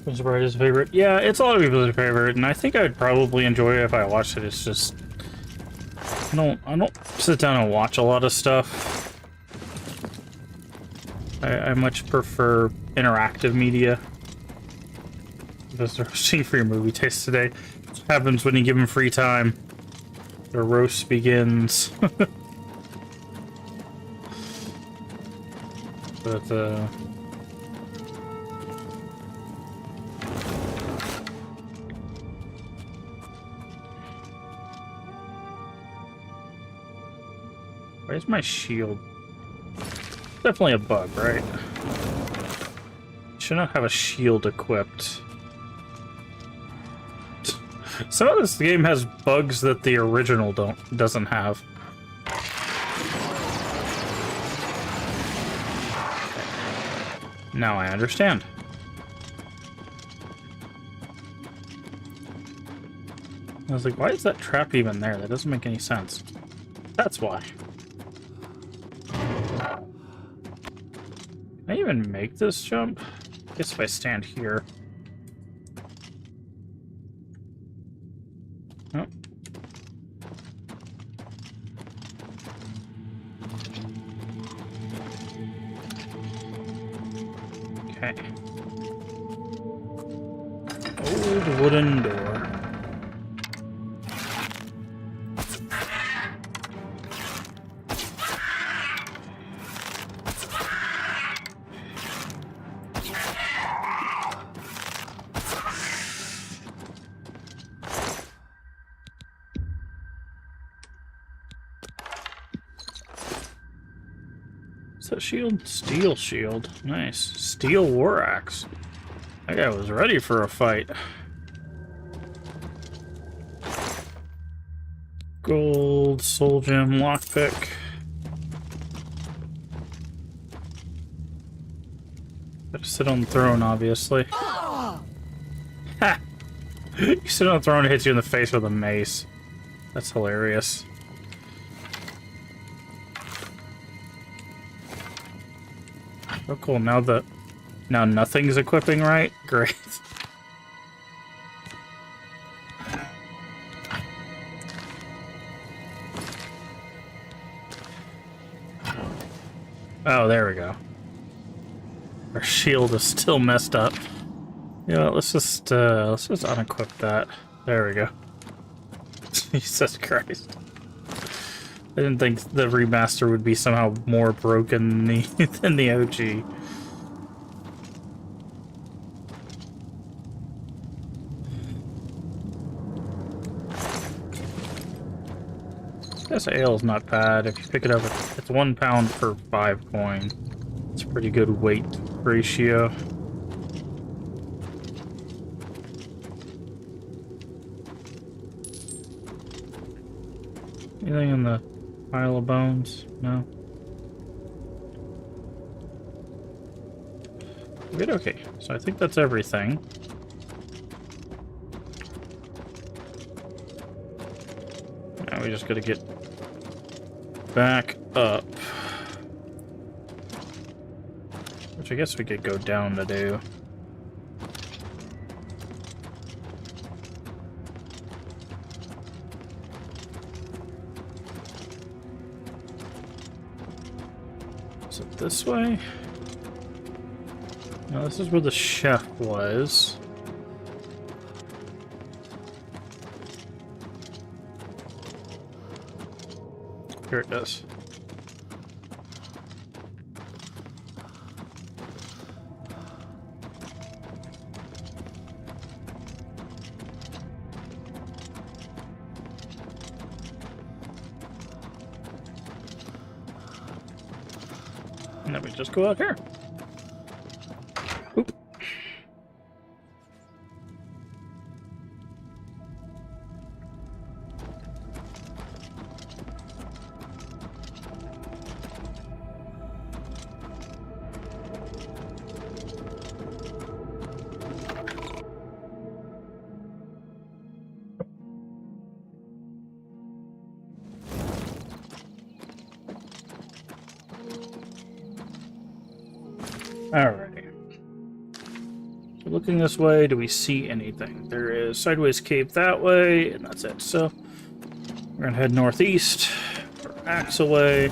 Princess Bride is a favorite. Yeah, it's a lot of people's favorite, and I think I'd probably enjoy it if I watched it. It's just I don't sit down and watch a lot of stuff. I much prefer interactive media. Those are roasting for your movie taste today. What happens when you give them free time? The roast begins. But, where's my shield? Definitely a bug, right? Should not have a shield equipped. Some of this game has bugs that the original doesn't have. Now I understand. I was like, why is that trap even there? That doesn't make any sense. That's why. Can I even make this jump? I guess if I stand here. Oh. Okay. Old wooden door. What's that shield? Steel shield. Nice. Steel war axe. That guy was ready for a fight. Gold, soul gem, lockpick. Gotta sit on the throne, obviously. Ha! You sit on the throne and hits you in the face with a mace. That's hilarious. Oh, cool. Now nothing's equipping right? Great. Oh, there we go. Our shield is still messed up. You know, let's just unequip that. There we go. Jesus Christ. I didn't think the remaster would be somehow more broken than the OG. This ale is not bad. If you pick it up, it's 1 pound per 5 coin. It's a pretty good weight ratio. Anything in the pile of bones? No. Good, okay. So I think that's everything. Now we just gotta get back up. Which I guess we could go down to do. Is it this way? No, this is where the chef was. Here it is. And then we just go out here. Oop. Alrighty. So looking this way, do we see anything? There is sideways cave that way, and that's it. So we're gonna head northeast for axe away.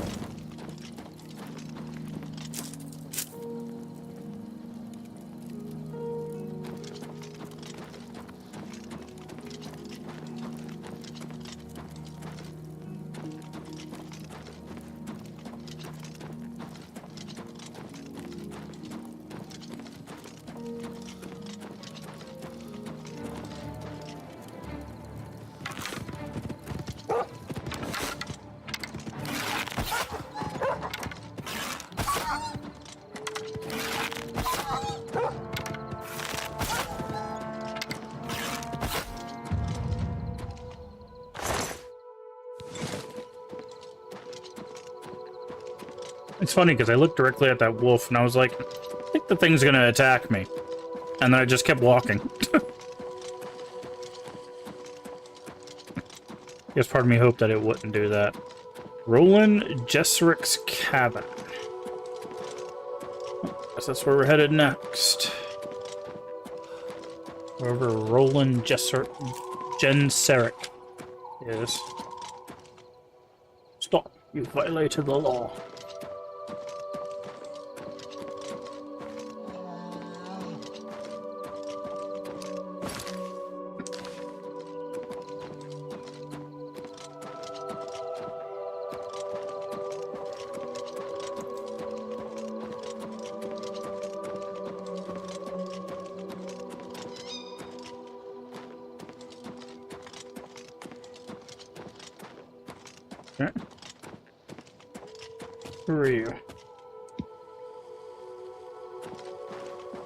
It's funny because I looked directly at that wolf and I was like, I think the thing's gonna attack me. And then I just kept walking. Guess part of me hoped that it wouldn't do that. Roland Jesseric's cabin. Guess that's where we're headed next. Wherever Roland Jenseric is. Stop. You violated the law. Okay. Who are you?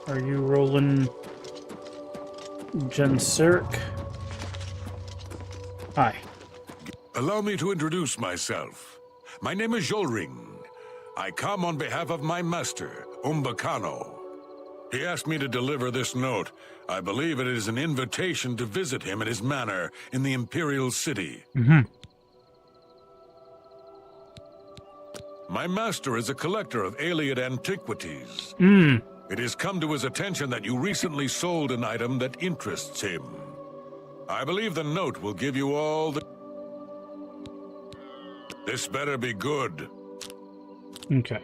Are you Roland Jenseric? Hi. Allow me to introduce myself. My name is Jolring. I come on behalf of my master, Umbacano. He asked me to deliver this note. I believe it is an invitation to visit him at his manor in the Imperial City. My master is a collector of Ayleid antiquities. It has come to his attention that you recently sold an item that interests him. I believe the note will give you all the... This better be good. Okay.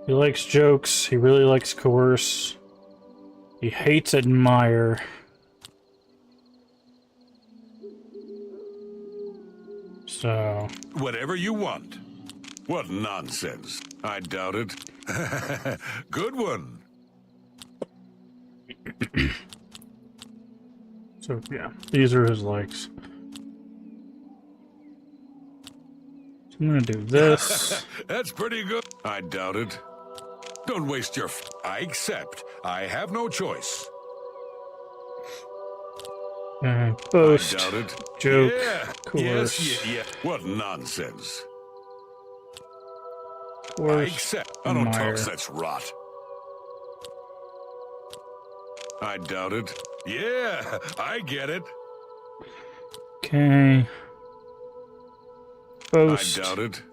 He likes jokes. He really likes coerce. He hates admire. So... Whatever you want. What nonsense. I doubt it. Good one. So, yeah. These are his likes. So I'm gonna do this. That's pretty good. I doubt it. Don't waste your... I accept. I have no choice. Boast. I doubt it. Joke. Yeah. Coerce. Yes, yeah. What nonsense. Coerce. I accept. I don't admire. talk such rot. I doubt it. Yeah, I get it. Okay. Boast. I doubt it.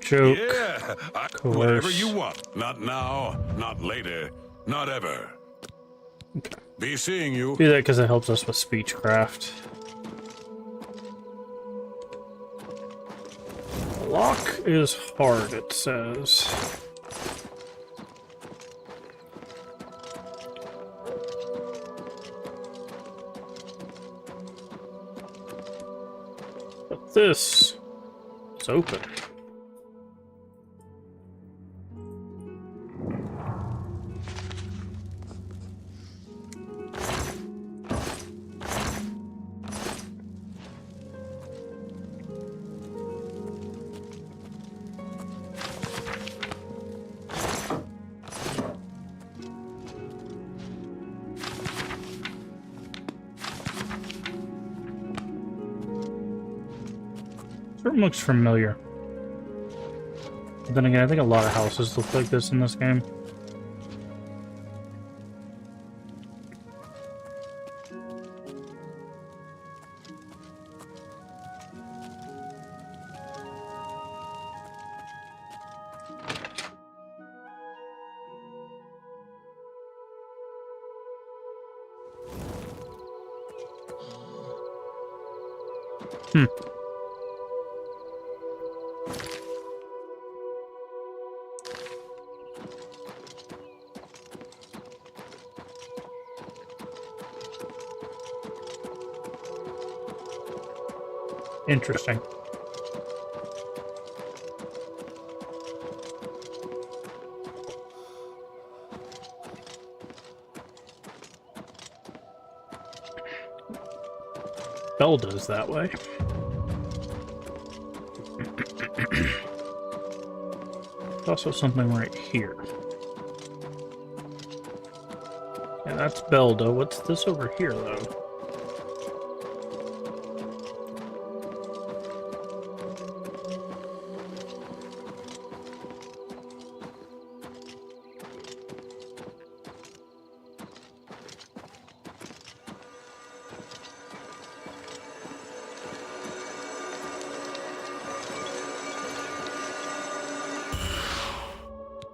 Joke. Yeah, Coerce. whatever you want. Not now, not later, not ever. Okay. Be seeing you. Do that because it helps us with speechcraft. Lock is hard, it says. But this is open. Room looks familiar. But then again, I think a lot of houses look like this in this game. Interesting. Bell does that way. There's also something right here. Yeah, that's Belda. What's this over here, though?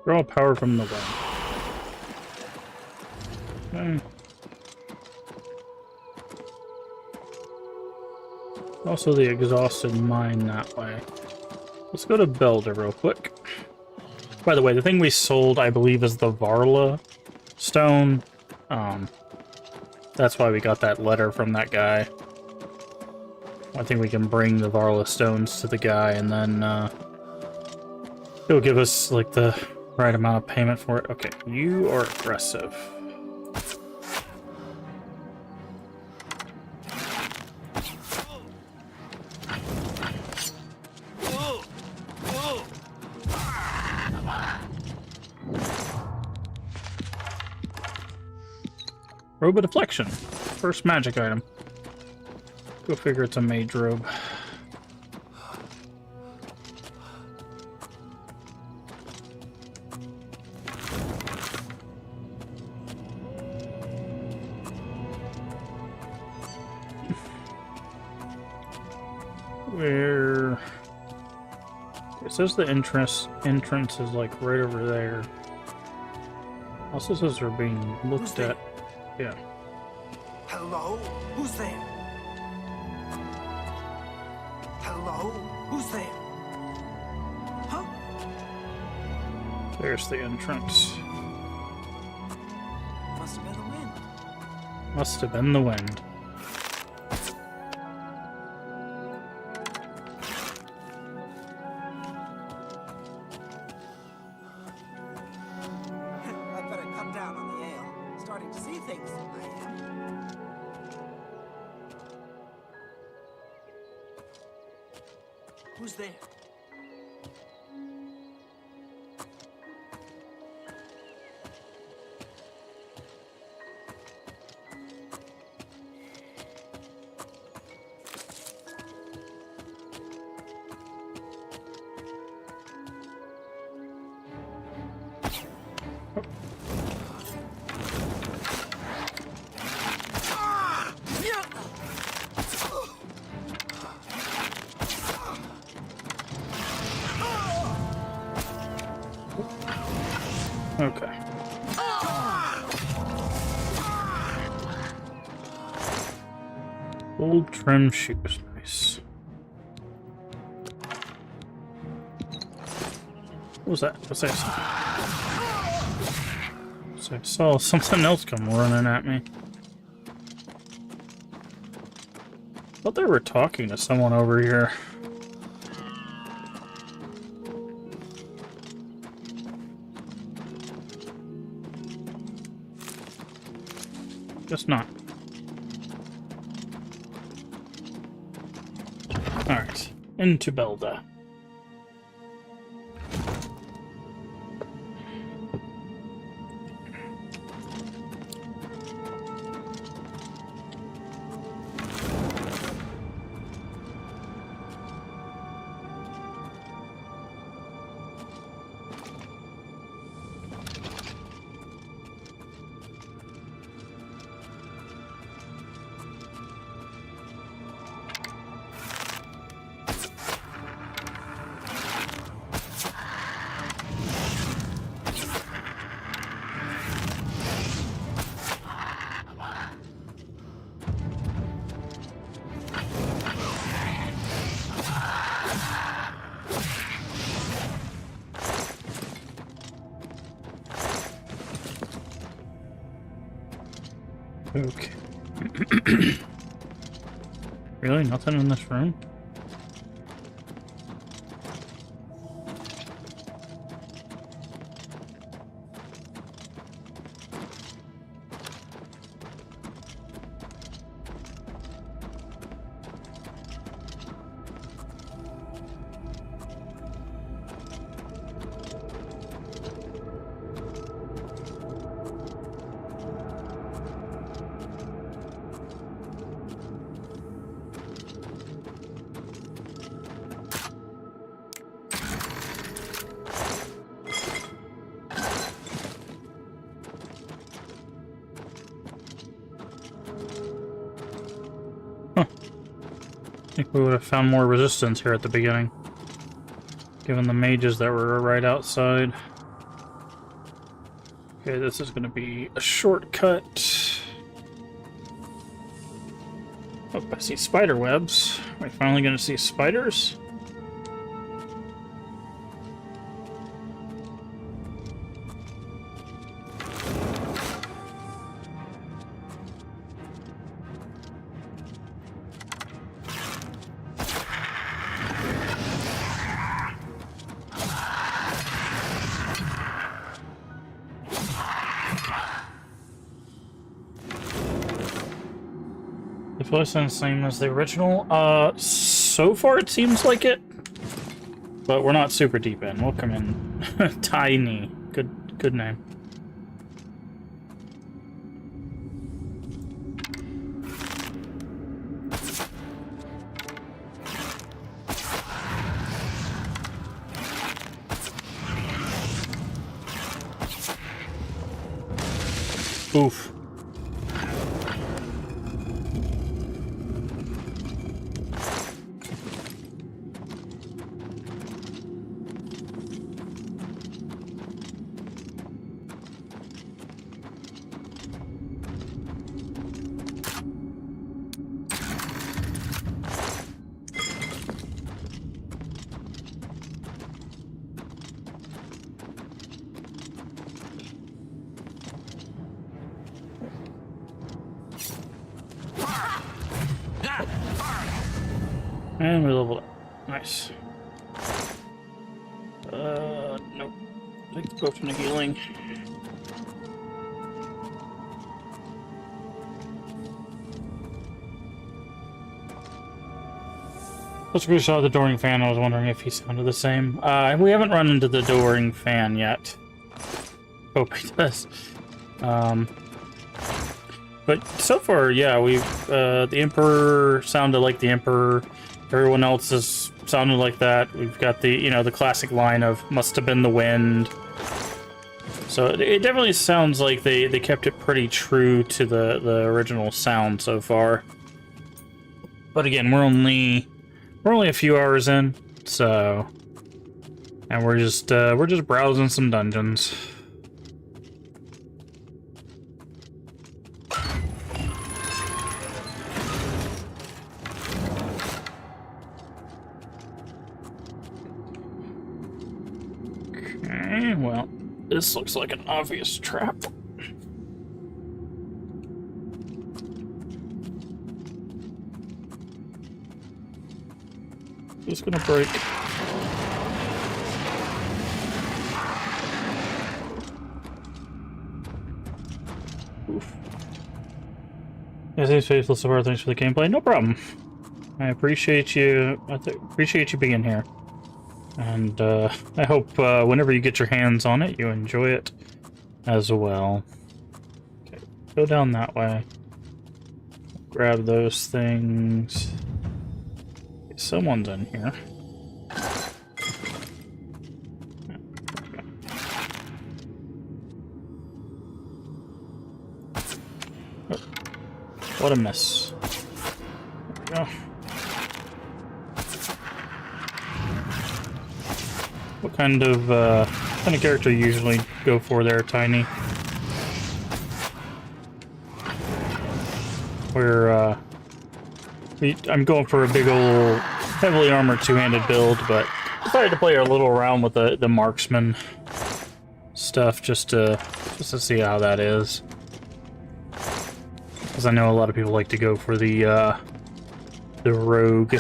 Draw power from the wind. Okay. Also the exhausted mine that way. Let's go to Belda real quick. By the way, the thing we sold, I believe, is the Varla stone. That's why we got that letter from that guy. I think we can bring the Varla stones to the guy, and then he'll give us like the right amount of payment for it. Okay, you are aggressive. Robe of Deflection. First magic item. Go figure it's a mage robe. Where... It says the entrance is like right over there. Also says they're being looked at. Yeah. Hello? Who's there? Hello? Who's there? Huh? There's the entrance. Must have been the wind. Must have been the wind. I better cut down on the ale. Starting to see things. I am. Who's there? Okay. Gold trim shoes, nice. What was that? What's that? So I saw something else come running at me. Thought they were talking to someone over here. Just not. Alright, into Belda. Okay. Really? Nothing in this room? I think we would have found more resistance here at the beginning, given the mages that were right outside. Okay, this is going to be a shortcut. Oh, I see spider webs. Are we finally going to see spiders? The voice sounds the same as the original. So far it seems like it, but we're not super deep in. We'll come in. Tiny, good name. Oof. And we leveled up. Nice. Nope. Take the potion of healing. Let's go saw the Doring fan. I was wondering if he sounded the same. We haven't run into the Doring fan yet. Hope he does. But so far, yeah, we've the Emperor sounded like the Emperor. Everyone else has sounded like that. We've got the, the classic line of "must have been the wind." So it definitely sounds like they kept it pretty true to the original sound so far. But again, we're only a few hours in, so, and we're just browsing some dungeons. Okay, well, this looks like an obvious trap. It's gonna break. Oof. Yeah, seems faithless so far. Thanks for the gameplay. No problem. I appreciate you. Appreciate you being here. And I hope whenever you get your hands on it, you enjoy it as well. Okay, go down that way. Grab those things. Okay, someone's in here. Oh, what a miss. There we go. What kind of character you usually go for there, Tiny? I'm going for a big old, heavily armored two-handed build, but I decided to play a little around with the marksman stuff just to see how that is. Because I know a lot of people like to go for the rogue.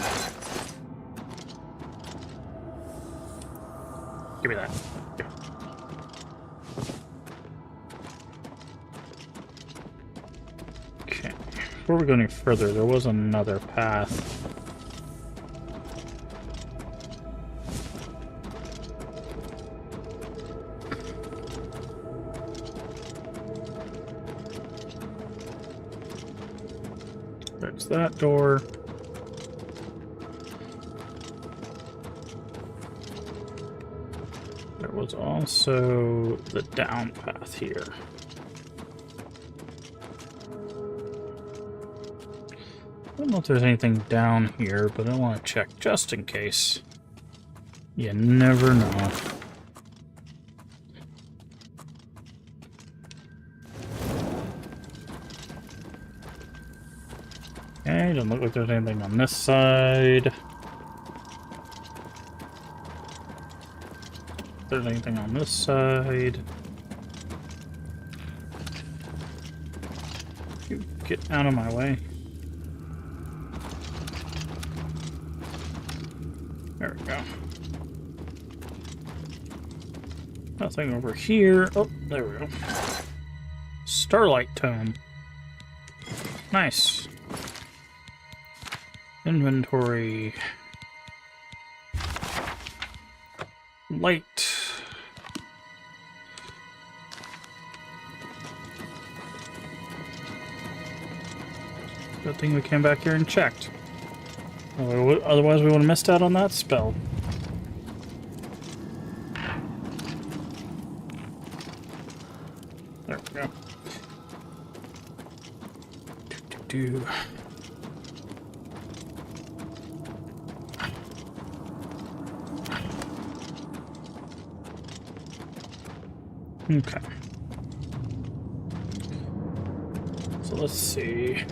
Give me that. Yeah. Okay. Before we go any further, there was another path. There's that door. There was also the down path here. I don't know if there's anything down here, but I want to check just in case. You never know. Okay, doesn't look like there's anything on this side. If there's anything on this side. You get out of my way. There we go. Nothing over here. Oh, there we go. Starlight Tome. Nice. Inventory. Light. Good thing we came back here and checked. Otherwise, we would have missed out on that spell. There we go. Do. Okay. So let's see.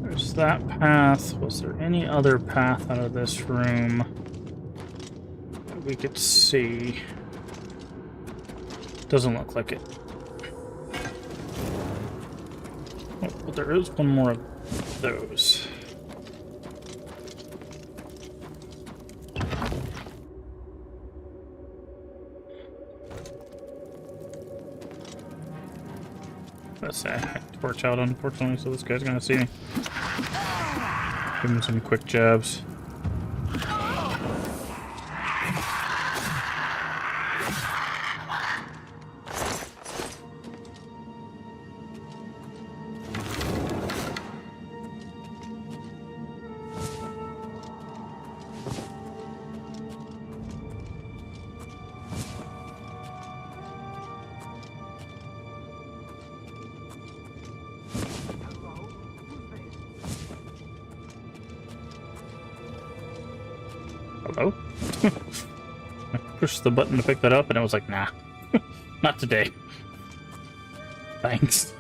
There's that path. Was there any other path out of this room that we could see? Doesn't look like it. Oh, but there is one more of those. Let's say I have to torch out, unfortunately, so this guy's gonna see me. Give him some quick jabs. Hello? I pushed the button to pick that up and it was like, nah. Not today. Thanks.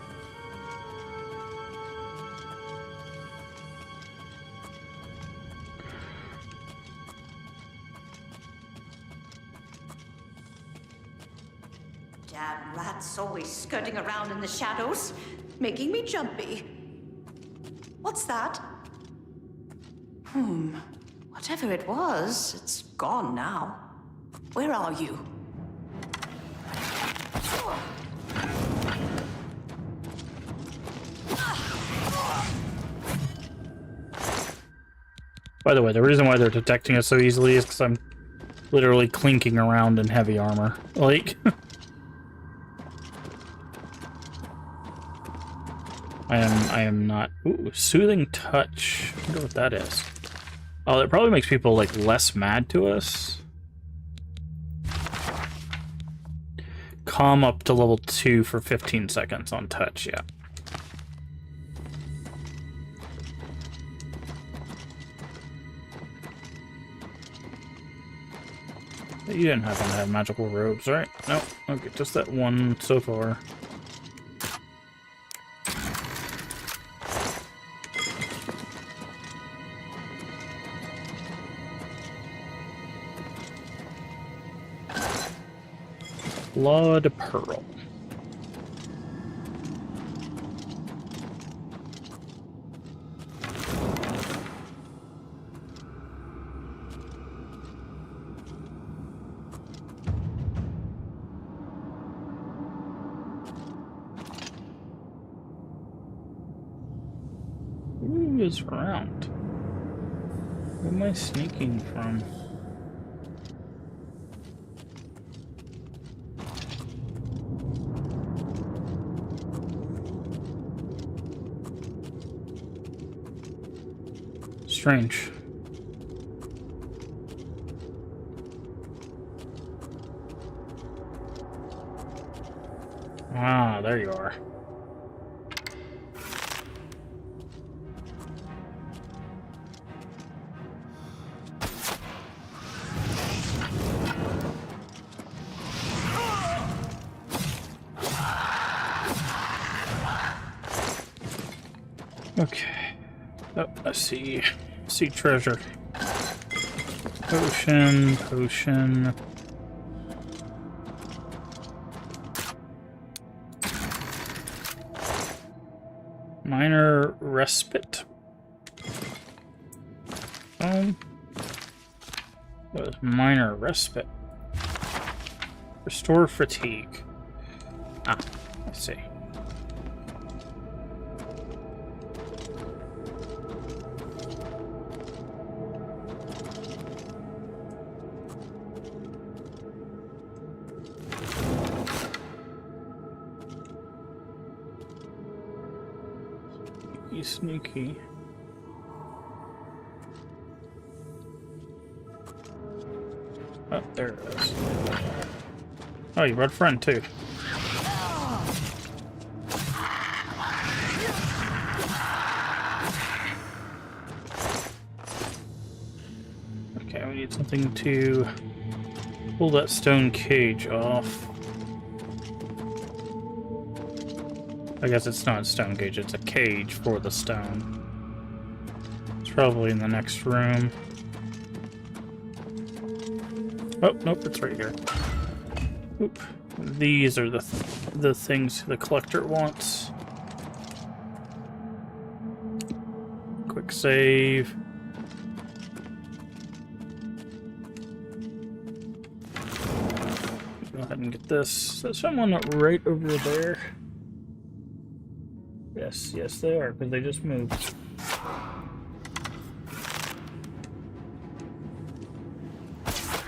Damn rats always skirting around in the shadows, making me jumpy. What's that? Whatever it was, it's gone now. Where are you? By the way, the reason why they're detecting us so easily is because I'm literally clinking around in heavy armor. Like... I am not... Ooh, Soothing Touch. I wonder what that is. Oh, that probably makes people, like, less mad to us. Calm up to level 2 for 15 seconds on touch, yeah. You didn't happen to have magical robes, right? Nope. Okay, just that one so far. Blood Pearl. Who is around? Who am I sneaking from? Strange. Ah, there you are. Okay. Oh, I see. See treasure. Potion, potion. Minor respite. What is minor respite? Restore fatigue. Ah, I see. Sneaky. Oh, there it is. Oh, you brought a friend too. Okay, we need something to pull that stone cage off. I guess it's not a stone cage, it's a cage for the stone. It's probably in the next room. Oh, nope, it's right here. Oop. These are the things the collector wants. Quick save. Go ahead and get this. There's someone right over there. Yes, yes they are, because they just moved.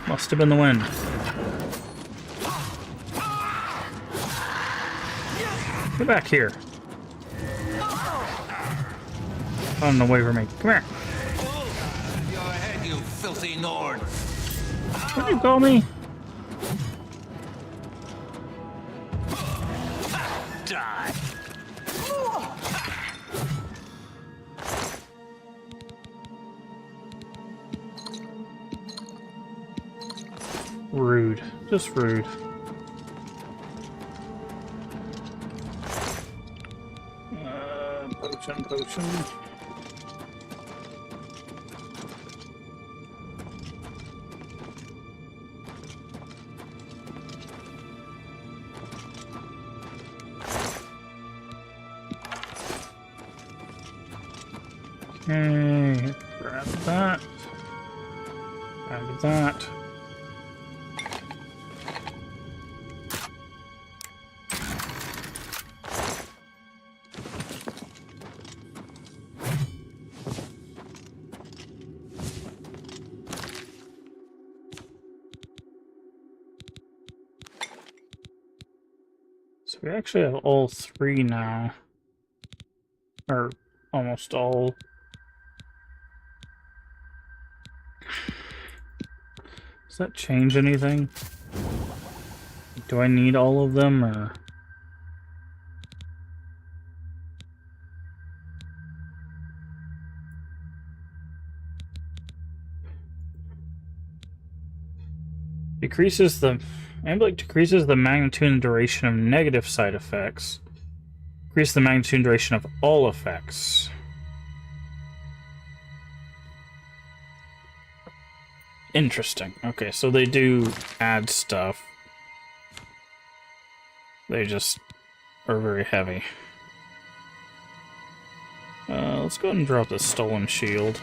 Must have been the wind. Get back here. Run away from me. Come here. Your head, you filthy Nord. What do you call me? Die. Rude. Just rude. Potion, potion. Okay, grab that. Grab that. So we actually have all three now. Or almost all. Does that change anything? Do I need all of them, or? Ayleid decreases the magnitude and duration of negative side effects. Increase the magnitude and duration of all effects. Interesting. Okay, so they do add stuff. They just are very heavy. Let's go ahead and drop the stolen shield.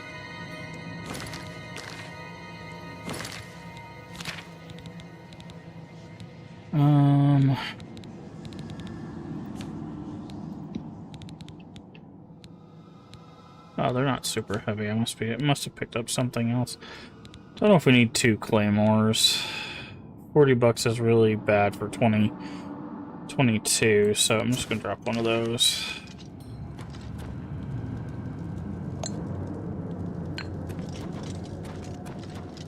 Oh, they're not super heavy. It must have picked up something else. Don't know if we need 2 claymores. $40 is really bad for 22, so I'm just gonna drop one of those.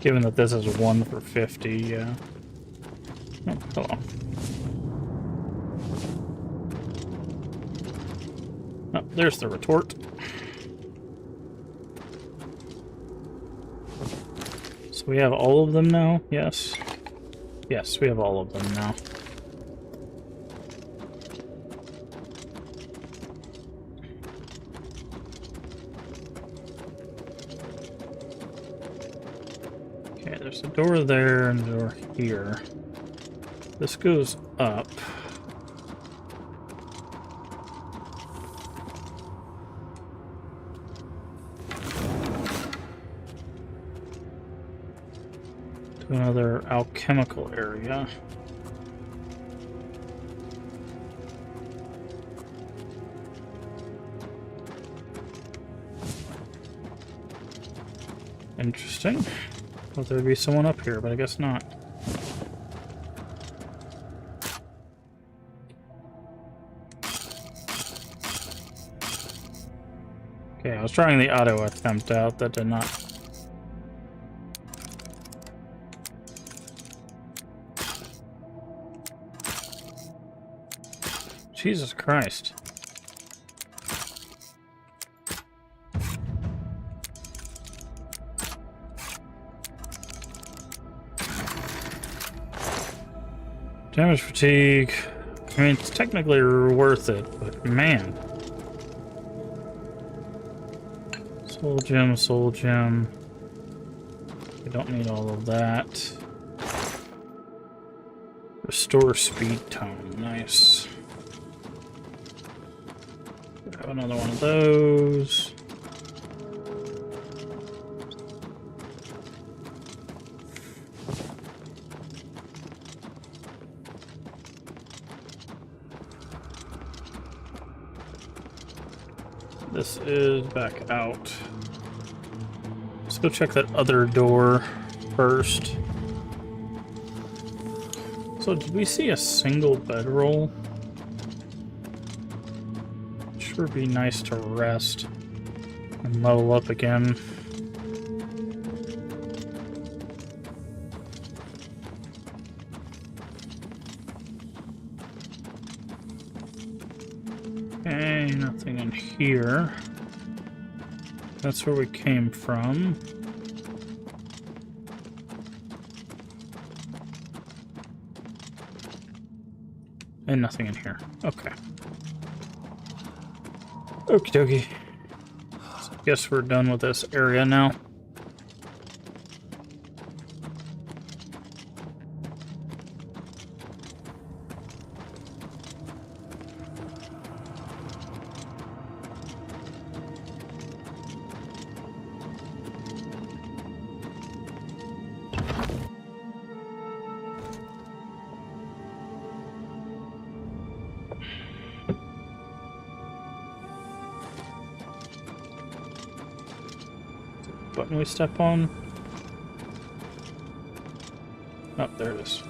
Given that this is 1 for 50, yeah. Oh, hello. Oh, there's the retort. So we have all of them now? Yes. Yes, we have all of them now. Okay, there's a door there and a door here. This goes up. To another alchemical area. Interesting. Thought there'd be someone up here, but I guess not. Okay, I was trying the auto attempt out. That did not. Jesus Christ. Damage fatigue. I mean, it's technically worth it, but man. Soul gem, soul gem. We don't need all of that. Restore speed tone. Nice. Have another one of those. This is back out. Let's go check that other door first. So, did we see a single bedroll? Sure be nice to rest and level up again. Okay, nothing in here. That's where we came from. And nothing in here. Okay. Okie dokie. So I guess we're done with this area now. Button we step on. Oh, there it is.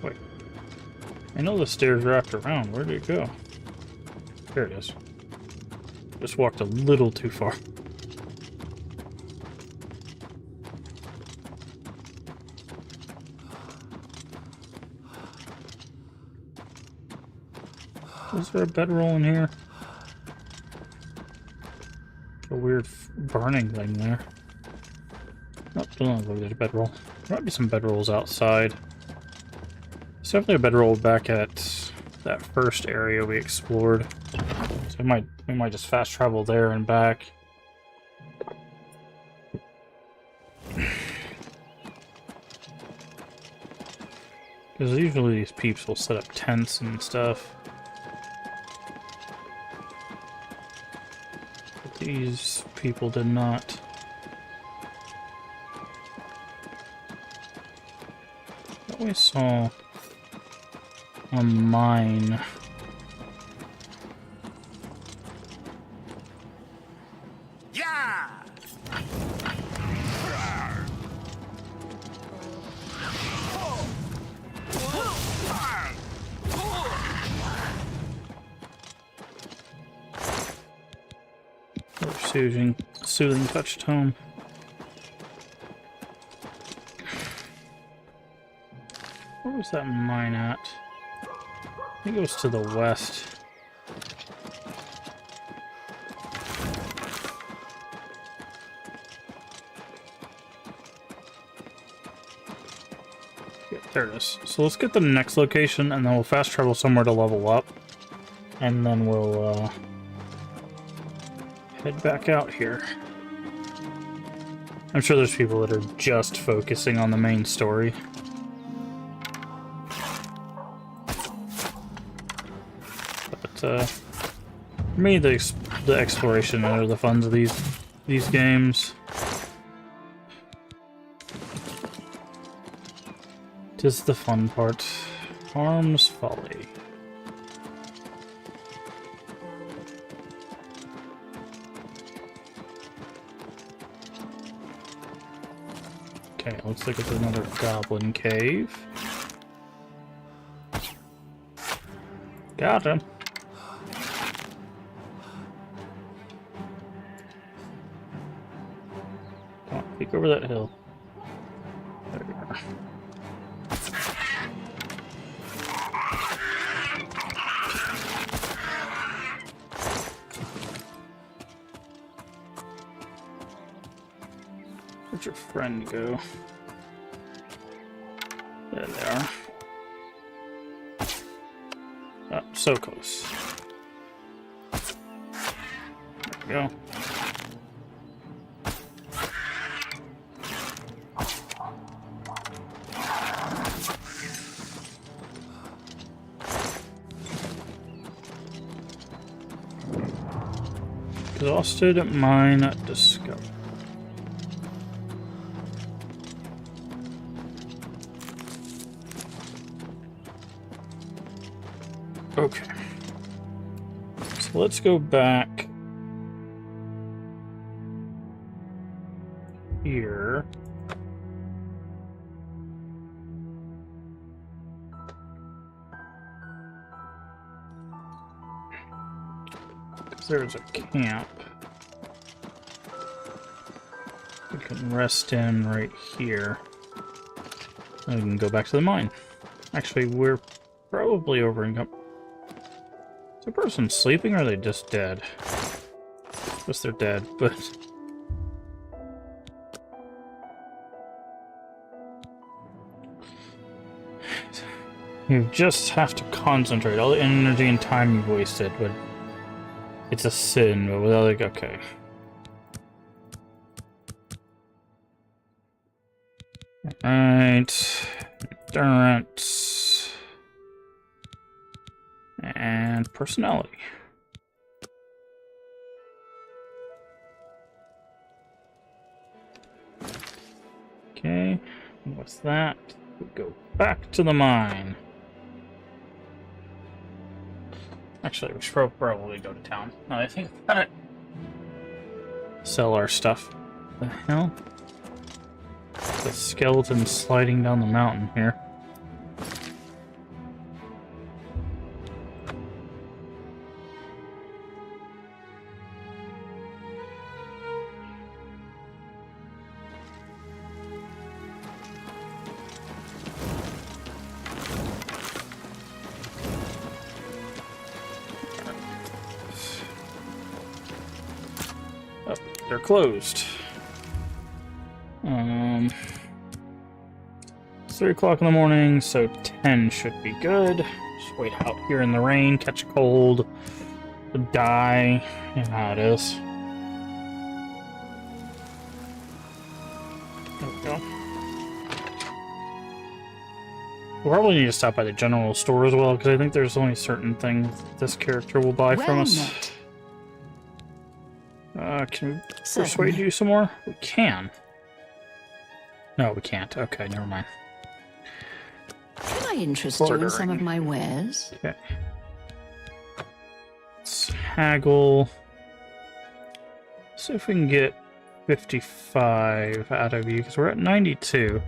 Wait. I know the stairs wrapped around. Where did it go? There it is. Just walked a little too far. Is there a bedroll in here? A weird burning thing there. Nope, don't look like there's a bedroll. There might be some bedrolls outside. There's definitely a bedroll back at that first area we explored. So we might just fast travel there and back. Because usually these peeps will set up tents and stuff. But these people did not. I always saw a mine. Soothing touch tone. Where was that mine at? I think it was to the west. There it is. So let's get the next location, and then we'll fast travel somewhere to level up. And then we'll, head back out here. I'm sure there's people that are just focusing on the main story. But, for me, the exploration are the fun of these games. Tis the fun part. Arms Folly. Okay, looks like it's another goblin cave. Got him. Come on, peek over that hill. There we are. Where'd your friend go? There they are. Oh, so close. There we go. Exhausted mine discovered. Okay. So let's go back here. Because there's a camp. We can rest in right here. And we can go back to the mine. Actually, we're probably over in... Is the person sleeping, or are they just dead? I guess they're dead, but... You just have to concentrate. All the energy and time you've wasted, but... It's a sin, but without like... Okay. Alright. Endurance. And personality. Okay, and with that, we go back to the mine. Actually, we should probably go to town. No, I think about it. Sell our stuff. What the hell? The skeleton sliding down the mountain here. Oh, they're closed. It's 3 o'clock in the morning, so 10 should be good. Just wait out here in the rain, catch a cold, die. You know how it is. There we go. We'll probably need to stop by the general store as well, because I think there's only certain things this character will buy from us. Can we persuade you some more? We can. No, we can't. Okay, never mind. Can I interest you in some of my wares? Okay. Let's haggle. See if we can get 55 out of you, because we're at 92.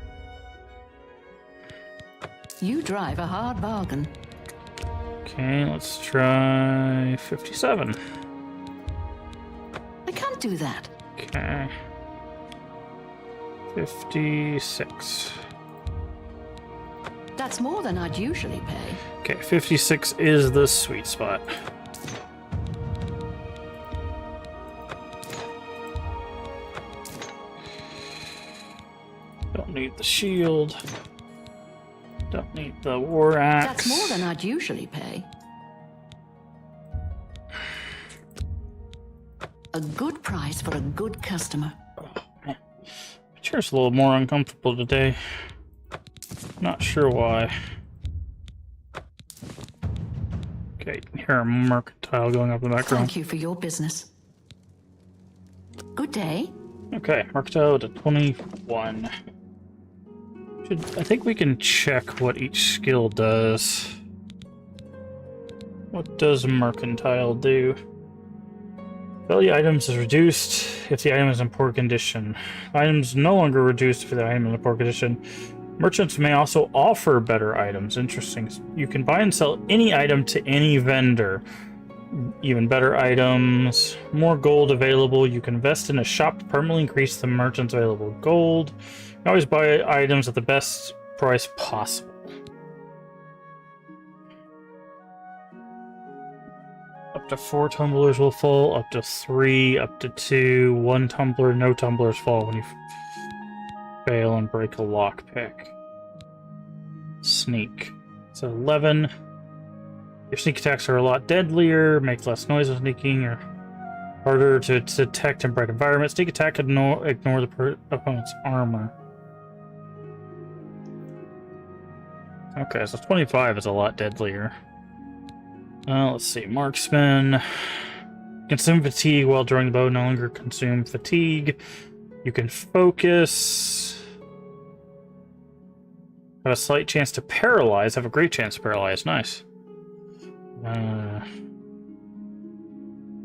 You drive a hard bargain. Okay, let's try 57. I can't do that. Okay. 56. That's more than I'd usually pay. Okay, 56 is the sweet spot. Don't need the shield. Need the war axe. That's more than I'd usually pay. A good price for a good customer. My chair's a little more uncomfortable today. Not sure why. Okay, hear a mercantile going up in the background. Thank you for your business. Good day. Okay, mercantile to 21. I think we can check what each skill does. What does mercantile do? Value items is reduced if the item is in poor condition. Items no longer reduced if the item is in poor condition. Merchants may also offer better items. Interesting. You can buy and sell any item to any vendor. Even better items. More gold available. You can invest in a shop to permanently increase the merchant's available gold. You can always buy items at the best price possible. Up to 4 tumblers will fall, up to 3, up to 2, 1 tumbler, no tumblers fall when you fail and break a lockpick. Sneak. So 11. Your sneak attacks are a lot deadlier, make less noise when sneaking, or harder to detect in bright environments. Sneak attack can ignore the opponent's armor. Okay, so 25 is a lot deadlier. Let's see. Marksman. Consume fatigue while drawing the bow. No longer consume fatigue. You can focus. Have a slight chance to paralyze. Have a great chance to paralyze. Nice.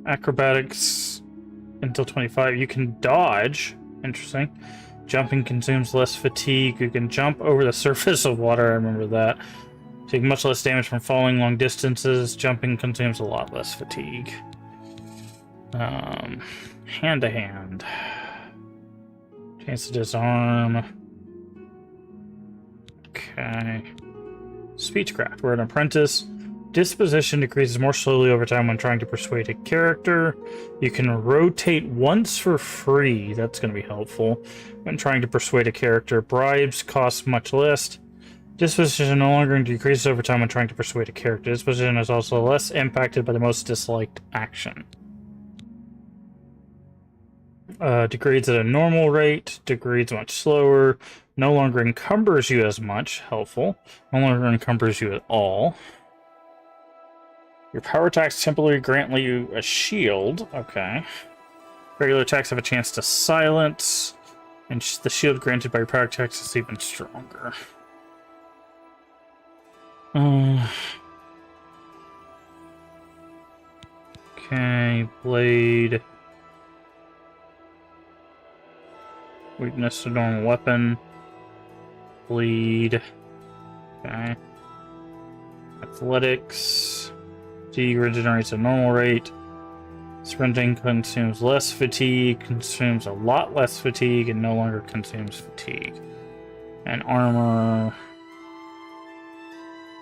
Acrobatics until 25. You can dodge. Interesting. Jumping consumes less fatigue. You can jump over the surface of water. I remember that. Take much less damage from falling long distances. Jumping consumes a lot less fatigue. Hand to hand. Chance to disarm. Okay. Speechcraft. We're an apprentice. Disposition decreases more slowly over time when trying to persuade a character. You can rotate once for free. That's going to be helpful when trying to persuade a character. Bribes cost much less. Disposition no longer decreases over time when trying to persuade a character. Disposition is also less impacted by the most disliked action. Degrades at a normal rate. Degrades much slower. No longer encumbers you as much. Helpful. No longer encumbers you at all. Your power attacks temporarily grant you a shield. Okay. Regular attacks have a chance to silence. And the shield granted by your power attacks is even stronger. Okay, blade. Weakness to normal weapon. Bleed. Okay. Athletics. Fatigue regenerates at normal rate. Sprinting consumes less fatigue, consumes a lot less fatigue, and no longer consumes fatigue. And armor.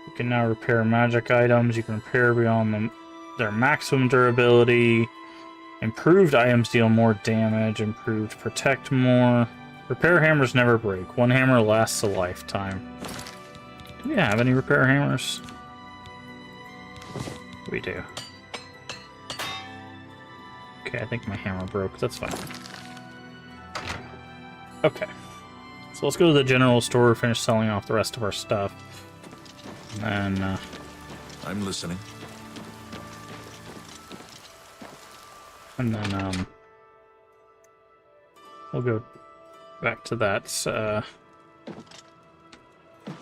You can now repair magic items. You can repair beyond their maximum durability. Improved items deal more damage. Improved protect more. Repair hammers never break. One hammer lasts a lifetime. Do we have any repair hammers? We do. Okay, I think my hammer broke. That's fine. Okay. So let's go to the general store, finish selling off the rest of our stuff. And then, I'm listening. And then, we'll go back to that,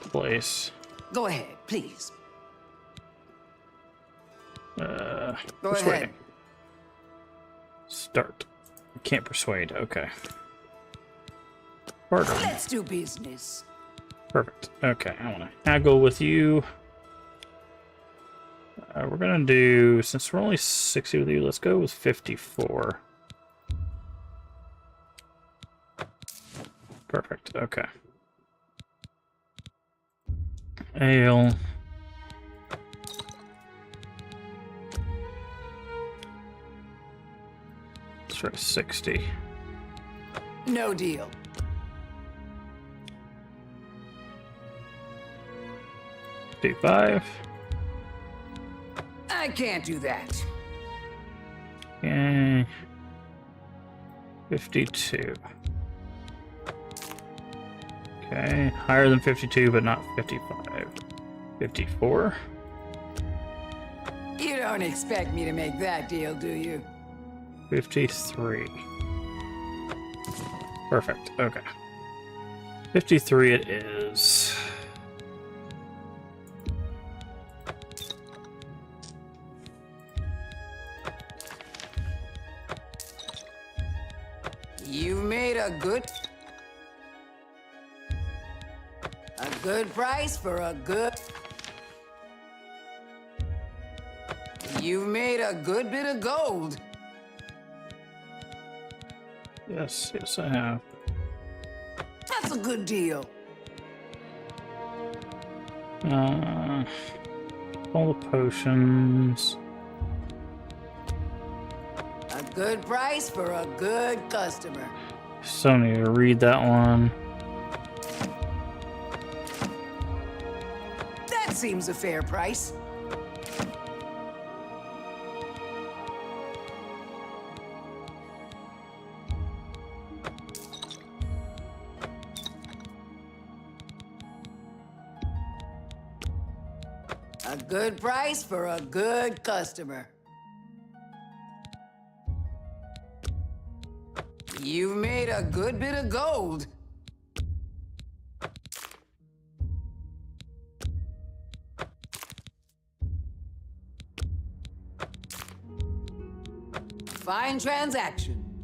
place. Go ahead, please. Go Persuading. ahead. Start. Can't persuade. Okay. Barter. Let's do business. Perfect. Okay, I want to haggle with you. We're gonna do, since we're only 60 with you, let's go with 54. Perfect. Okay. Ale. Let's try 60. No deal. 55. I can't do that. Okay. 52. Okay, higher than 52, but not 55. 54. You don't expect me to make that deal, do you? 53. Perfect. Okay. 53 it is. You made a good price for a good... You've made a good bit of gold. Yes, yes I have. That's a good deal. All the potions. A good price for a good customer. Still need to read that one. That seems a fair price. A good price for a good customer. You've made a good bit of gold. Fine transaction.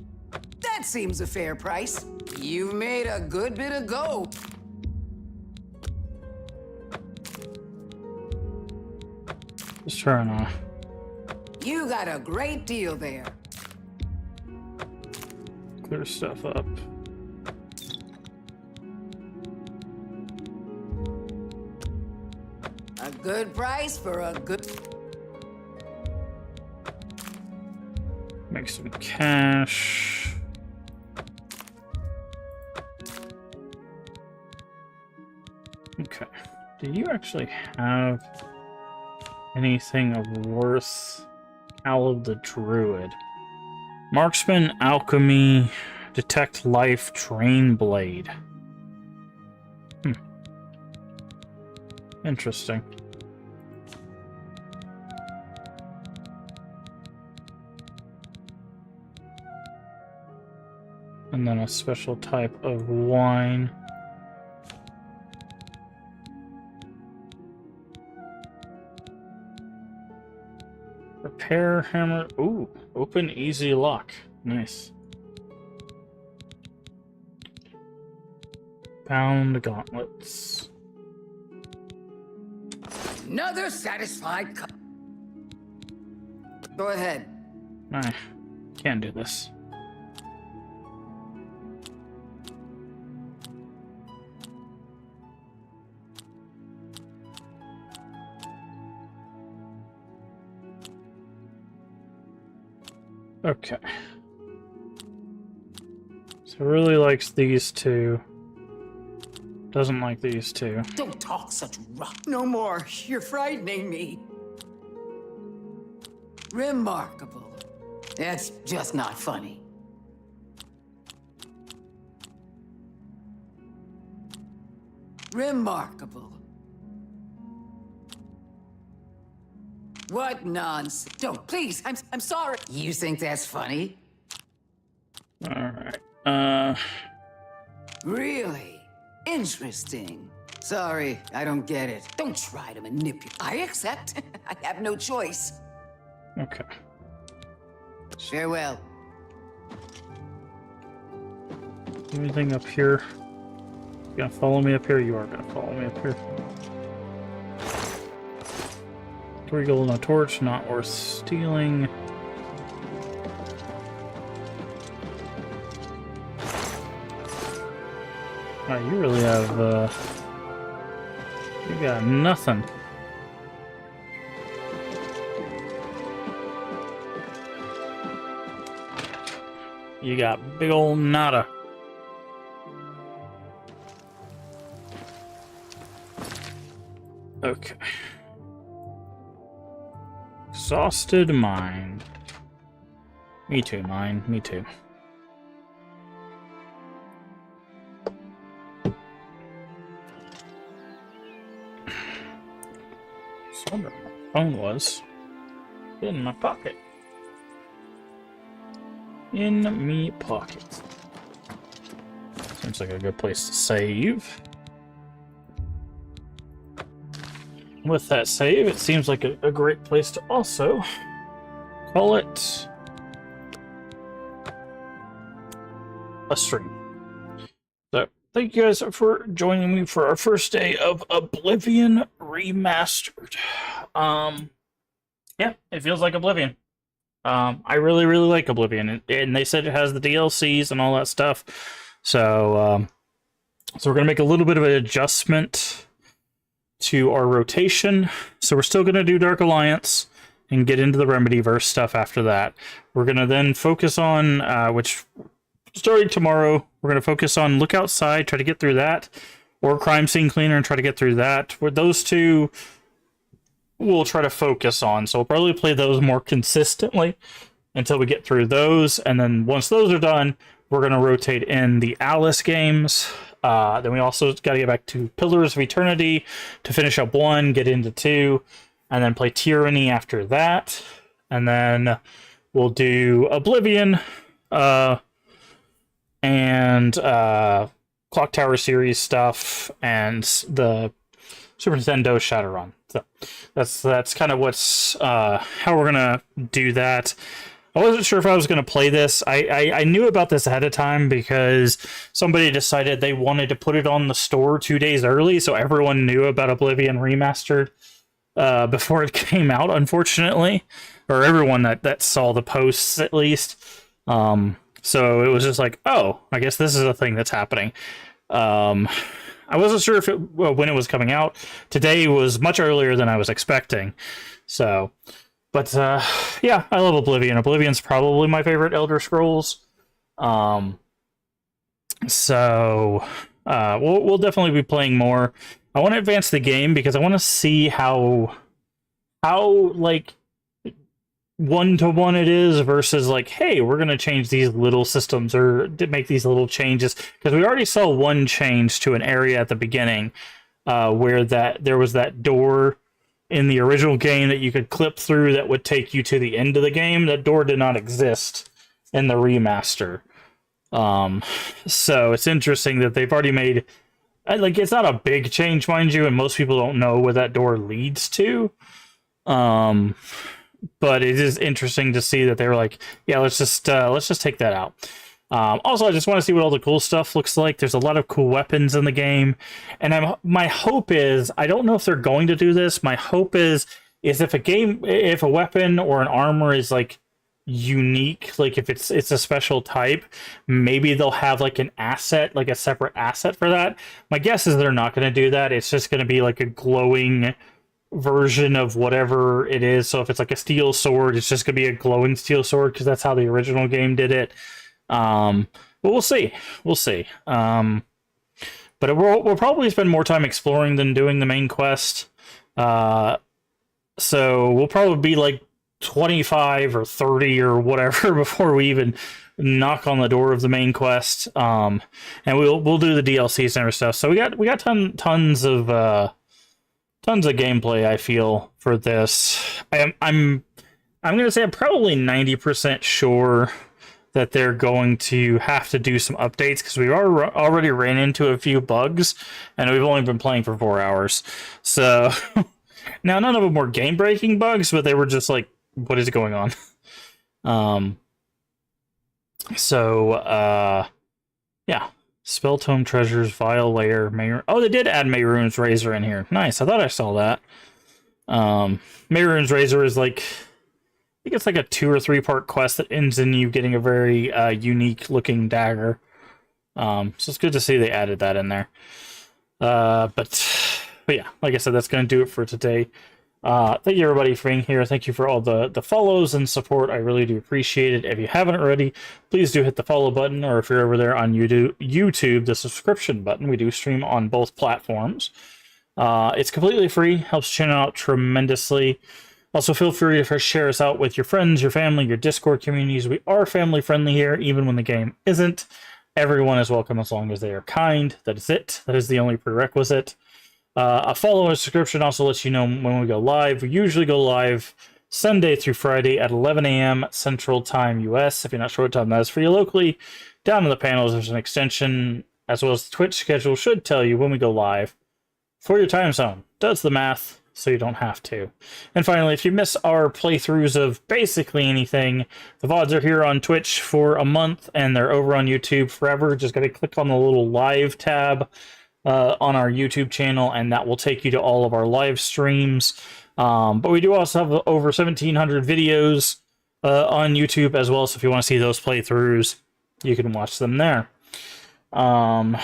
That seems a fair price. You've made a good bit of gold. Just turn off. You got a great deal there. Clear stuff up. A good price for a good... Make some cash. Okay. Do you actually have anything of worth? Owl of the Druid. Marksman, Alchemy, Detect Life, Drain Blade. Interesting. And then a special type of wine. Repair hammer. Ooh, open easy lock. Nice. Bound gauntlets. Another satisfied Go ahead. Nah, can't do this. Okay. So really likes these two. Doesn't like these two. Don't talk such rot. No more. You're frightening me. Remarkable. That's just not funny. Remarkable. What nonsense. Don't, please. I'm sorry. You think that's funny? Alright. Really? Interesting. Sorry, I don't get it. Don't try to manipulate. I accept. I have no choice. Okay. Farewell. Anything up here? You gonna follow me up here? You are gonna follow me up here. 3 gold and a torch, not worth stealing. Wow, you really have, you got nothing. You got big old nada. Okay. Exhausted mind. Me too, mind. Me too. So where my phone was. In my pocket. In me pocket. Seems like a good place to save. With that save, it seems like a great place to also call it a stream. So, thank you guys for joining me for our first day of Oblivion Remastered. Yeah, it feels like Oblivion. I really, really like Oblivion, and they said it has the DLCs and all that stuff. So, so we're gonna make a little bit of an adjustment to our rotation. So we're still gonna do Dark Alliance and get into the Remedyverse stuff after that. We're gonna then focus on, which starting tomorrow, we're gonna focus on Look Outside, try to get through that, or Crime Scene Cleaner and try to get through that. With those two, we'll try to focus on. So we'll probably play those more consistently until we get through those, and then once those are done, we're going to rotate in the Alice games. Then we also got to get back to Pillars of Eternity to finish up 1, get into 2, and then play Tyranny after that. And then we'll do Oblivion and Clock Tower series stuff and the Super Nintendo Shadowrun. So that's kind of what's how we're gonna do that. I wasn't sure if I was gonna play this. I knew about this ahead of time because somebody decided they wanted to put it on the store 2 days early, so everyone knew about Oblivion Remastered before it came out. Unfortunately, or everyone that saw the posts at least. So it was just like, oh, I guess this is a thing that's happening. I wasn't sure if when it was coming out. Today was much earlier than I was expecting. So, but yeah, I love Oblivion. Oblivion's probably my favorite Elder Scrolls. So we'll definitely be playing more. I want to advance the game because I want to see how like one-to-one it is versus like, hey, we're gonna change these little systems or make these little changes, because we already saw one change to an area at the beginning where there was that door in the original game that you could clip through that would take you to the end of the game. That door did not exist in the remaster. So it's interesting that they've already made, like, it's not a big change, mind you, and most people don't know where that door leads to. But it is interesting to see that they were like, yeah, let's just take that out. Also, I just want to see what all the cool stuff looks like. There's a lot of cool weapons in the game, and my hope is, I don't know if they're going to do this. My hope is if a weapon or an armor is like unique, like if it's a special type, maybe they'll have like an asset, like a separate asset for that. My guess is they're not going to do that. It's just going to be like a glowing version of whatever it is. So if it's like a steel sword, it's just gonna be a glowing steel sword because that's how the original game did it. But we'll see. But we'll probably spend more time exploring than doing the main quest. So we'll probably be like 25 or 30 or whatever before we even knock on the door of the main quest. And we'll do the DLCs and other stuff. So we got tons of gameplay, I feel, for this. I'm gonna say I'm probably 90% sure that they're going to have to do some updates because we already ran into a few bugs and we've only been playing for 4 hours. So now none of them were game-breaking bugs, but they were just like, what is going on? Yeah. Spelltome Treasures, Vile Lair, oh, they did add Mehrunes Razor in here. Nice, I thought I saw that. Mehrunes Razor is like, I think it's like a 2 or 3 part quest that ends in you getting a very unique looking dagger. So it's good to see they added that in there. But yeah, like I said, that's going to do it for today. Thank you everybody for being here. Thank you for all the follows and support. I really do appreciate it. If you haven't already, please do hit the follow button, or if you're over there on YouTube, the subscription button. We do stream on both platforms. It's completely free, helps the channel out tremendously. Also, feel free to share us out with your friends, your family, your Discord communities. We are family friendly here, even when the game isn't. Everyone is welcome as long as they are kind. That is it. That is the only prerequisite. A follow and subscription also lets you know when we go live. We usually go live Sunday through Friday at 11 a.m. Central Time US. If you're not sure what time that is for you locally, down in the panels there's an extension, as well as the Twitch schedule should tell you when we go live for your time zone. Does the math so you don't have to. And finally, if you miss our playthroughs of basically anything, the VODs are here on Twitch for a month and they're over on YouTube forever. Just got to click on the little live tab on our YouTube channel, and that will take you to all of our live streams. But we do also have over 1,700 videos on YouTube as well, so if you want to see those playthroughs, you can watch them there. But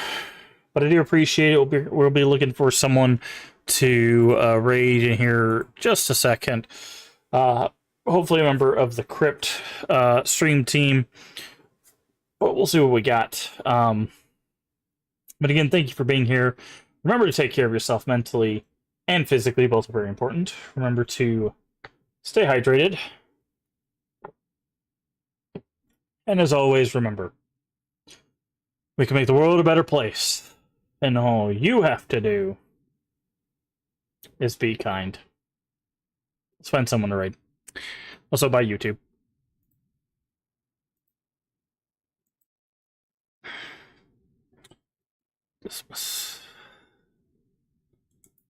I do appreciate it. We'll be looking for someone to raid in here just a second. Hopefully a member of the Crypt stream team, but we'll see what we got. But again, thank you for being here. Remember to take care of yourself mentally and physically. Both are very important. Remember to stay hydrated. And as always, remember, we can make the world a better place. And all you have to do is be kind. Let's find someone to raid. Also, by YouTube. Dismiss.